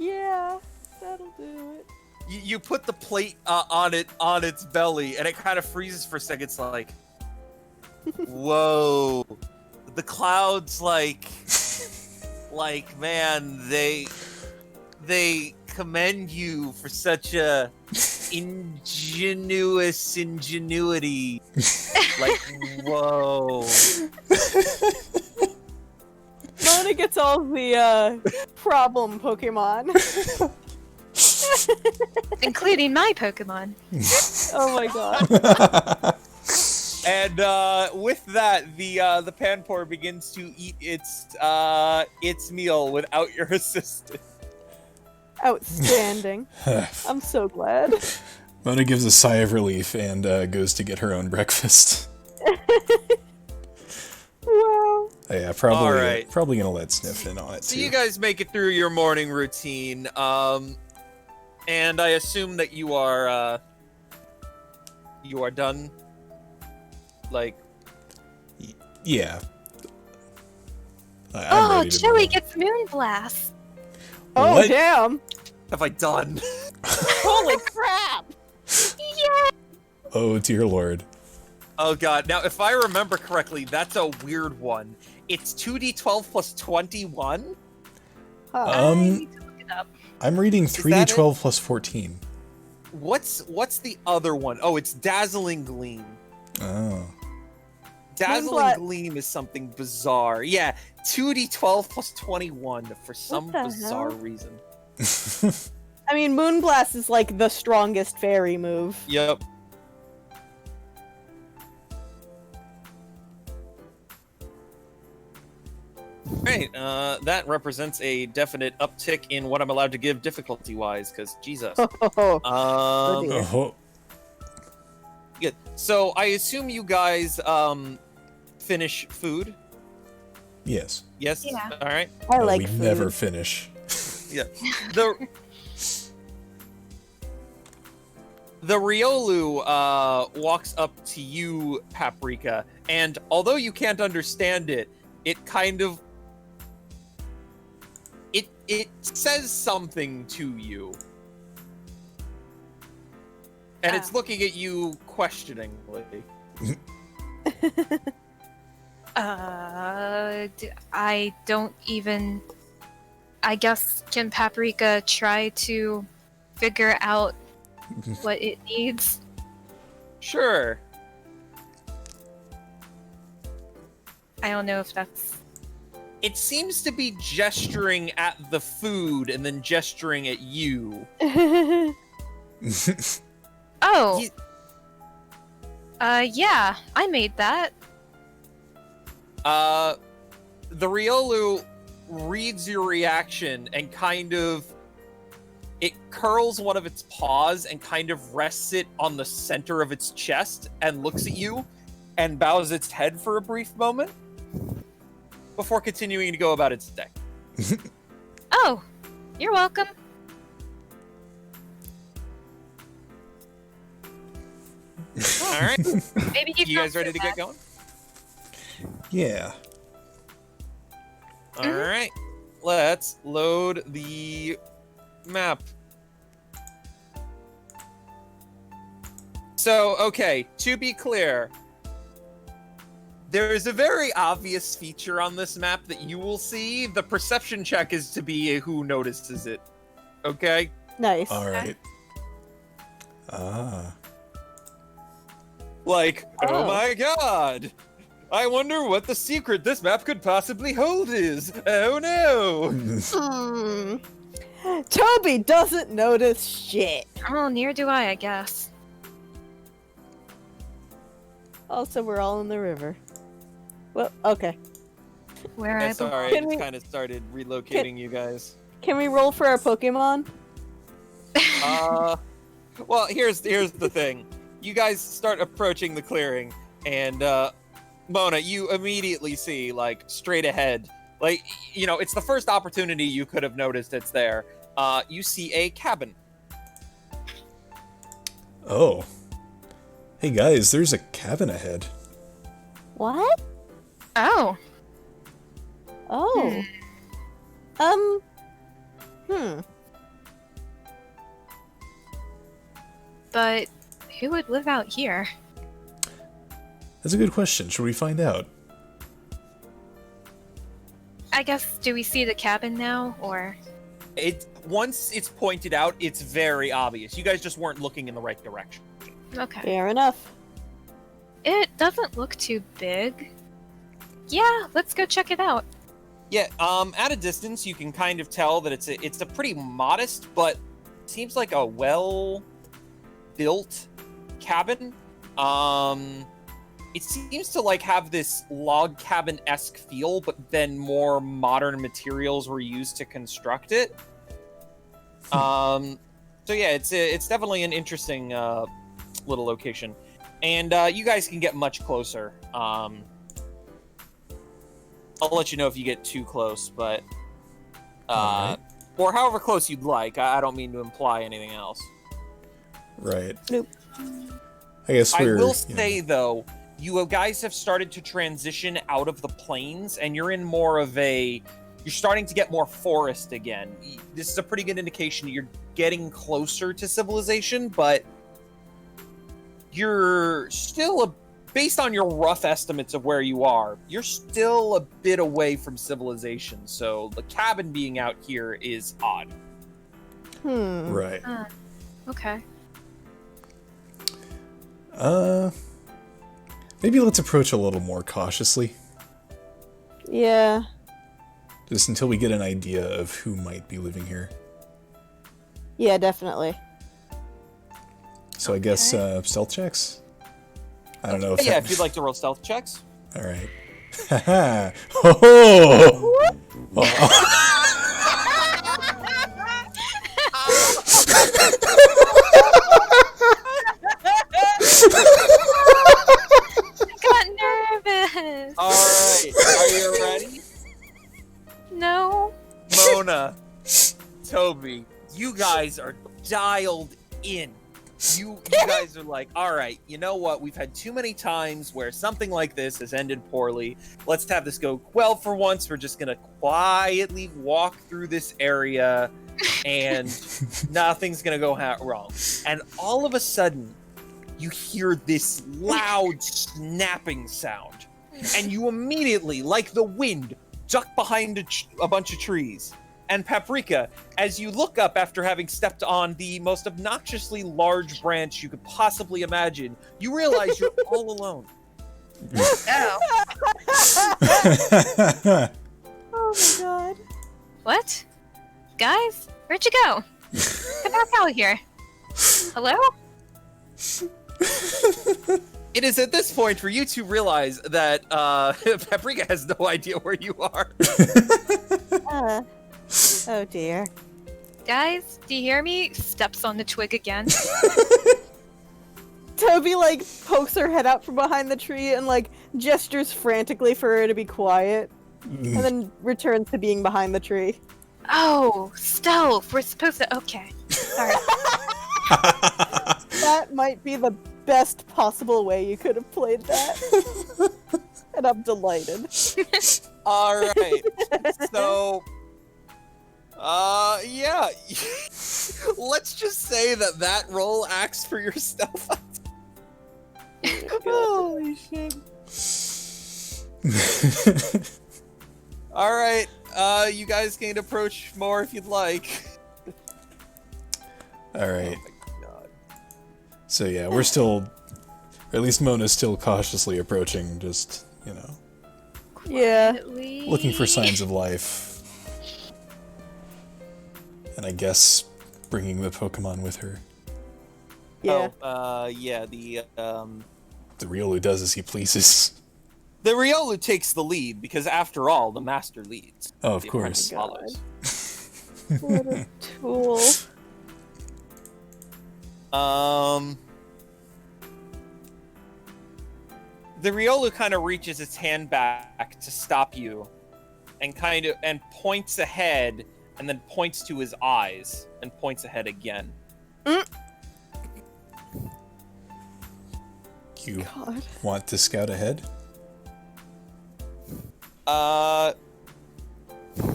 Yeah, that'll do it. You put the plate on its belly, and it kind of freezes for a second. It's like, whoa. The clouds, like, man, they commend you for such a ingenuous ingenuity. Like, whoa. Mona gets all the problem Pokemon. Including my Pokemon. Oh my god. And with that, the Panpour begins to eat its meal without your assistance. Outstanding. I'm so glad. Mona gives a sigh of relief and goes to get her own breakfast. Wow. Yeah, probably. All right. Probably gonna let Sniff in on it So too. you guys make it through your morning routine, and I assume that you are done. Like, Yeah. I'm Oh, ready to Joey move on. gets Moonblast. Oh What? damn. have I done? Holy crap. Yeah. Oh dear lord. Oh god! Now, if I remember correctly, that's a weird one. It's 2d12 plus 21. Huh. I need to look it up. I'm reading that 3d12 plus 14. What's the other one? Oh, it's Dazzling Gleam. Oh. Dazzling Moonblat- Gleam is something bizarre. Yeah, 2d12 plus 21 for some the bizarre hell? reason. I mean, Moonblast is like the strongest fairy move. Yep. Right, that represents a definite uptick in what I'm allowed to give difficulty-wise, because Jesus. Oh, dear. Oh. Good. So I assume you guys finish food. Yes. Yes. Yeah. All right. I No, like we food. never finish. Yeah. The Riolu walks up to you, Paprika, and although you can't understand it, it kind of it says something to you. And it's looking at you questioningly. I don't even. I guess, can Paprika try to figure out what it needs? Sure. I don't know if that's. It seems to be gesturing at the food and then gesturing at you. Oh! Ye- Yeah, I made that. The Riolu reads your reaction and kind of it curls one of its paws and kind of rests it on the center of its chest and looks at you and bows its head for a brief moment before continuing to go about its day. Oh, you're welcome. All right, Maybe you you guys ready to get going? Yeah. All right, let's load the map. So, okay, to be clear, there is a very obvious feature on this map that you will see. The perception check is to be who notices it. Okay? Nice. All right. Ah. Like, oh Oh. my god! I wonder what the secret this map could possibly hold is. Oh no! Hmm. Toby doesn't notice shit. Oh, near do I guess. Also, we're all in the river. Well, okay. Where Yeah, I belong. sorry, I Can just we- kind of started relocating you guys. Can we roll for our Pokemon? Well, here's the thing. You guys start approaching the clearing, and Mona, you immediately see, like, straight ahead, like, you know, it's the first opportunity you could have noticed it's there. You see a cabin. Oh. Hey guys, there's a cabin ahead. What? Oh. Oh. Hmm. But who would live out here? That's a good question. Should we find out? I guess, do we see the cabin now, or? once it's pointed out, it's very obvious. You guys just weren't looking in the right direction. Okay. Fair enough. It doesn't look too big. Yeah, let's go check it out. Yeah, at a distance, you can kind of tell that it's a pretty modest, but seems like a well-built cabin. It seems to like have this log cabin-esque feel, but then more modern materials were used to construct it. So yeah, it's definitely an interesting little location, and you guys can get much closer. I'll let you know if you get too close, but Alright. or however close you'd like. I don't mean to imply anything else. Right. Nope. I guess I we're. will say though, you guys have started to transition out of the plains, and you're in more of a. You're starting to get more forest again. This is a pretty good indication you're getting closer to civilization, but you're still based on your rough estimates of where you are, you're still a bit away from civilization. So the cabin being out here is odd. Right. Okay. Maybe let's approach a little more cautiously, Yeah. just until we get an idea of who might be living here. Yeah, definitely. So I guess stealth checks. I don't know if. Yeah, if you'd like to roll stealth checks. All right. Haha. Oh. Got nervous. All right, are you ready? No. Mona, Toby, you guys are dialed in. You guys are like, all right, you know what? We've had too many times where something like this has ended poorly. Let's have this go well for once. We're just gonna quietly walk through this area, and nothing's gonna go wrong. And all of a sudden, you hear this loud snapping sound, and you immediately, like the wind, duck behind a bunch of trees. And Paprika, as you look up after having stepped on the most obnoxiously large branch you could possibly imagine, you realize you're all alone. Oh. Oh my god. What? Guys, where'd you go? Get back out here. Hello? It is at this point where you two realize that Paprika has no idea where you are. Oh dear. Guys, do you hear me? Steps on the twig again. Toby like pokes her head out from behind the tree and like gestures frantically for her to be quiet, and then returns to being behind the tree. Oh, stealth. We're supposed to. Okay. Sorry. That might be the best possible way you could have played that. And I'm delighted. All right. So, yeah. Let's just say that roll acts for your stealth. Holy shit. All right. You guys can approach more if you'd like. All right. Oh my god. So yeah, we're still, or at least Mona's still cautiously approaching, just, you know, Yeah. Quietly. looking for signs of life. And I guess bringing the Pokemon with her. Yeah. Oh, yeah, the Riolu does as he pleases. Riolu takes the lead because after all, the master leads. Oh, of The course. apprentice follows. What a tool. The Riolu kind of reaches its hand back to stop you, and points ahead, and then points to his eyes, and points ahead again. You God. want to scout ahead?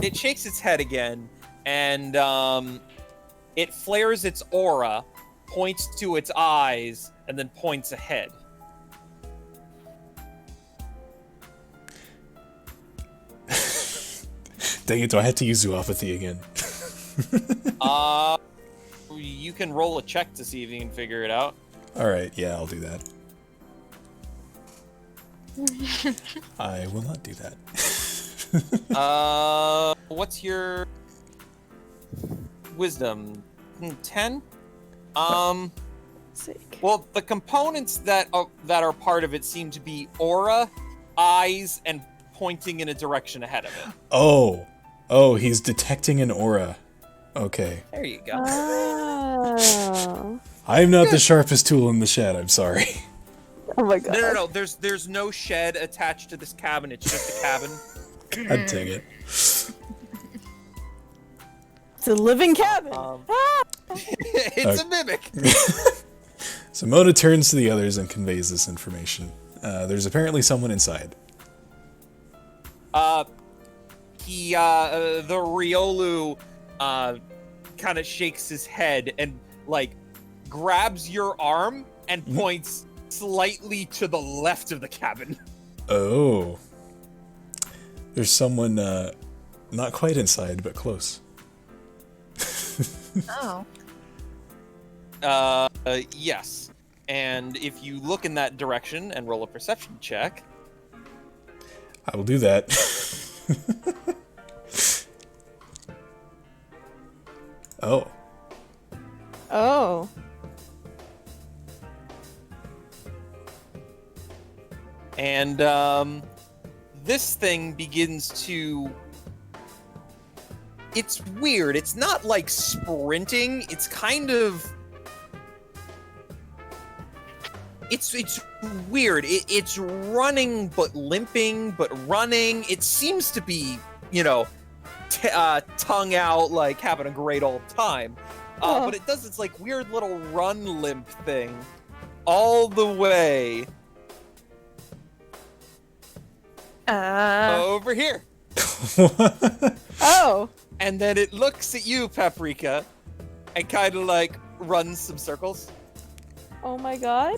It shakes its head again, and it flares its aura, points to its eyes, and then points ahead. Dang it, do I have to use zoopathy again? You can roll a check to see if you can figure it out. Alright, yeah, I'll do that. I will not do that. What's your wisdom? 10? Sick. Well, the components that are part of it seem to be aura, eyes, and pointing in a direction ahead of it. Oh, he's detecting an aura. Okay. There you go. Oh. I'm not the sharpest tool in the shed, I'm sorry. Oh my god. No. There's no shed attached to this cabin. It's just a cabin. I'd take it. It's a living cabin. It's a mimic. So Mona turns to the others and conveys this information. There's apparently someone inside. The Riolu kind of shakes his head and like grabs your arm and points slightly to the left of the cabin. Oh. There's someone not quite inside, but close. Oh. Yes. And if you look in that direction and roll a perception check. I will do that. Oh. Oh. And this thing begins to... It's weird. It's not like sprinting. It's kind of... It's weird. It's running, but limping, but running. It seems to be, tongue out, like having a great old time. But it does this like weird little run limp thing all the way over here. Oh. And then it looks at you, Paprika, and kind of like runs some circles. Oh my god.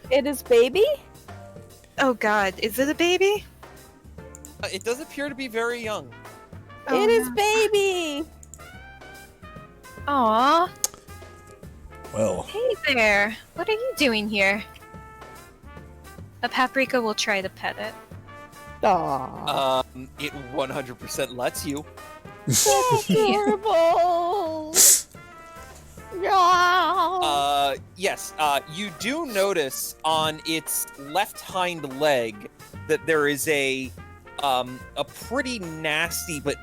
It is baby? Oh god, is it a baby? It does appear to be very young. Oh, It is no. baby. Aw. Well, Hey there. What are you doing here? A Paprika will try to pet it. Aww. It 100% lets you. Adorable. No. Yes, you do notice on its left hind leg that there is a pretty nasty, but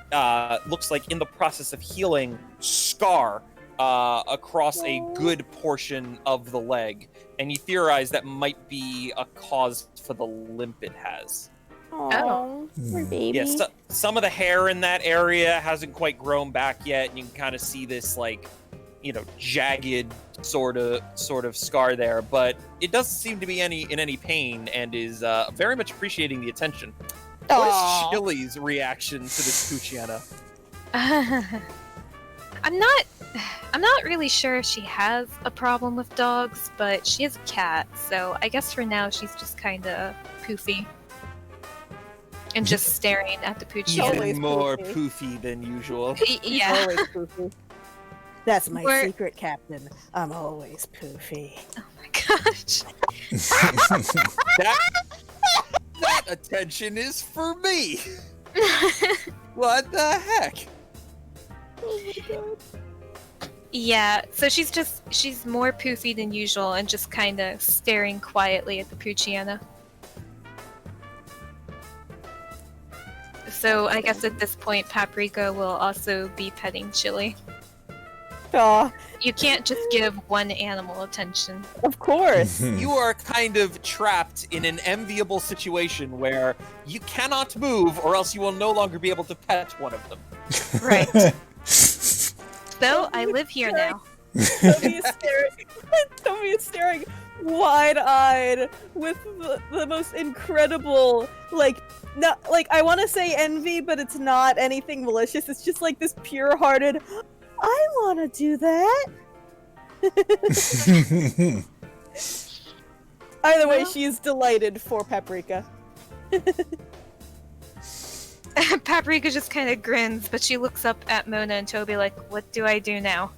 looks like in the process of healing, scar across a good portion of the leg. And you theorize that might be a cause for the limp it has. Oh, poor baby. Yeah, some of the hair in that area hasn't quite grown back yet, and you can kind of see this, like, jagged sort of scar there, but it doesn't seem to be in any pain, and is very much appreciating the attention. What is Chili's reaction to this Puchiana? I'm not really sure if she has a problem with dogs, but she is a cat, so I guess for now she's just kind of poofy. And just staring at the Puchiana. Always Even more poofy. poofy than usual. Yeah. Always poofy. That's my We're- secret, Captain. I'm always poofy. Oh my gosh. That attention is for me. What the heck? Oh my god. Yeah, so she's more poofy than usual and just kind of staring quietly at the Puchiana. So I guess at this point, Paprika will also be petting Chili. Aw, You can't just give one animal attention. of course. You are kind of trapped in an enviable situation where you cannot move, or else you will no longer be able to pet one of them. Right. So I live here now. Toby is staring wide-eyed with the most incredible, I want to say envy, but it's not anything malicious. It's just like this pure-hearted, I want to do that. Either way, Well- she is delighted for Paprika. Paprika just kind of grins, but she looks up at Mona and Toby like, what do I do now?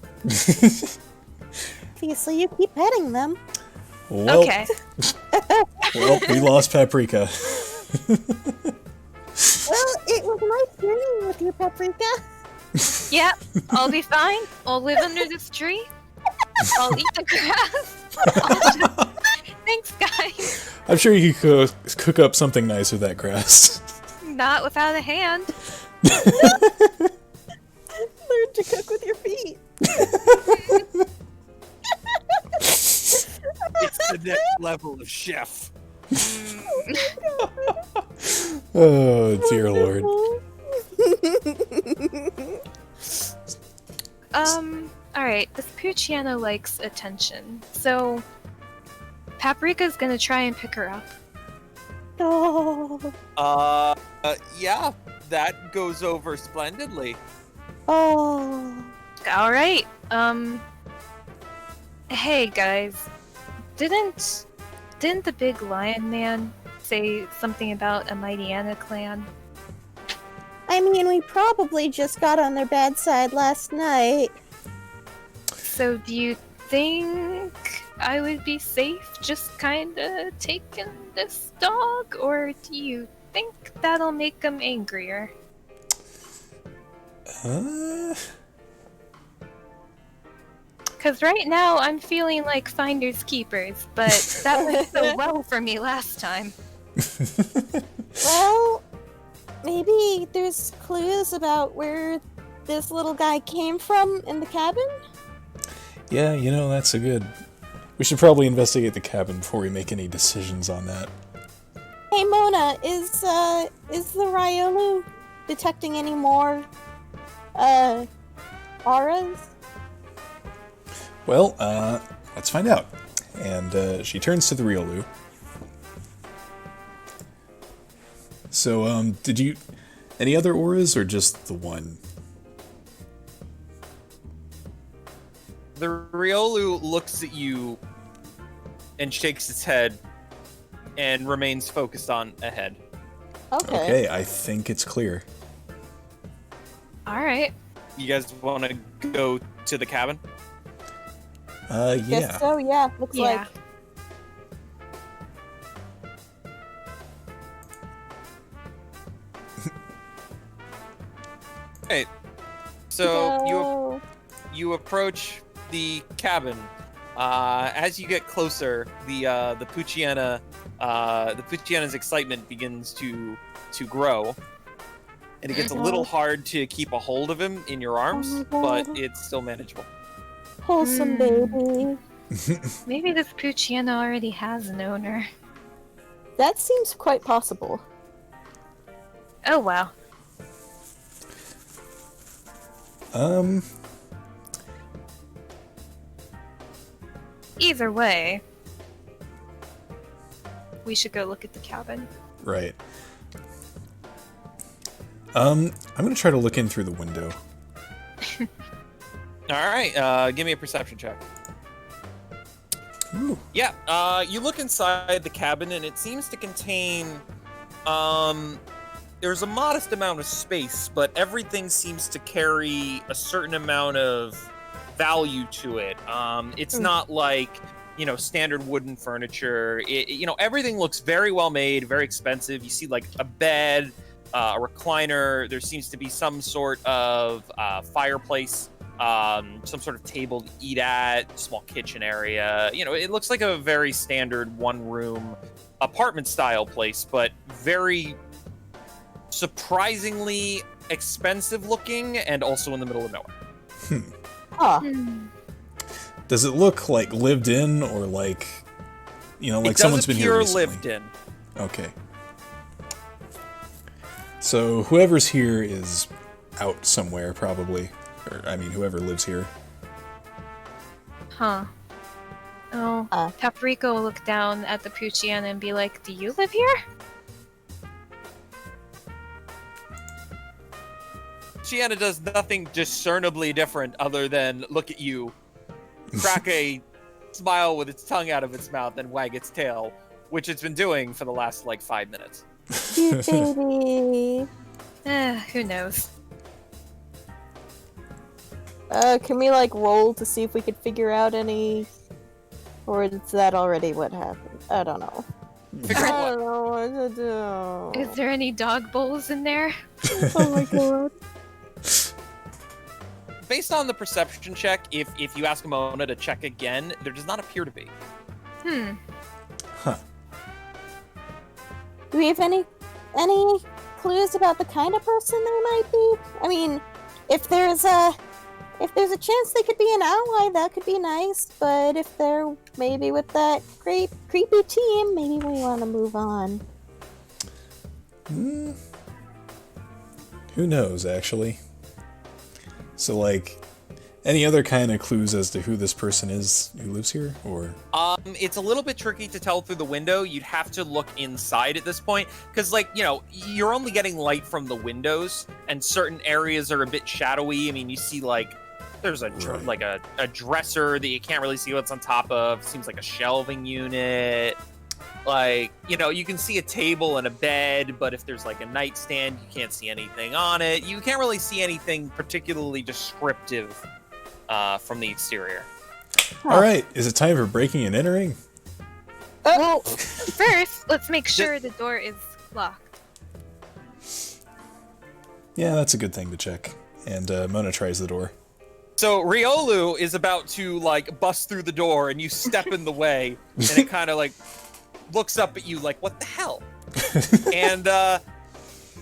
Obviously, you keep petting them. Well, Okay. well, we lost Paprika. Well, it was nice journeying with you, Paprika. Yep, I'll be fine. I'll live under this tree. I'll eat the grass. Thanks, guys. I'm sure you could cook up something nice with that grass. Not without a hand. Learn to cook with your feet. It's the next level of chef. Oh, dear Lord. Alright, this Puchiana likes attention, so Paprika's gonna try and pick her up. Oh, Yeah, that goes over splendidly. oh. Alright, hey guys, didn't the big lion man say something about a Mightyana clan? I mean, we probably just got on their bad side last night. So do you think I would be safe just kinda taking this dog, or do you think that'll make them angrier? Because right now I'm feeling like finders keepers, but that went so well for me last time. Well, maybe there's clues about where this little guy came from in the cabin? Yeah, you know, that's a good... We should probably investigate the cabin before we make any decisions on that. Hey, Mona, is the Ryolu detecting any more, auras? Well, let's find out. And she turns to the Riolu. So, did you... Any other auras, or just the one? The Riolu looks at you and shakes its head and remains focused on ahead. Okay. Okay, I think it's clear. Alright. You guys want to go to the cabin? Yeah. Guess so, yeah. Looks Yeah. like. Hey, so So... you approach the cabin. As you get closer, the Puchiana's excitement begins to grow, and it gets a little hard to keep a hold of him in your arms, my but God. it's still manageable. Wholesome baby. Maybe this Puchiana already has an owner. That seems quite possible. Oh wow. Either way, we should go look at the cabin. Right. I'm gonna try to look in through the window. All right, give me a perception check. Ooh. Yeah, you look inside the cabin, and it seems to contain, there's a modest amount of space, but everything seems to carry a certain amount of value to it. It's not like, standard wooden furniture. Everything looks very well made, very expensive. You see, like, a bed, a recliner. There seems to be some sort of fireplace, some sort of table to eat at, small kitchen area. It looks like a very standard one-room apartment-style place, but very surprisingly expensive looking, and also in the middle of nowhere. Huh. Does it look like lived in, or like, like someone's been here recently? Lived in. Okay. So whoever's here is out somewhere, probably. Or, whoever lives here. Huh. Oh, Paprika will look down at the Puchiana and be like, do you live here? Shiana does nothing discernibly different other than look at you, crack a smile with its tongue out of its mouth, and wag its tail, which it's been doing for the last, 5 minutes. Cute baby. Who knows? Can we like roll to see if we could figure out any, or is that already what happened? I don't know. Figure I out don't know what to do. Is there any dog bowls in there? Oh my god. Based on the perception check, if you ask Mona to check again, there does not appear to be. Huh. Do we have any clues about the kind of person they might be? I mean, if there's a chance they could be an ally, that could be nice. But if they're maybe with that great creepy team, maybe we want to move on. Who knows, actually? So, like, any other kind of clues as to who this person is who lives here, or? It's a little bit tricky to tell through the window. You'd have to look inside at this point, because, like, you know, you're only getting light from the windows, and certain areas are a bit shadowy. I mean, you see, like, there's a dresser that you can't really see what's on top of. Seems like a shelving unit. Like, you know, you can see a table and a bed, but if there's like a nightstand, you can't see anything on it. You can't really see anything particularly descriptive from the exterior. All right, is it time for breaking and entering? Well, first, let's make sure the door is locked. Yeah, that's a good thing to check. And Mona tries the door. So Riolu is about to like bust through the door, and you step in the way, and it kind of like looks up at you like, what the hell? And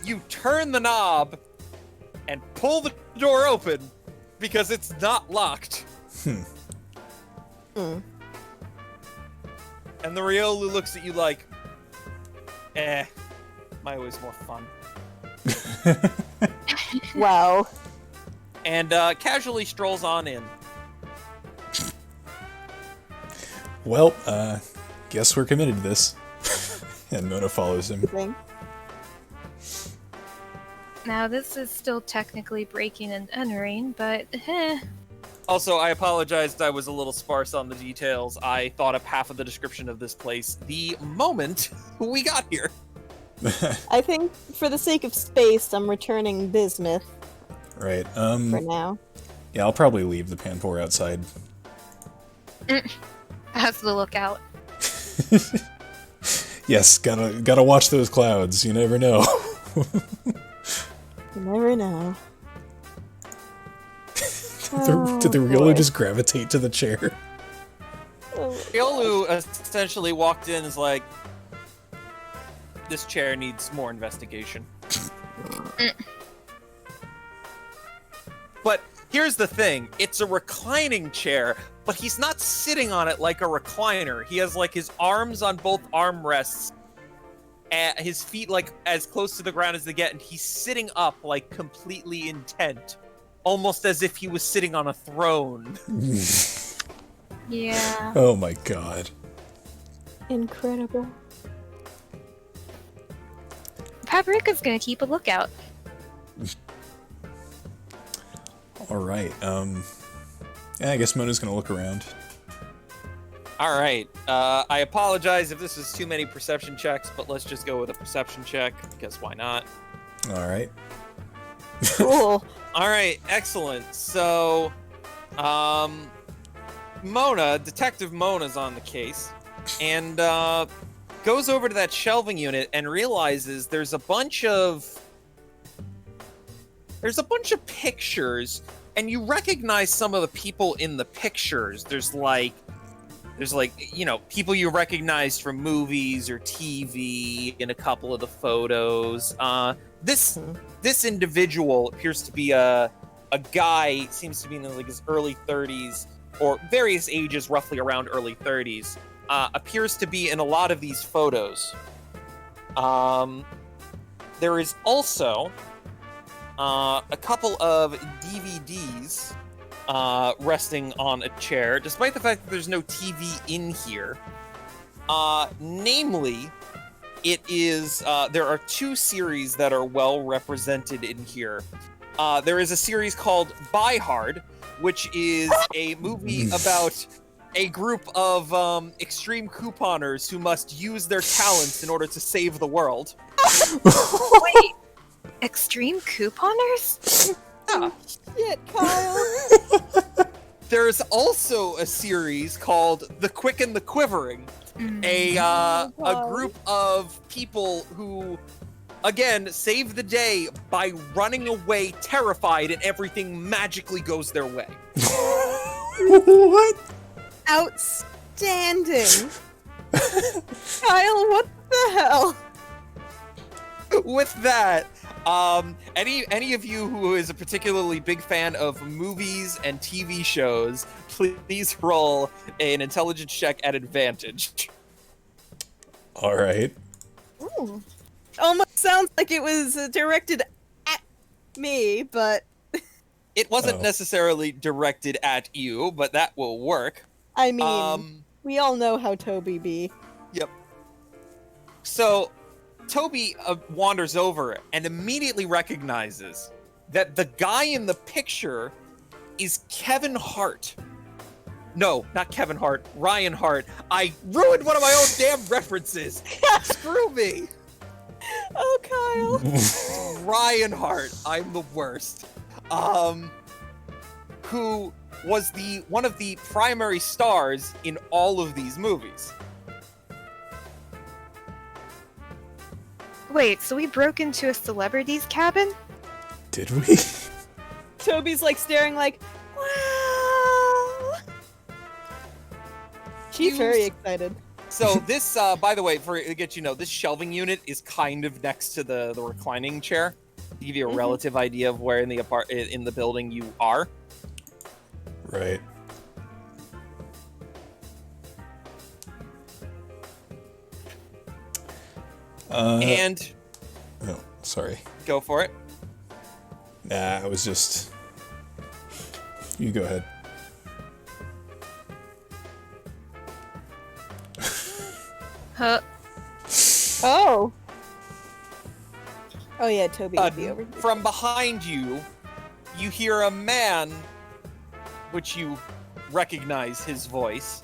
you turn the knob and pull the door open because it's not locked. And the Riolu looks at you like, my way was more fun. Wow. And casually strolls on in. Well, guess we're committed to this. And Mona follows him. Thing. Now, this is still technically breaking and entering, but Also, I apologized, I was a little sparse on the details. I thought up half of the description of this place the moment we got here. I think for the sake of space, I'm returning bismuth Right, for now. yeah, I'll probably leave the Panpour outside. as the lookout. Yes, gotta watch those clouds, you never know. You never know. Did the Riolu just gravitate to the chair? Riolu essentially walked in and is like, this chair needs more investigation. But here's the thing, it's a reclining chair, but he's not sitting on it like a recliner. He has like his arms on both armrests, and his feet like as close to the ground as they get, and he's sitting up like completely intent, almost as if he was sitting on a throne. Yeah. Oh my god. Incredible. Paprika's gonna keep a lookout. Alright, yeah, I guess Mona's gonna look around. All right. I apologize if this is too many perception checks, but let's just go with a perception check, because why not? Alright. Cool. All right, excellent. So, Mona, Detective Mona's on the case, and goes over to that shelving unit and realizes there's a bunch of pictures, and you recognize some of the people in the pictures. There's like, you know, people you recognize from movies or TV in a couple of the photos. This individual appears to be a guy, seems to be in like his early 30s, or various ages, roughly around early 30s. Appears to be in a lot of these photos. There is also a couple of DVDs resting on a chair, despite the fact that there's no TV in here. Namely, it is there are two series that are well represented in here. There is a series called Die Hard, which is a movie about a group of extreme couponers who must use their talents in order to save the world. Wait, Extreme couponers? Yeah. Shit, Kyle. There's also a series called The Quick and the Quivering, a group of people who, again, save the day by running away terrified and everything magically goes their way. What? Outstanding. Kyle, what the hell? With that, any of you who is a particularly big fan of movies and TV shows, please roll an intelligence check at advantage. All right. Ooh. Almost sounds like it was directed at me, but It wasn't necessarily directed at you, but that will work. I mean, we all know how Toby be. Yep. So, Toby wanders over and immediately recognizes that the guy in the picture is Kevin Hart. No, not Kevin Hart, Ryan Hart. I ruined one of my own damn references. Screw me. Oh, Kyle. Ryan Hart, I'm the worst. Who was one of the primary stars in all of these movies. Wait, so we broke into a celebrity's cabin? Did we? Toby's like staring like, wow. She's very excited. So this, by the way, to get you know, this shelving unit is kind of next to the reclining chair. To give you a relative idea of where in the building you are. Right. And Oh, sorry. go for it. Nah, I was just... You go ahead. Huh. Oh. Oh yeah, Toby would be over here. From behind you, you hear a man, which you recognize his voice,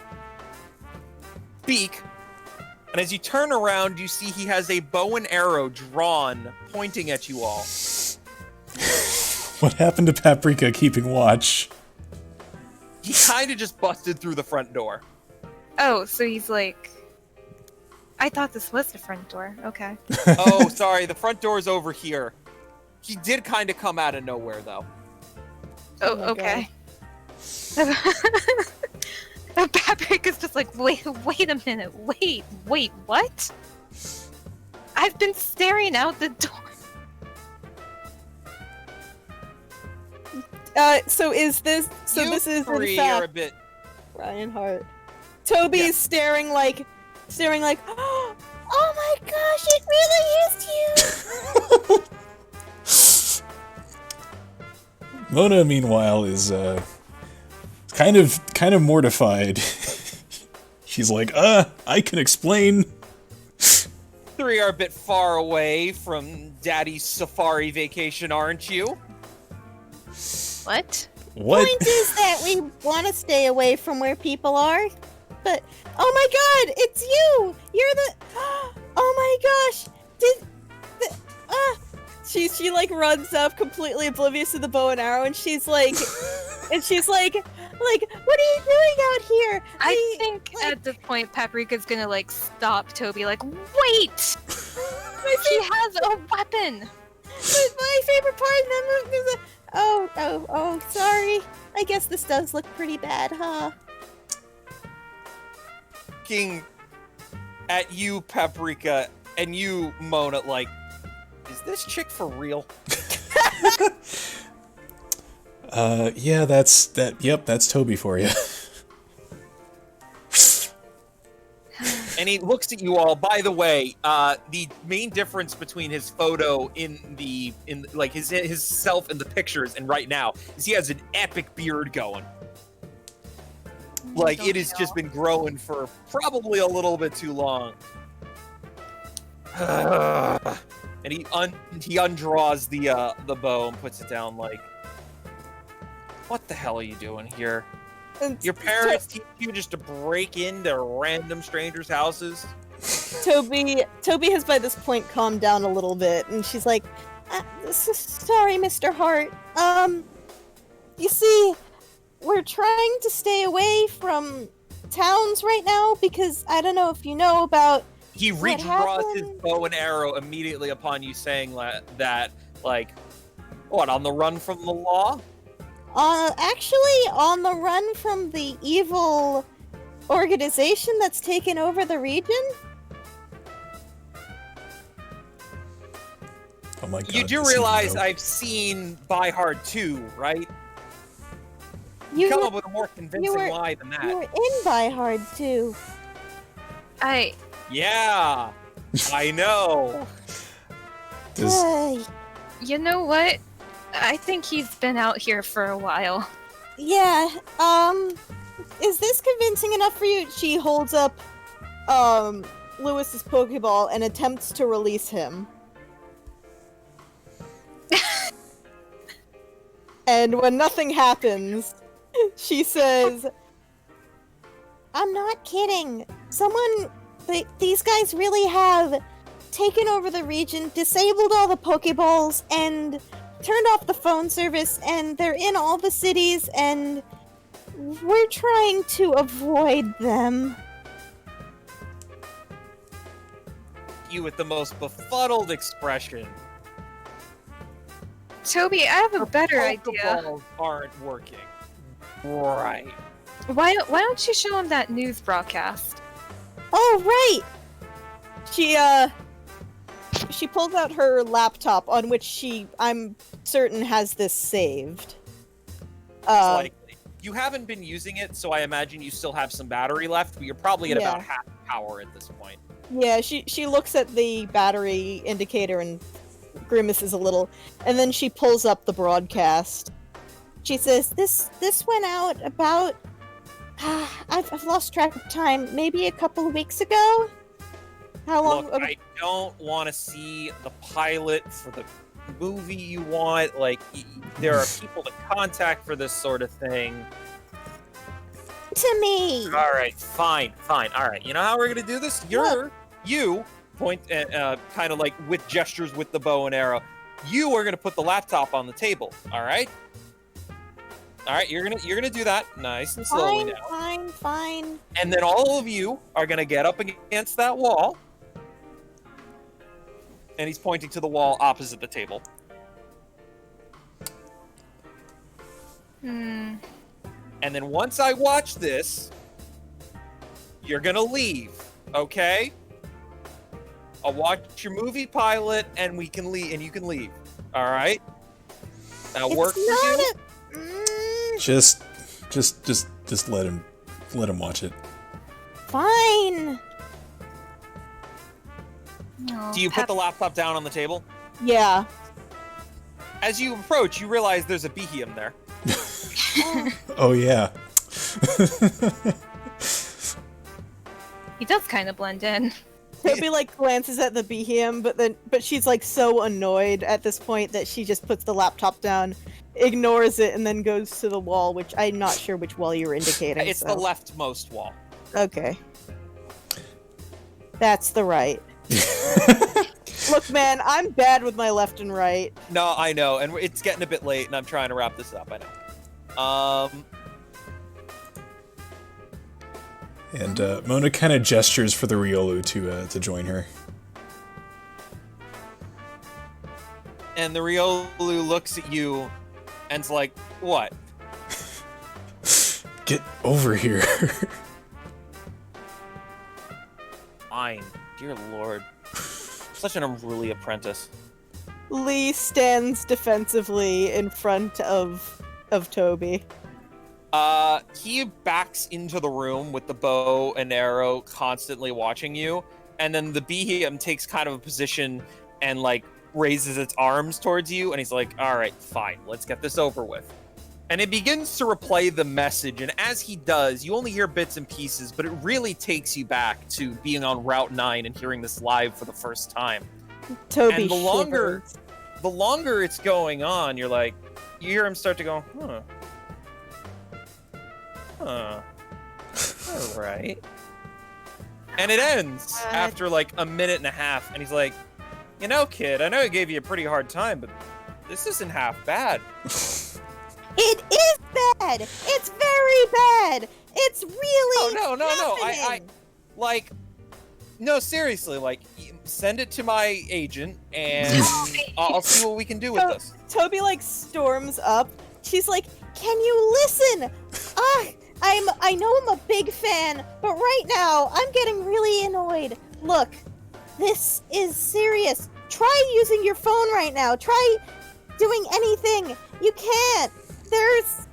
speak, and as you turn around, you see he has a bow and arrow drawn, pointing at you all. What happened to Paprika keeping watch? He kind of just busted through the front door. Oh, so he's like... I thought this was the front door. Okay. Oh, sorry, the front door's over here. He did kind of come out of nowhere, though. Oh, my okay. Paprika's just like, wait a minute, wait, what? I've been staring out the door. So is this? So You this is in three are a fact bit. Ryan Hart. Toby's Yeah. staring like, oh my gosh, it really is you. Mona, meanwhile, is kind of mortified. She's like, I can explain. Three are a bit far away from Daddy's safari vacation, aren't you? What? What? Point is that we want to stay away from where people are, but oh my god, it's you! You're the. Oh my gosh! She like runs up completely oblivious to the bow and arrow, and she's like, what are you doing out here? I think at this point, Paprika's gonna like stop Toby, like, wait! He has a weapon! My favorite part of that movie is oh, sorry. I guess this does look pretty bad, huh? Looking at you, Paprika, and you, Mona, like, is this chick for real? Yeah, that's Toby for you. And he looks at you all. By the way, the main difference between his photo in like his self in the pictures and right now is he has an epic beard going. Like it has just been growing for probably a little bit too long. And he undraws the bow and puts it down. Like, what the hell are you doing here? Your parents teach you just to break into random strangers' houses? Toby has by this point calmed down a little bit, and she's like, Sorry, Mr. Hart. You see, we're trying to stay away from towns right now because I don't know if you know about. He What redraws his happened? bow and arrow immediately upon you saying that, like, what, on the run from the law? Actually, on the run from the evil organization that's taken over the region. Oh my god. You do this realize ego. I've seen Die Hard 2, right? You Come were, up with a more convincing were- lie than you that. were in Die Hard too. Yeah, I know. Does- You know what? I think he's been out here for a while. Yeah, is this convincing enough for you? She holds up, Lewis's Pokeball and attempts to release him. And when nothing happens, she says, I'm not kidding. These guys really have taken over the region, disabled all the Pokeballs, and turned off the phone service, and they're in all the cities, and we're trying to avoid them. You with the most befuddled expression. Toby, I have a better idea. Pokeballs aren't working. Right. Why don't you show him that news broadcast? Oh, right! She pulls out her laptop on which I'm certain has this saved. Likely. You haven't been using it, so I imagine you still have some battery left, but you're probably at Yeah. about half power at this point. Yeah, she looks at the battery indicator and grimaces a little, and then she pulls up the broadcast. She says, "This went out about I've lost track of time. Maybe a couple of weeks ago. How long? Look, I don't want to see the pilot for the movie you want. Like, there are people to contact for this sort of thing. To me. All right, fine. All right, you know how we're gonna do this? You point, kind of like with gestures with the bow and arrow. You are gonna put the laptop on the table. All right. All right, you're gonna do that nice and slowly now. Fine. And then all of you are gonna get up against that wall. And he's pointing to the wall opposite the table. Hmm. And then once I watch this, you're gonna leave, okay? I'll watch your movie pilot, and we can leave, and you can leave. All right? That work for you? Just let him watch it. Fine. No, Do you put the laptop down on the table? Yeah. As you approach, you realize there's a behem there. Oh yeah. He does kind of blend in. Toby glances at the behem, but she's so annoyed at this point that she just puts the laptop down, ignores it, and then goes to the wall, which I'm not sure which wall you're indicating. It's the leftmost wall. Okay. That's the right. Look, man, I'm bad with my left and right. No, I know, and it's getting a bit late, and I'm trying to wrap this up. I know. And Mona kind of gestures for the Riolu to join her. And the Riolu looks at you and's like, what? Get over here. Fine. Dear Lord. Such an unruly apprentice. Lee stands defensively in front of Toby. He backs into the room with the bow and arrow constantly watching you, and then the behem takes kind of a position and raises its arms towards you, and he's like, all right, fine, let's get this over with. And it begins to replay the message, and as he does, you only hear bits and pieces, but it really takes you back to being on Route 9 and hearing this live for the first time. Toby And the shivers. longer it's going on, you hear him start to go, all right. And it ends after a minute and a half, and he's like, You know, kid, I know I gave you a pretty hard time, but this isn't half bad. It is bad! It's very bad! It's really No. happening. No, seriously, send it to my agent, and I'll see what we can do with this. Toby like storms up. She's like, can you listen? I know I'm a big fan, but right now I'm getting really annoyed. Look, this is serious. Try using your phone right now. Try doing anything. You can't. There's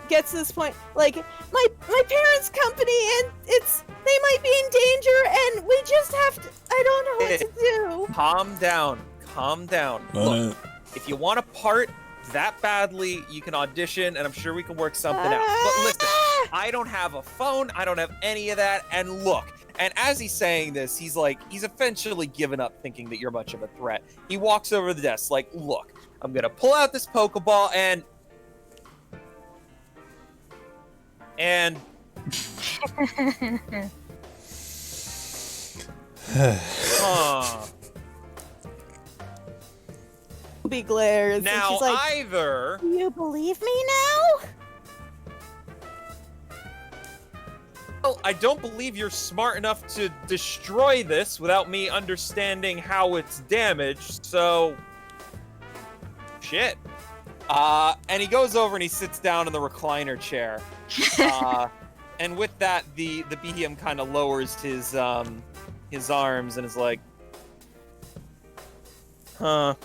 gets to this point, like, my parents' company, and they might be in danger, and we just have to, I don't know what to do. Calm down. Look, if you want to part that badly, you can audition, and I'm sure we can work something out. But listen, I don't have a phone, I don't have any of that, and look, and as he's saying this, he's eventually given up thinking that you're much of a threat. He walks over to the desk, like, look, I'm gonna pull out this Pokeball, and Toby glares. now and she's like, either Do you believe me now? well, I don't believe you're smart enough to destroy this without me understanding how it's damaged, so shit. And he goes over and he sits down in the recliner chair. And with that, the BDM kind of lowers his arms and is like, huh.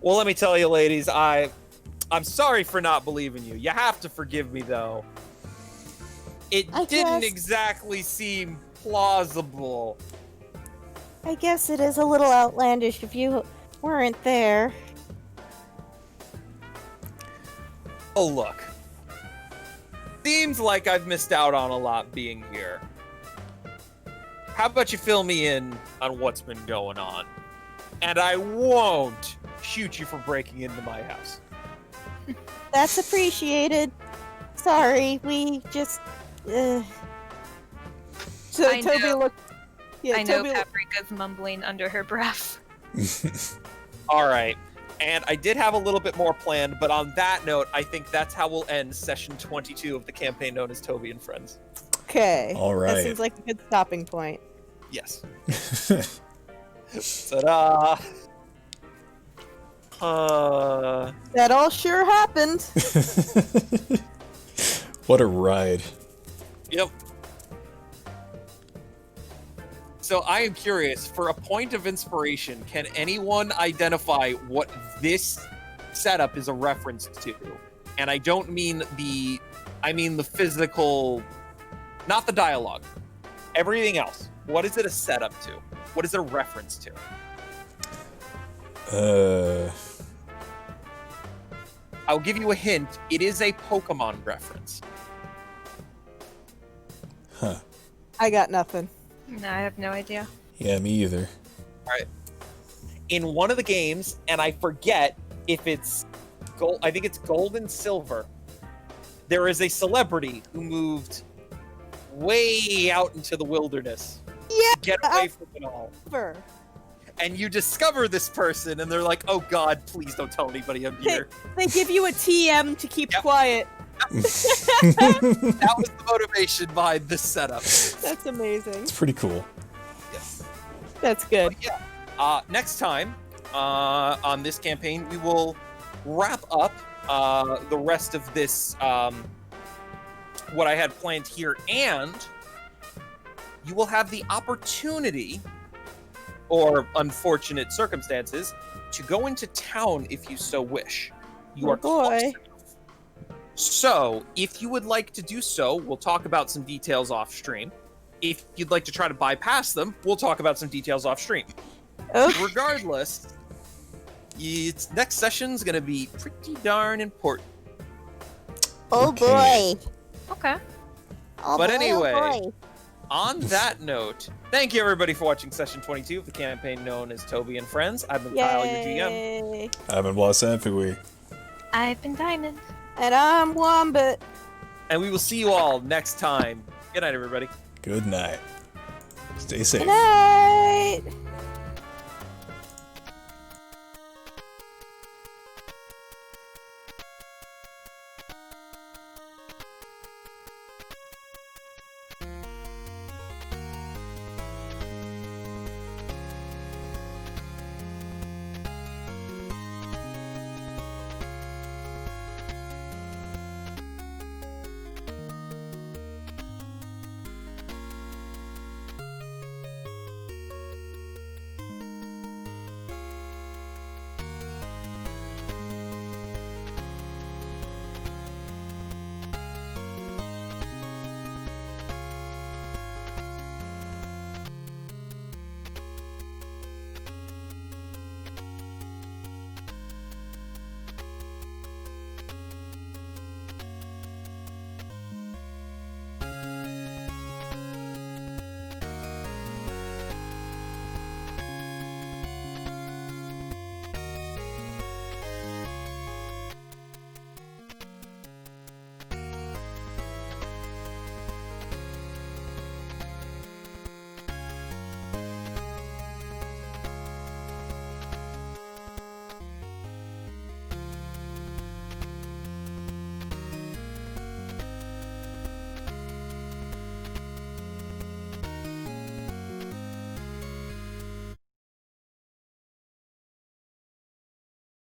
Well, let me tell you, ladies, I'm sorry for not believing you. You have to forgive me, though. It didn't exactly seem plausible. I guess it is a little outlandish if you weren't there. Oh, look. Seems like I've missed out on a lot being here. How about you fill me in on what's been going on? And I won't shoot you for breaking into my house. That's appreciated. Sorry, we just... so I Toby know. looked. Yeah, I know Toby Paprika's mumbling under her breath. All right. And I did have a little bit more planned, but on that note, I think that's how we'll end session 22 of the campaign known as Toby and Friends. Okay. All right. That seems like a good stopping point. Yes. Ta-da! That all sure happened. What a ride. Yep. So I am curious, for a point of inspiration, can anyone identify what this setup is a reference to? And I don't mean I mean the physical, not the dialogue. Everything else. What is it a setup to? What is it a reference to? I'll give you a hint. It is a Pokemon reference. Huh. I got nothing. No, I have no idea. Yeah, me either. Alright. In one of the games, and I forget if it's gold, I think it's gold and silver, there is a celebrity who moved way out into the wilderness. Yeah, to get away from it all. Over. And you discover this person, and they're like, oh god, please don't tell anybody I'm here. They give you a TM to keep Yep. quiet. That was the motivation behind this setup. That's amazing. It's pretty cool. Yes. That's good. But yeah. Next time on this campaign, we will wrap up the rest of this, what I had planned here, and you will have the opportunity, or unfortunate circumstances, to go into town if you so wish. You are close enough. So, if you would like to do so, we'll talk about some details off stream. If you'd like to try to bypass them, we'll talk about some details off stream. Okay. Regardless, next session's gonna be pretty darn important. Oh Okay. boy. Okay. Oh But boy, anyway, oh boy. On that note, thank you everybody for watching session 22 of the campaign known as Toby and Friends. I've been Kyle, your GM. Yay. I'm in Los Angeles. I've been Diamond. And I'm Wombat. and we will see you all next time. Good night, everybody. Good night. Stay safe. Good night.